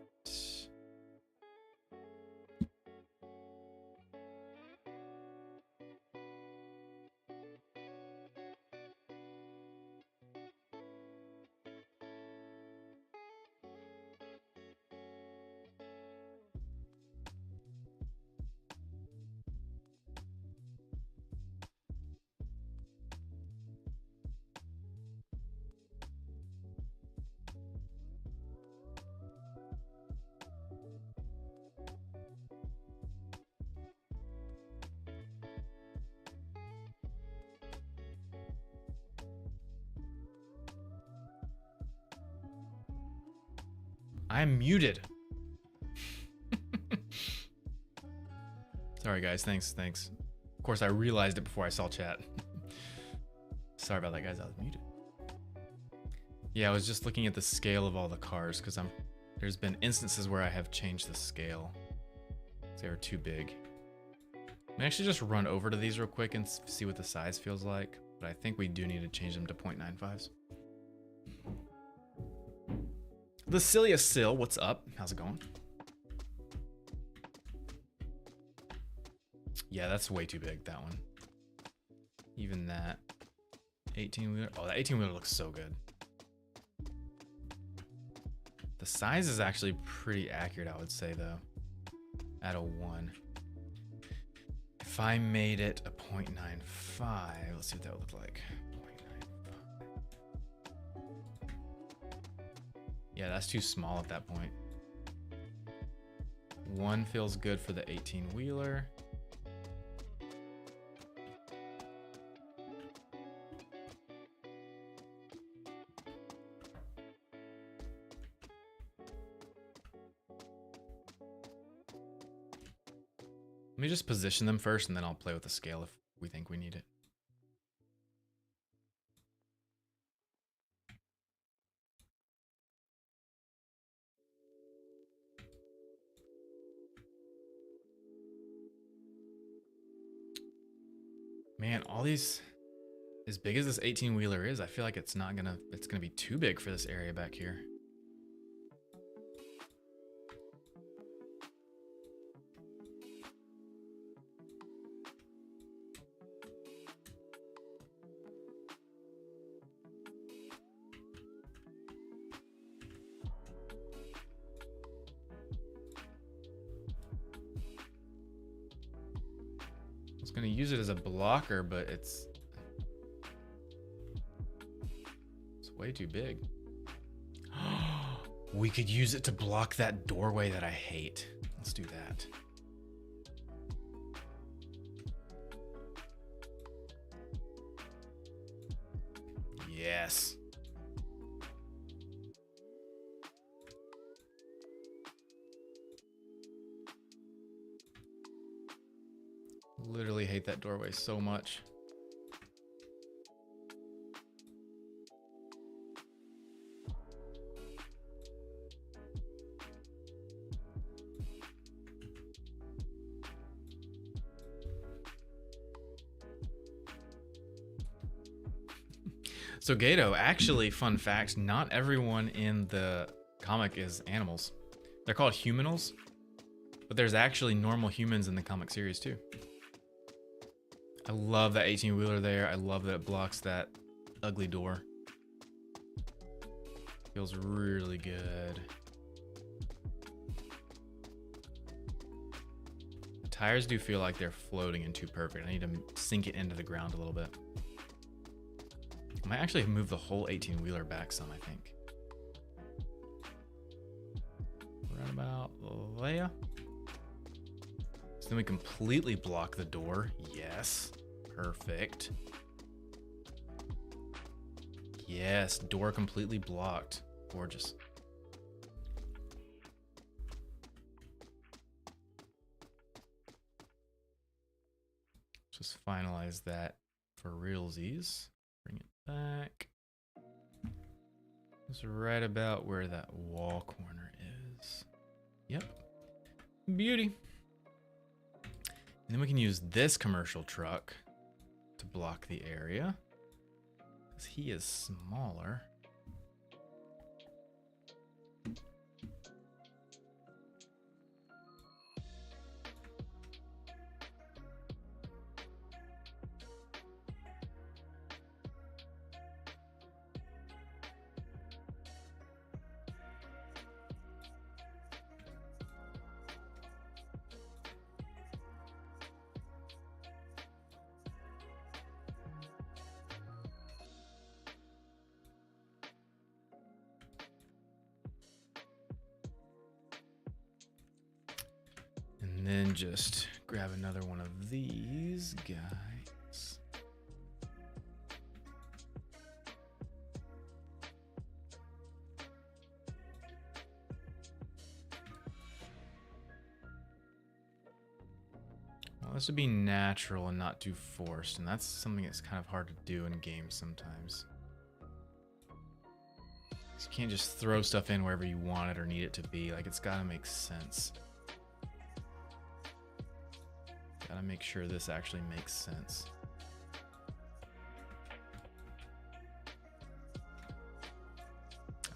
I'm muted. Sorry guys, thanks. Of course I realized it before I saw chat. Sorry about that guys, I was muted. Yeah, I was just looking at the scale of all the cars because there's been instances where I have changed the scale. They were too big. I may actually just run over to these real quick and see what the size feels like, but I think we do need to change them to 0.95s. Lucilia Sill, what's up? How's it going? Yeah, that's way too big, that one. Even that 18-wheeler. Oh, that 18-wheeler looks so good. The size is actually pretty accurate, I would say, though. At a 1. If I made it a 0.95, let's see what that would look like. Yeah, that's too small at that point. 1 feels good for the 18-wheeler. Let me just position them first, and then I'll play with the scale if we think we need it. Man, all these, as big as this 18-wheeler is, I feel like it's gonna be too big for this area back here. Gonna use it as a blocker, but it's way too big. We could use it to block that doorway that I hate. Let's do that. Yes. Literally hate that doorway so much. So Gato, actually, fun fact, not everyone in the comic is animals. They're called humanals, but there's actually normal humans in the comic series too. I love that 18-wheeler there. I love that it blocks that ugly door. Feels really good. The tires do feel like they're floating in too perfect. I need to sink it into the ground a little bit. I might actually move the whole 18-wheeler back some, I think. Right about there. So then we completely block the door. Yes. Perfect. Yes, door completely blocked. Gorgeous. Just finalize that for realsies. Bring it back. It's right about where that wall corner is. Yep. Beauty. And then we can use this commercial truck to block the area, because he is smaller. And then just grab another one of these guys. Well, this would be natural and not too forced, and that's something that's kind of hard to do in games sometimes. You can't just throw stuff in wherever you want it or need it to be. Like, it's gotta make sense. Gotta make sure this actually makes sense.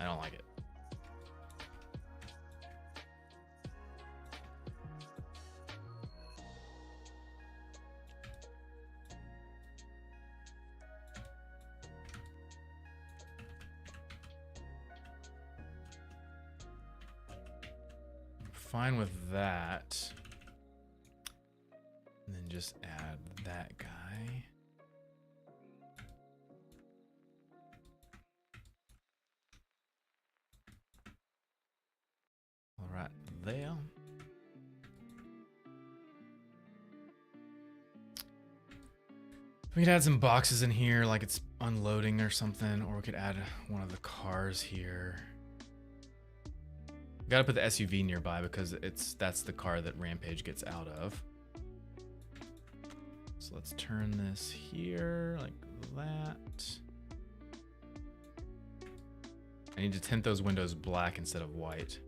I don't like it. Fine with that. And then just add that guy. All right, there. We could add some boxes in here, like it's unloading or something, or we could add one of the cars here. Gotta put the SUV nearby because that's the car that Rampage gets out of. So let's turn this here like that. I need to tint those windows black instead of white.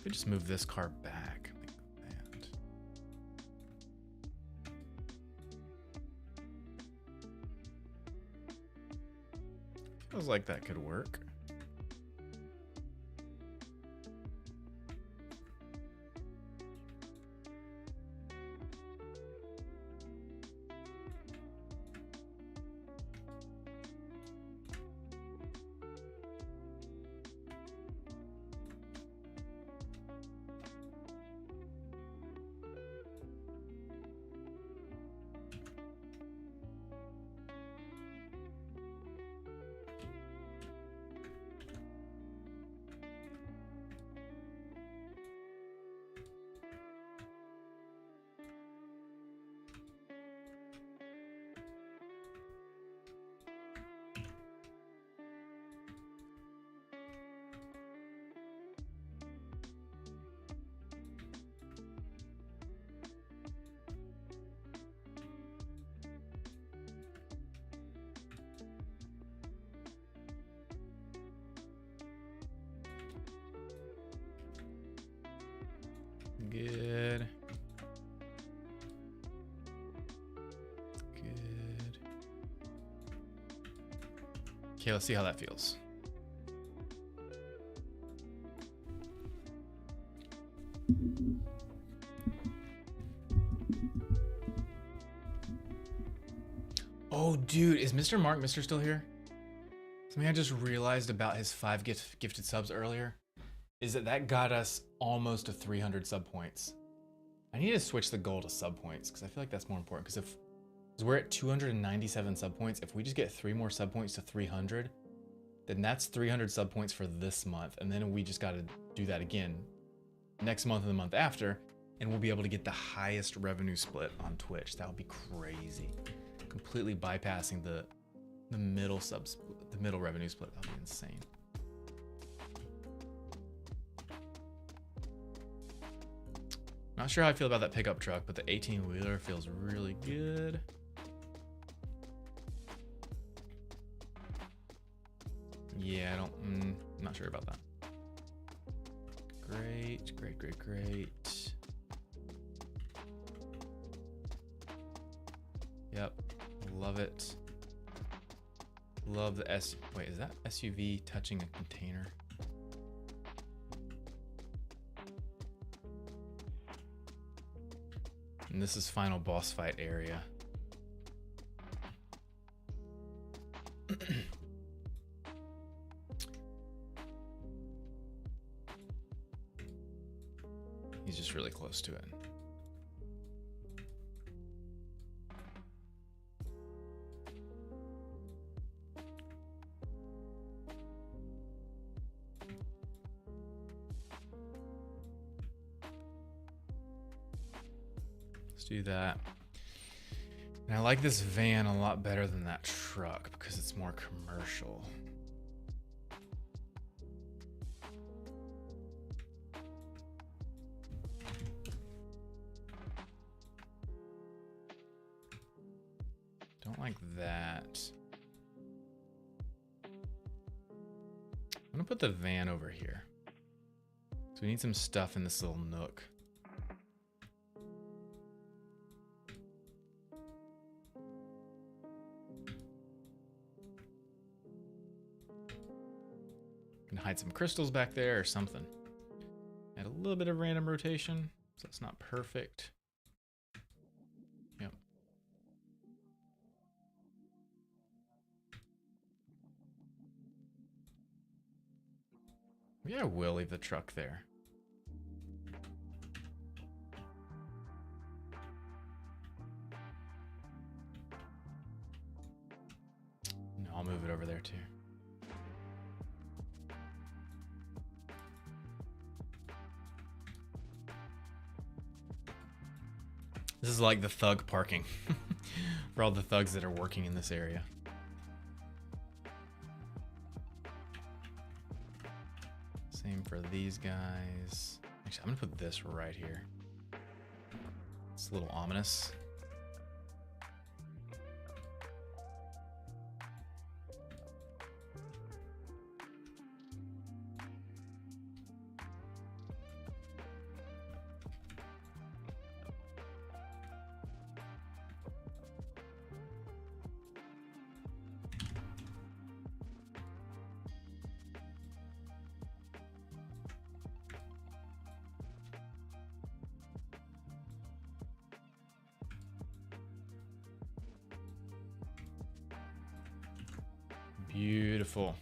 We just move this car back like that. Feels like that could work. Good. Good. Okay, let's see how that feels. Oh, dude, is Mr. Mark Mister still here? Something I just realized about his 5 gifted subs earlier is that got us almost to 300 sub points. I need to switch the goal to sub points because I feel like that's more important. Because we're at 297 sub points, if we just get 3 more sub points to 300, then that's 300 sub points for this month, and then we just got to do that again next month and the month after, and we'll be able to get the highest revenue split on Twitch. That would be crazy. Completely bypassing the middle the middle revenue split. That would be insane. Not sure how I feel about that pickup truck, but the 18-wheeler feels really good. Yeah, I'm not sure about that. Great, great, great, great. Yep, love it. Love the wait, is that SUV touching a container? And this is final boss fight area. He's just really close to it. Do that. And I like this van a lot better than that truck because it's more commercial. Don't like that. I'm gonna put the van over here. So we need some stuff in this little nook. Hide some crystals back there or something. Add a little bit of random rotation, so it's not perfect. Yep. Yeah, I will leave the truck there. No, I'll move it over there too. This is like the thug parking for all the thugs that are working in this area. Same for these guys. Actually, I'm gonna put this right here. It's a little ominous. Beautiful.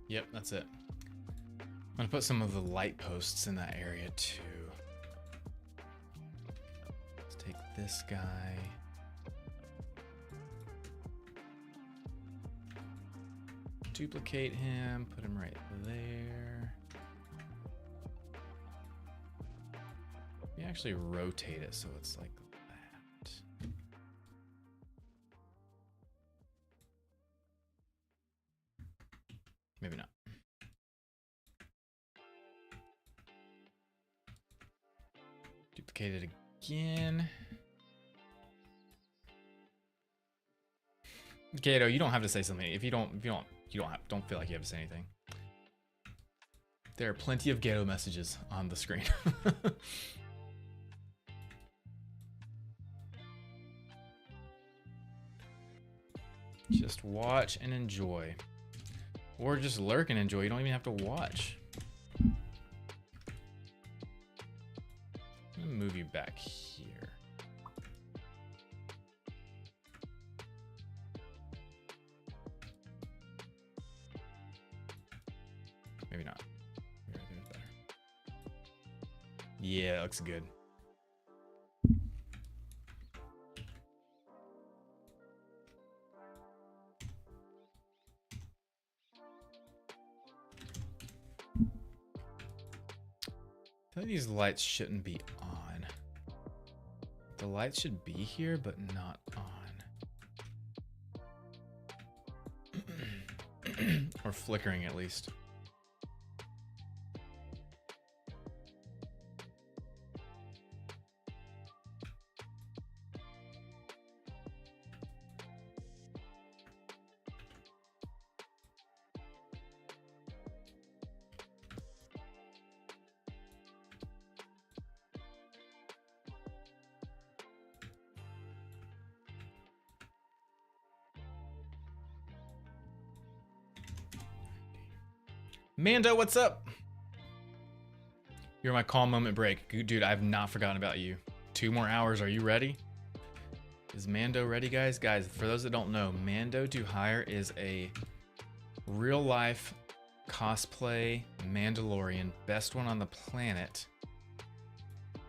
Yep, that's it. I'm gonna put some of the light posts in that area too. Let's take this guy. Duplicate him, put him right there. We actually rotate it so it's like that. Maybe not. Duplicate it again. Gato, you don't have to say something. If you don't feel like you have to say anything. There are plenty of Gato messages on the screen. Just watch and enjoy. Or just lurk and enjoy. You don't even have to watch. Let me move you back here. Maybe not. Maybe right there's better. Yeah, it looks good. I think these lights shouldn't be on. The lights should be here, but not on. Or flickering at least. Mando, what's up? You're my calm moment break. Dude, I've not forgotten about you. 2 more hours. Are you ready? Is Mando ready, guys? Guys, for those that don't know, Mando to Hire is a real life cosplay Mandalorian, best one on the planet.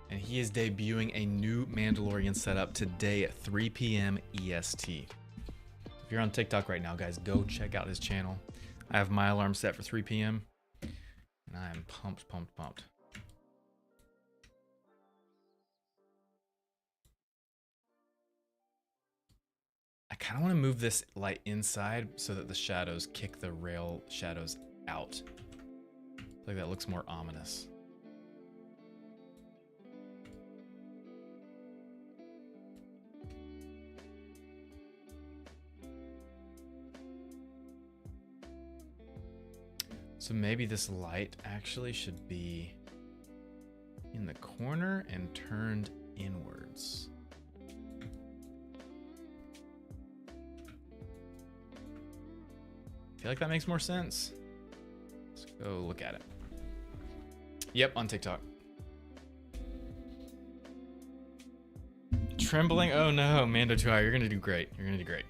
And he is debuting a new Mandalorian setup today at 3 p.m. EST. If you're on TikTok right now, guys, go check out his channel. I have my alarm set for 3 p.m. and I am pumped. I kind of want to move this light inside so that the shadows kick the rail shadows out. I feel like that looks more ominous. So maybe this light actually should be in the corner and turned inwards. Feel like that makes more sense. Let's go look at it. Yep, on TikTok. Trembling? Oh no, Mando 2i, you're gonna do great. You're gonna do great.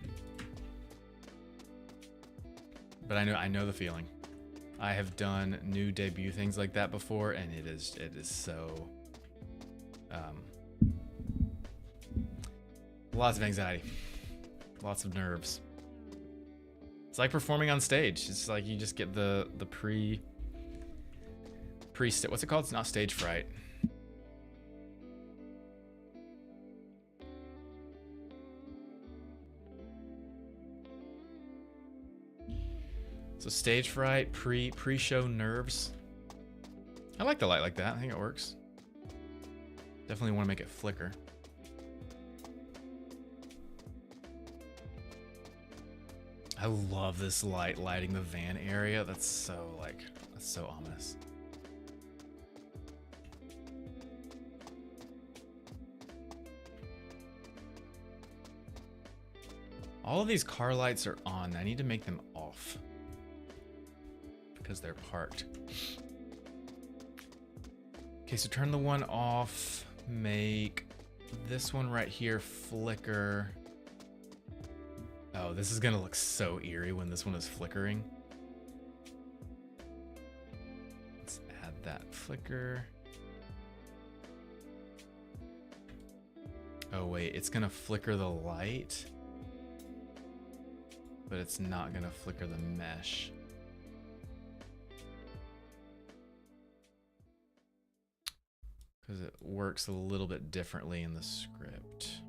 But I know the feeling. I have done new debut things like that before, and it is so Lots of anxiety. Lots of nerves. It's like performing on stage. It's like you just get the pre what's it called? It's not stage fright. So stage fright, pre-show nerves. I like the light like that. I think it works. Definitely want to make it flicker. I love this light lighting the van area. That's so ominous. All of these car lights are on. I need to make them off because they're parked. Okay, so turn the one off. Make this one right here flicker. Oh, this is gonna look so eerie when this one is flickering. Let's add that flicker. Oh wait, it's gonna flicker the light, but it's not gonna flicker the mesh. Because it works a little bit differently in the script.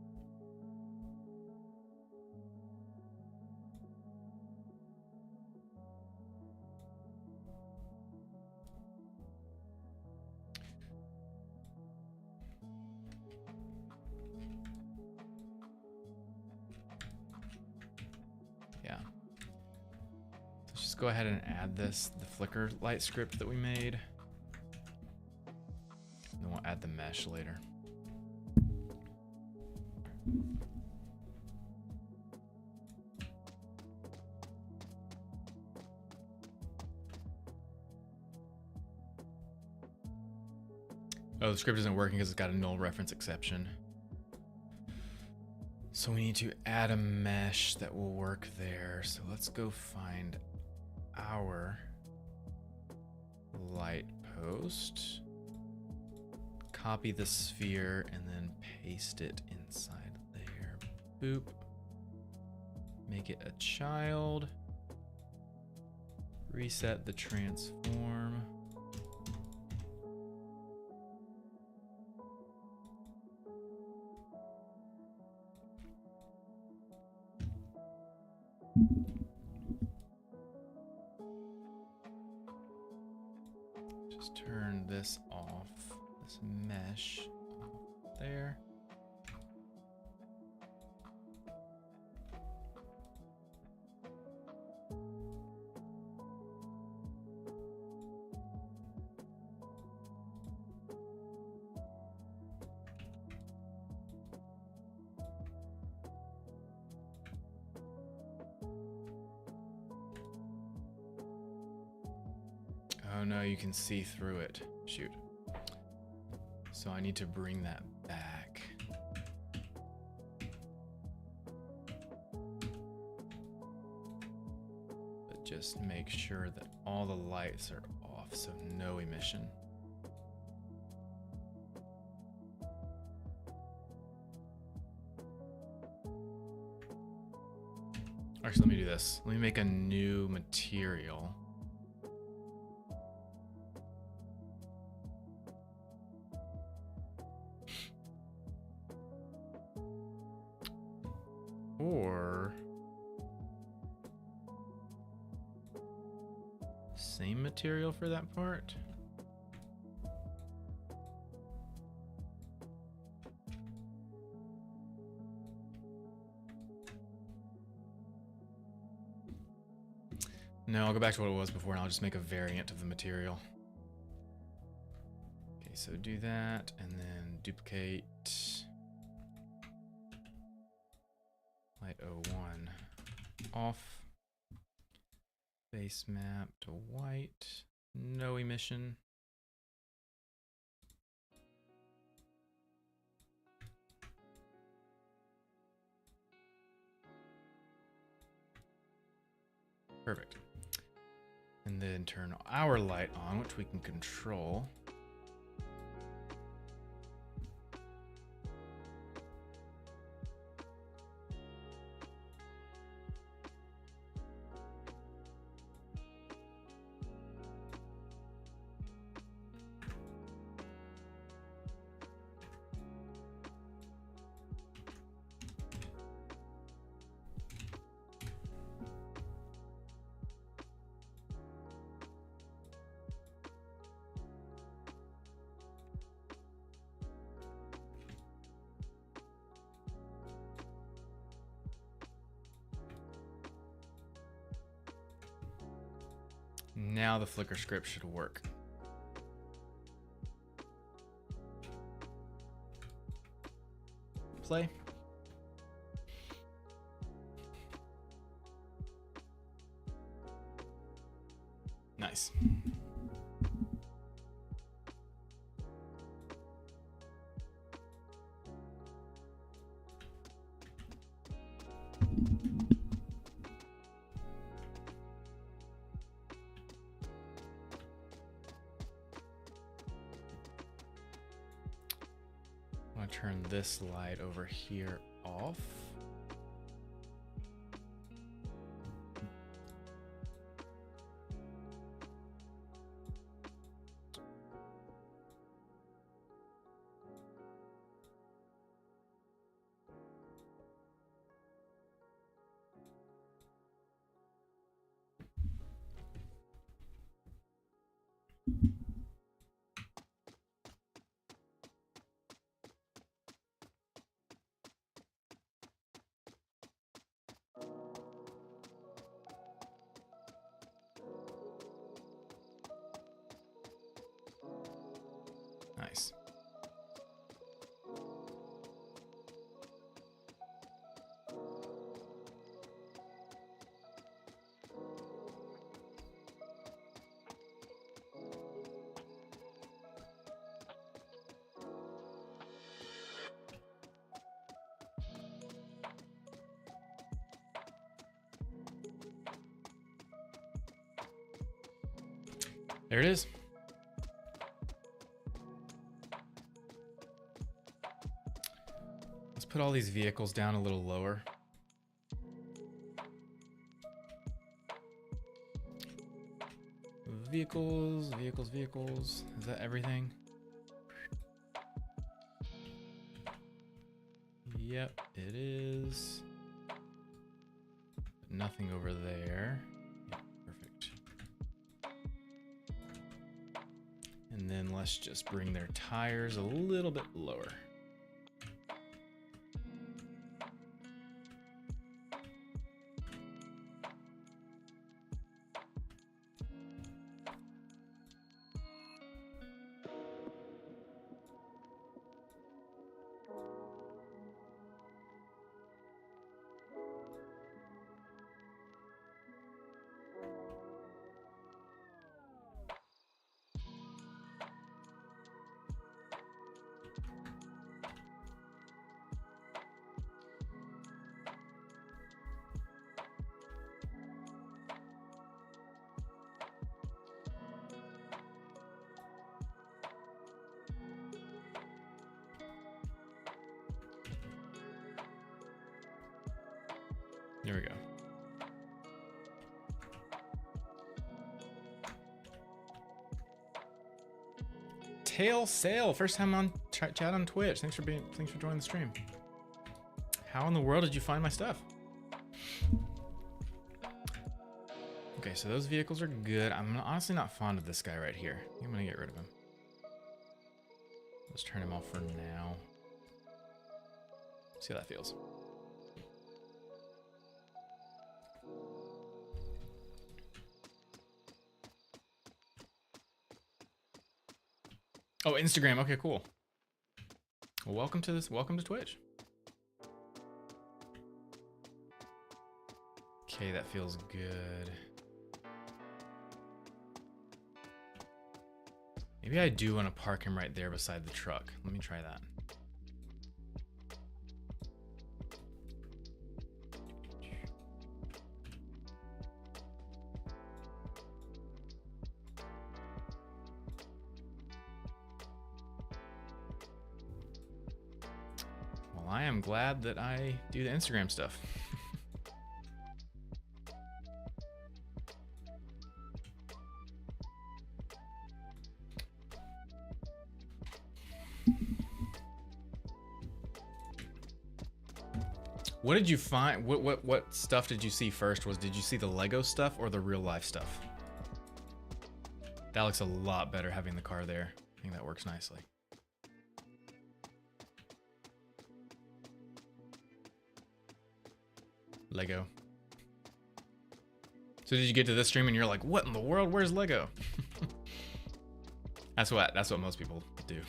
Yeah. Let's just go ahead and add this, the flicker light script that we made. Then we'll add the mesh later. Oh, the script isn't working because it's got a null reference exception. So we need to add a mesh that will work there. So let's go find our light post. Copy the sphere and then paste it inside there. Boop. Make it a child. Reset the transform. Just turn this off. This mesh there. Oh no, you can see through it. Shoot. So I need to bring that back. But just make sure that all the lights are off, so no emission. Actually, let me do this. Let me make a new material. Or same material for that part. No, I'll go back to what it was before and I'll just make a variant of the material. Okay, so do that and then duplicate light 01 off, base map to white, no emission. Perfect. And then turn our light on, which we can control. Now the Flickr script should work. Play. Nice. I'm going to turn this light over here off. Nice. There it is. Let's put all these vehicles down a little lower. Vehicles, vehicles, vehicles. Is that everything? Yep, it is. Nothing over there. Yep, perfect. And then let's just bring their tires a little bit lower. There we go. Tail Sail, first time on chat on Twitch. Thanks for joining the stream. How in the world did you find my stuff? Okay, so those vehicles are good. I'm honestly not fond of this guy right here. I think I'm gonna get rid of him. Let's turn him off for now. See how that feels. Oh, Instagram. Okay, cool. Well, welcome to this. Welcome to Twitch. Okay, that feels good. Maybe I do want to park him right there beside the truck. Let me try that. I am glad that I do the Instagram stuff. What did you find? What stuff did you see first? Did you see the Lego stuff or the real life stuff? That looks a lot better having the car there. I think that works nicely. Lego. So did you get to this stream and you're like, what in the world? Where's Lego? That's what most people do.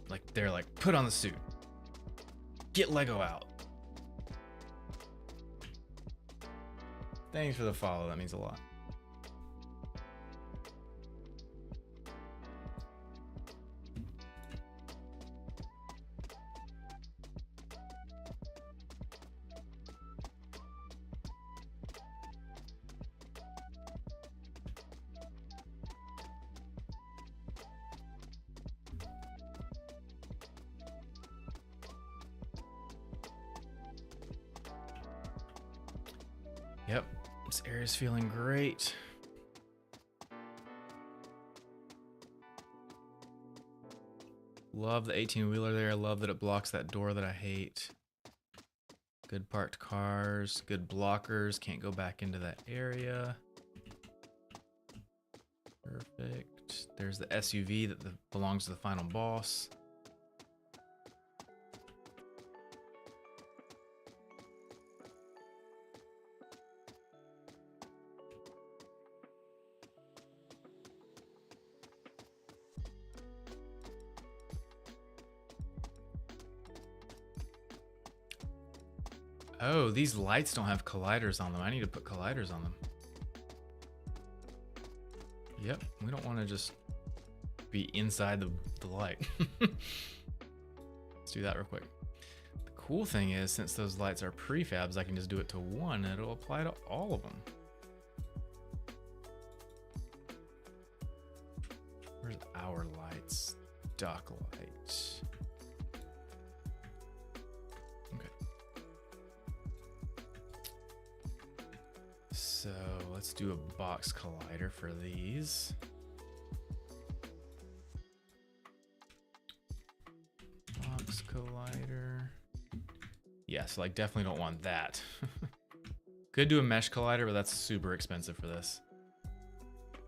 Like they're like, put on the suit. Get Lego out. Thanks for the follow. That means a lot. Yep, this area's feeling great. Love the 18-wheeler there. I love that it blocks that door that I hate. Good parked cars, good blockers. Can't go back into that area. Perfect. There's the SUV that belongs to the final boss. Oh, these lights don't have colliders on them. I need to put colliders on them. Yep, we don't want to just be inside the light. Let's do that real quick. The cool thing is, since those lights are prefabs, I can just do it to one and it'll apply to all of them. Where's our lights? Dock lights. So let's do a box collider for these. Box collider. Yeah, so like definitely don't want that. Could do a mesh collider, but that's super expensive for this.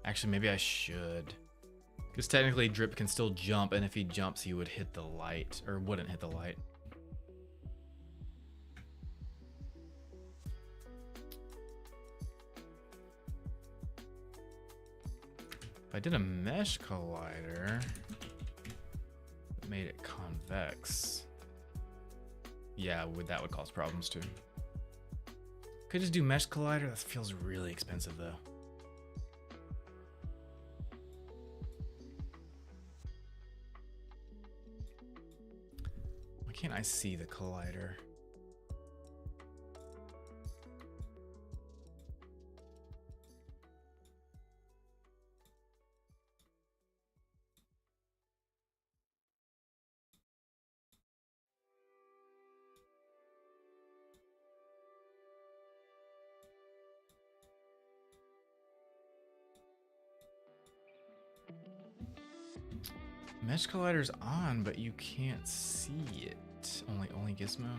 Actually, maybe I should. Because technically Drip can still jump, and if he jumps, he would hit the light, or wouldn't hit the light. If I did a mesh collider, it made it convex. Yeah, that would cause problems too. Could just do mesh collider. That feels really expensive though. Why can't I see the collider? Mesh collider's on, but you can't see it. Only Gizmo.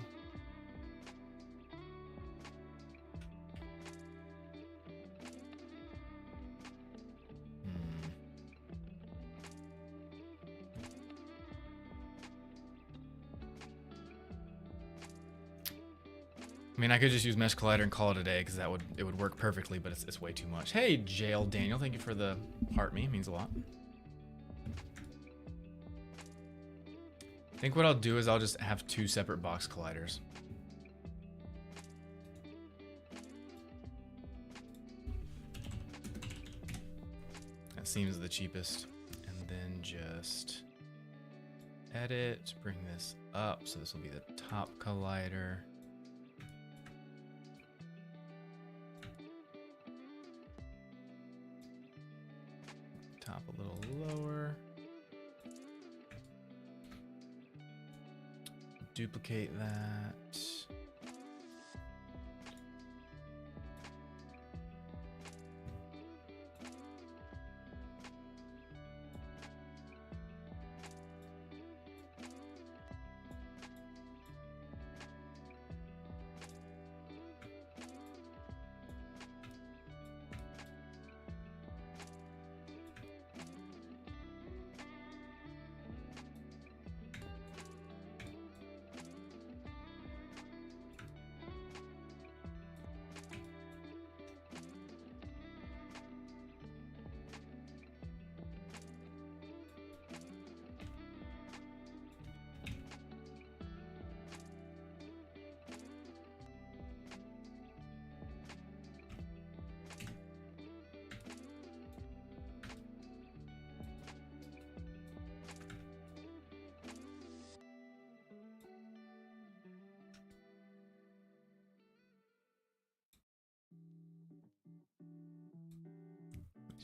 I mean, I could just use Mesh Collider and call it a day because it would work perfectly, but it's way too much. Hey, Jail Daniel, thank you for the heart me. It means a lot. I think what I'll do is I'll just have 2 separate box colliders. That seems the cheapest. And then just edit, bring this up. So this will be the top collider. Top a little lower. Duplicate that.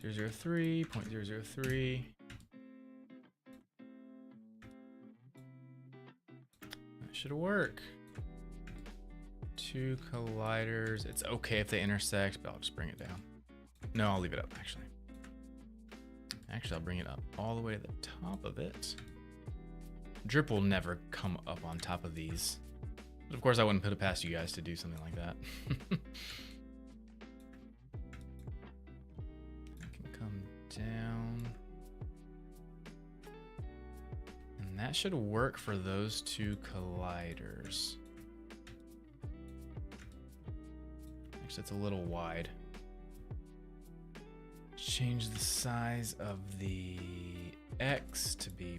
003, 0.003. That should work. 2 colliders. It's okay if they intersect, but I'll just bring it down. No, I'll leave it up, actually. Actually, I'll bring it up all the way to the top of it. Drip will never come up on top of these. But of course, I wouldn't put it past you guys to do something like that. I can come down. And that should work for those 2 colliders. Actually, it's a little wide. Change the size of the X to be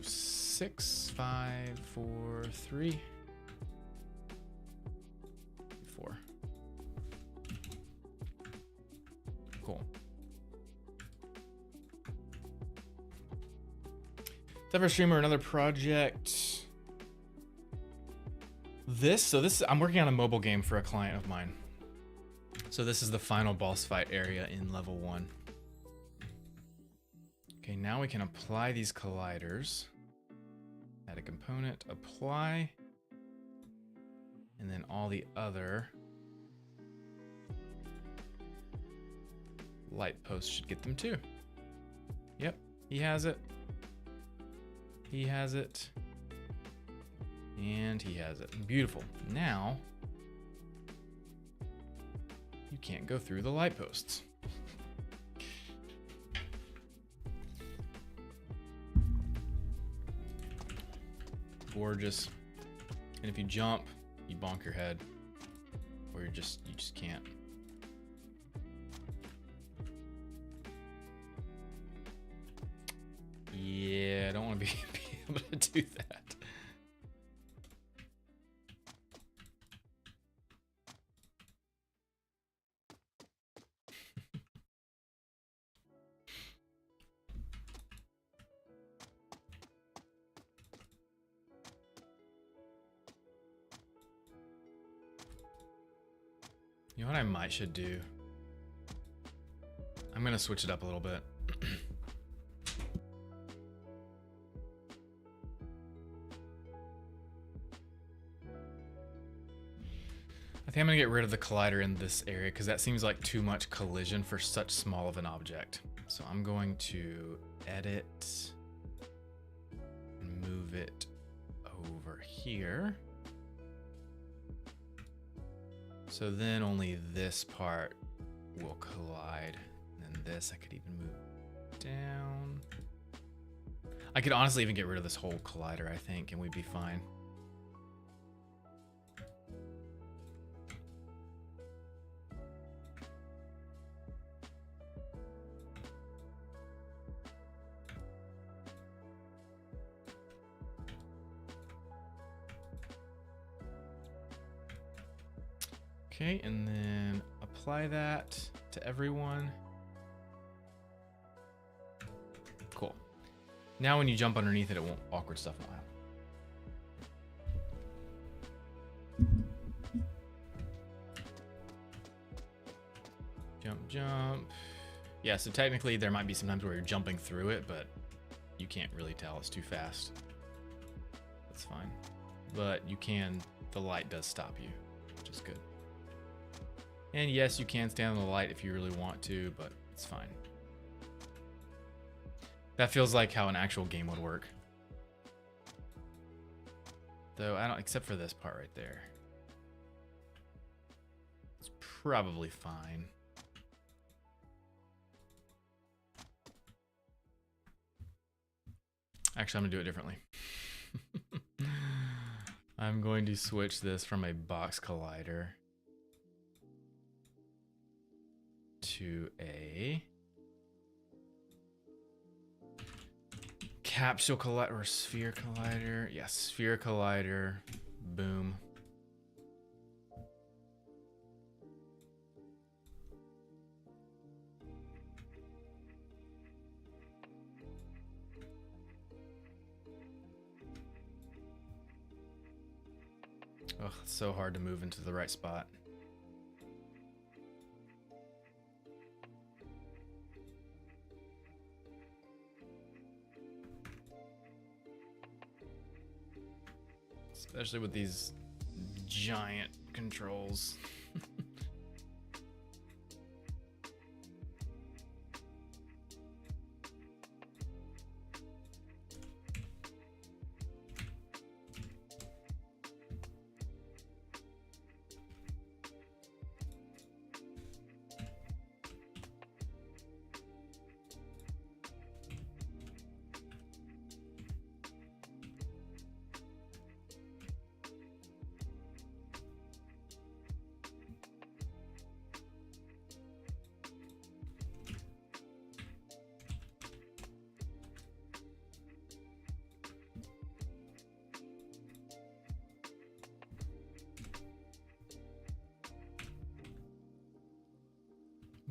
0.06543. 4. Cool. Streamer, another project. I'm working on a mobile game for a client of mine. So this is the final boss fight area in level 1. Okay, now we can apply these colliders. Add a component, apply. And then all the other light posts should get them too. Yep, he has it. He has it. And he has it. Beautiful. Now, you can't go through the light posts. Gorgeous. And if you jump, you bonk your head, or you just can't. Yeah, I don't want to be able to do that. You know what I should do? I'm gonna switch it up a little bit. I think I'm gonna get rid of the collider in this area because that seems like too much collision for such small of an object. So I'm going to edit and move it over here. So then only this part will collide. And then this I could even move down. I could honestly even get rid of this whole collider, I think, and we'd be fine. Okay, and then apply that to everyone. Cool. Now when you jump underneath it, it won't, awkward stuff won't happen. Jump. Yeah, so technically there might be some times where you're jumping through it, but you can't really tell, it's too fast. That's fine. But you can, the light does stop you, which is good. And yes, you can stand on the light if you really want to, but it's fine. That feels like how an actual game would work. Though I don't, except for this part right there. It's probably fine. Actually, I'm gonna do it differently. I'm going to switch this from a box collider to a capsule collider or sphere collider. Yes, sphere collider. Boom. Ugh, it's so hard to move into the right spot. especially with these giant controls.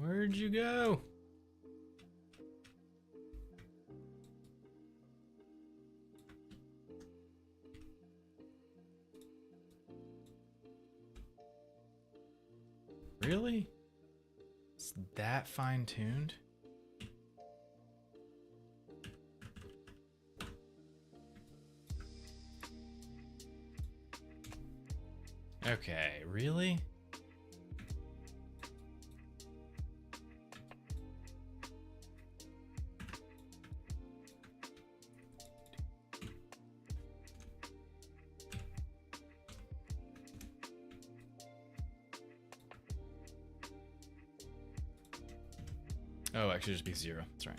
Where'd you go? Really? It's that fine-tuned? Okay, really? Oh, actually just be 0. That's right.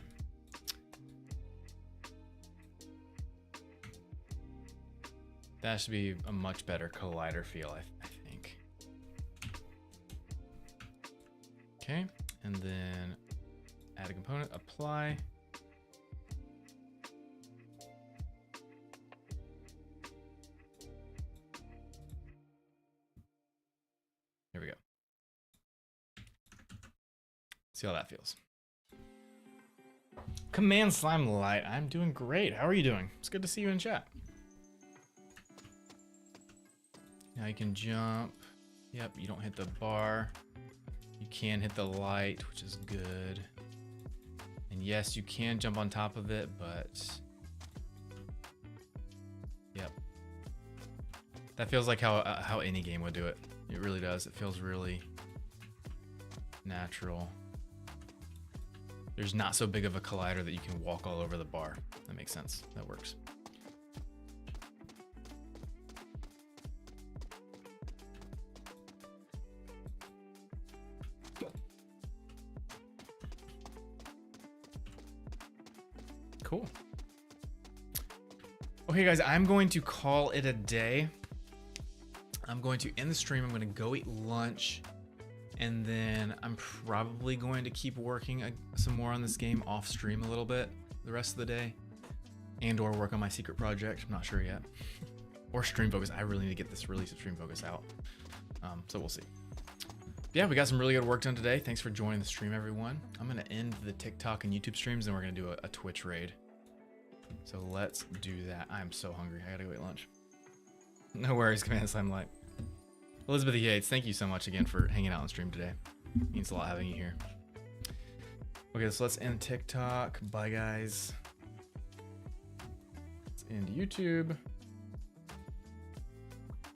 That should be a much better collider feel, I think. Okay, and then add a component, apply. Here we go. See how that feels. Command Slime Light, I'm doing great. How are you doing? It's good to see you in chat. Now you can jump. Yep, you don't hit the bar. You can hit the light, which is good. And yes, you can jump on top of it, but... Yep. That feels like how any game would do it. It really does. It feels really natural. There's not so big of a collider that you can walk all over the bar. That makes sense. That works. Cool. Okay, guys, I'm going to call it a day. I'm going to end the stream. I'm going to go eat lunch. And then I'm probably going to keep working some more on this game off stream a little bit the rest of the day. And or work on my secret project. I'm not sure yet. Or Stream Focus. I really need to get this release of Stream Focus out. So we'll see. Yeah, we got some really good work done today. Thanks for joining the stream, everyone. I'm going to end the TikTok and YouTube streams, and we're going to do a Twitch raid. So let's do that. I'm so hungry. I got to go eat lunch. No worries, Command Slime Light. Elizabeth Yates, thank you so much again for hanging out on stream today. It means a lot having you here. Okay, so let's end TikTok. Bye, guys. Let's end YouTube.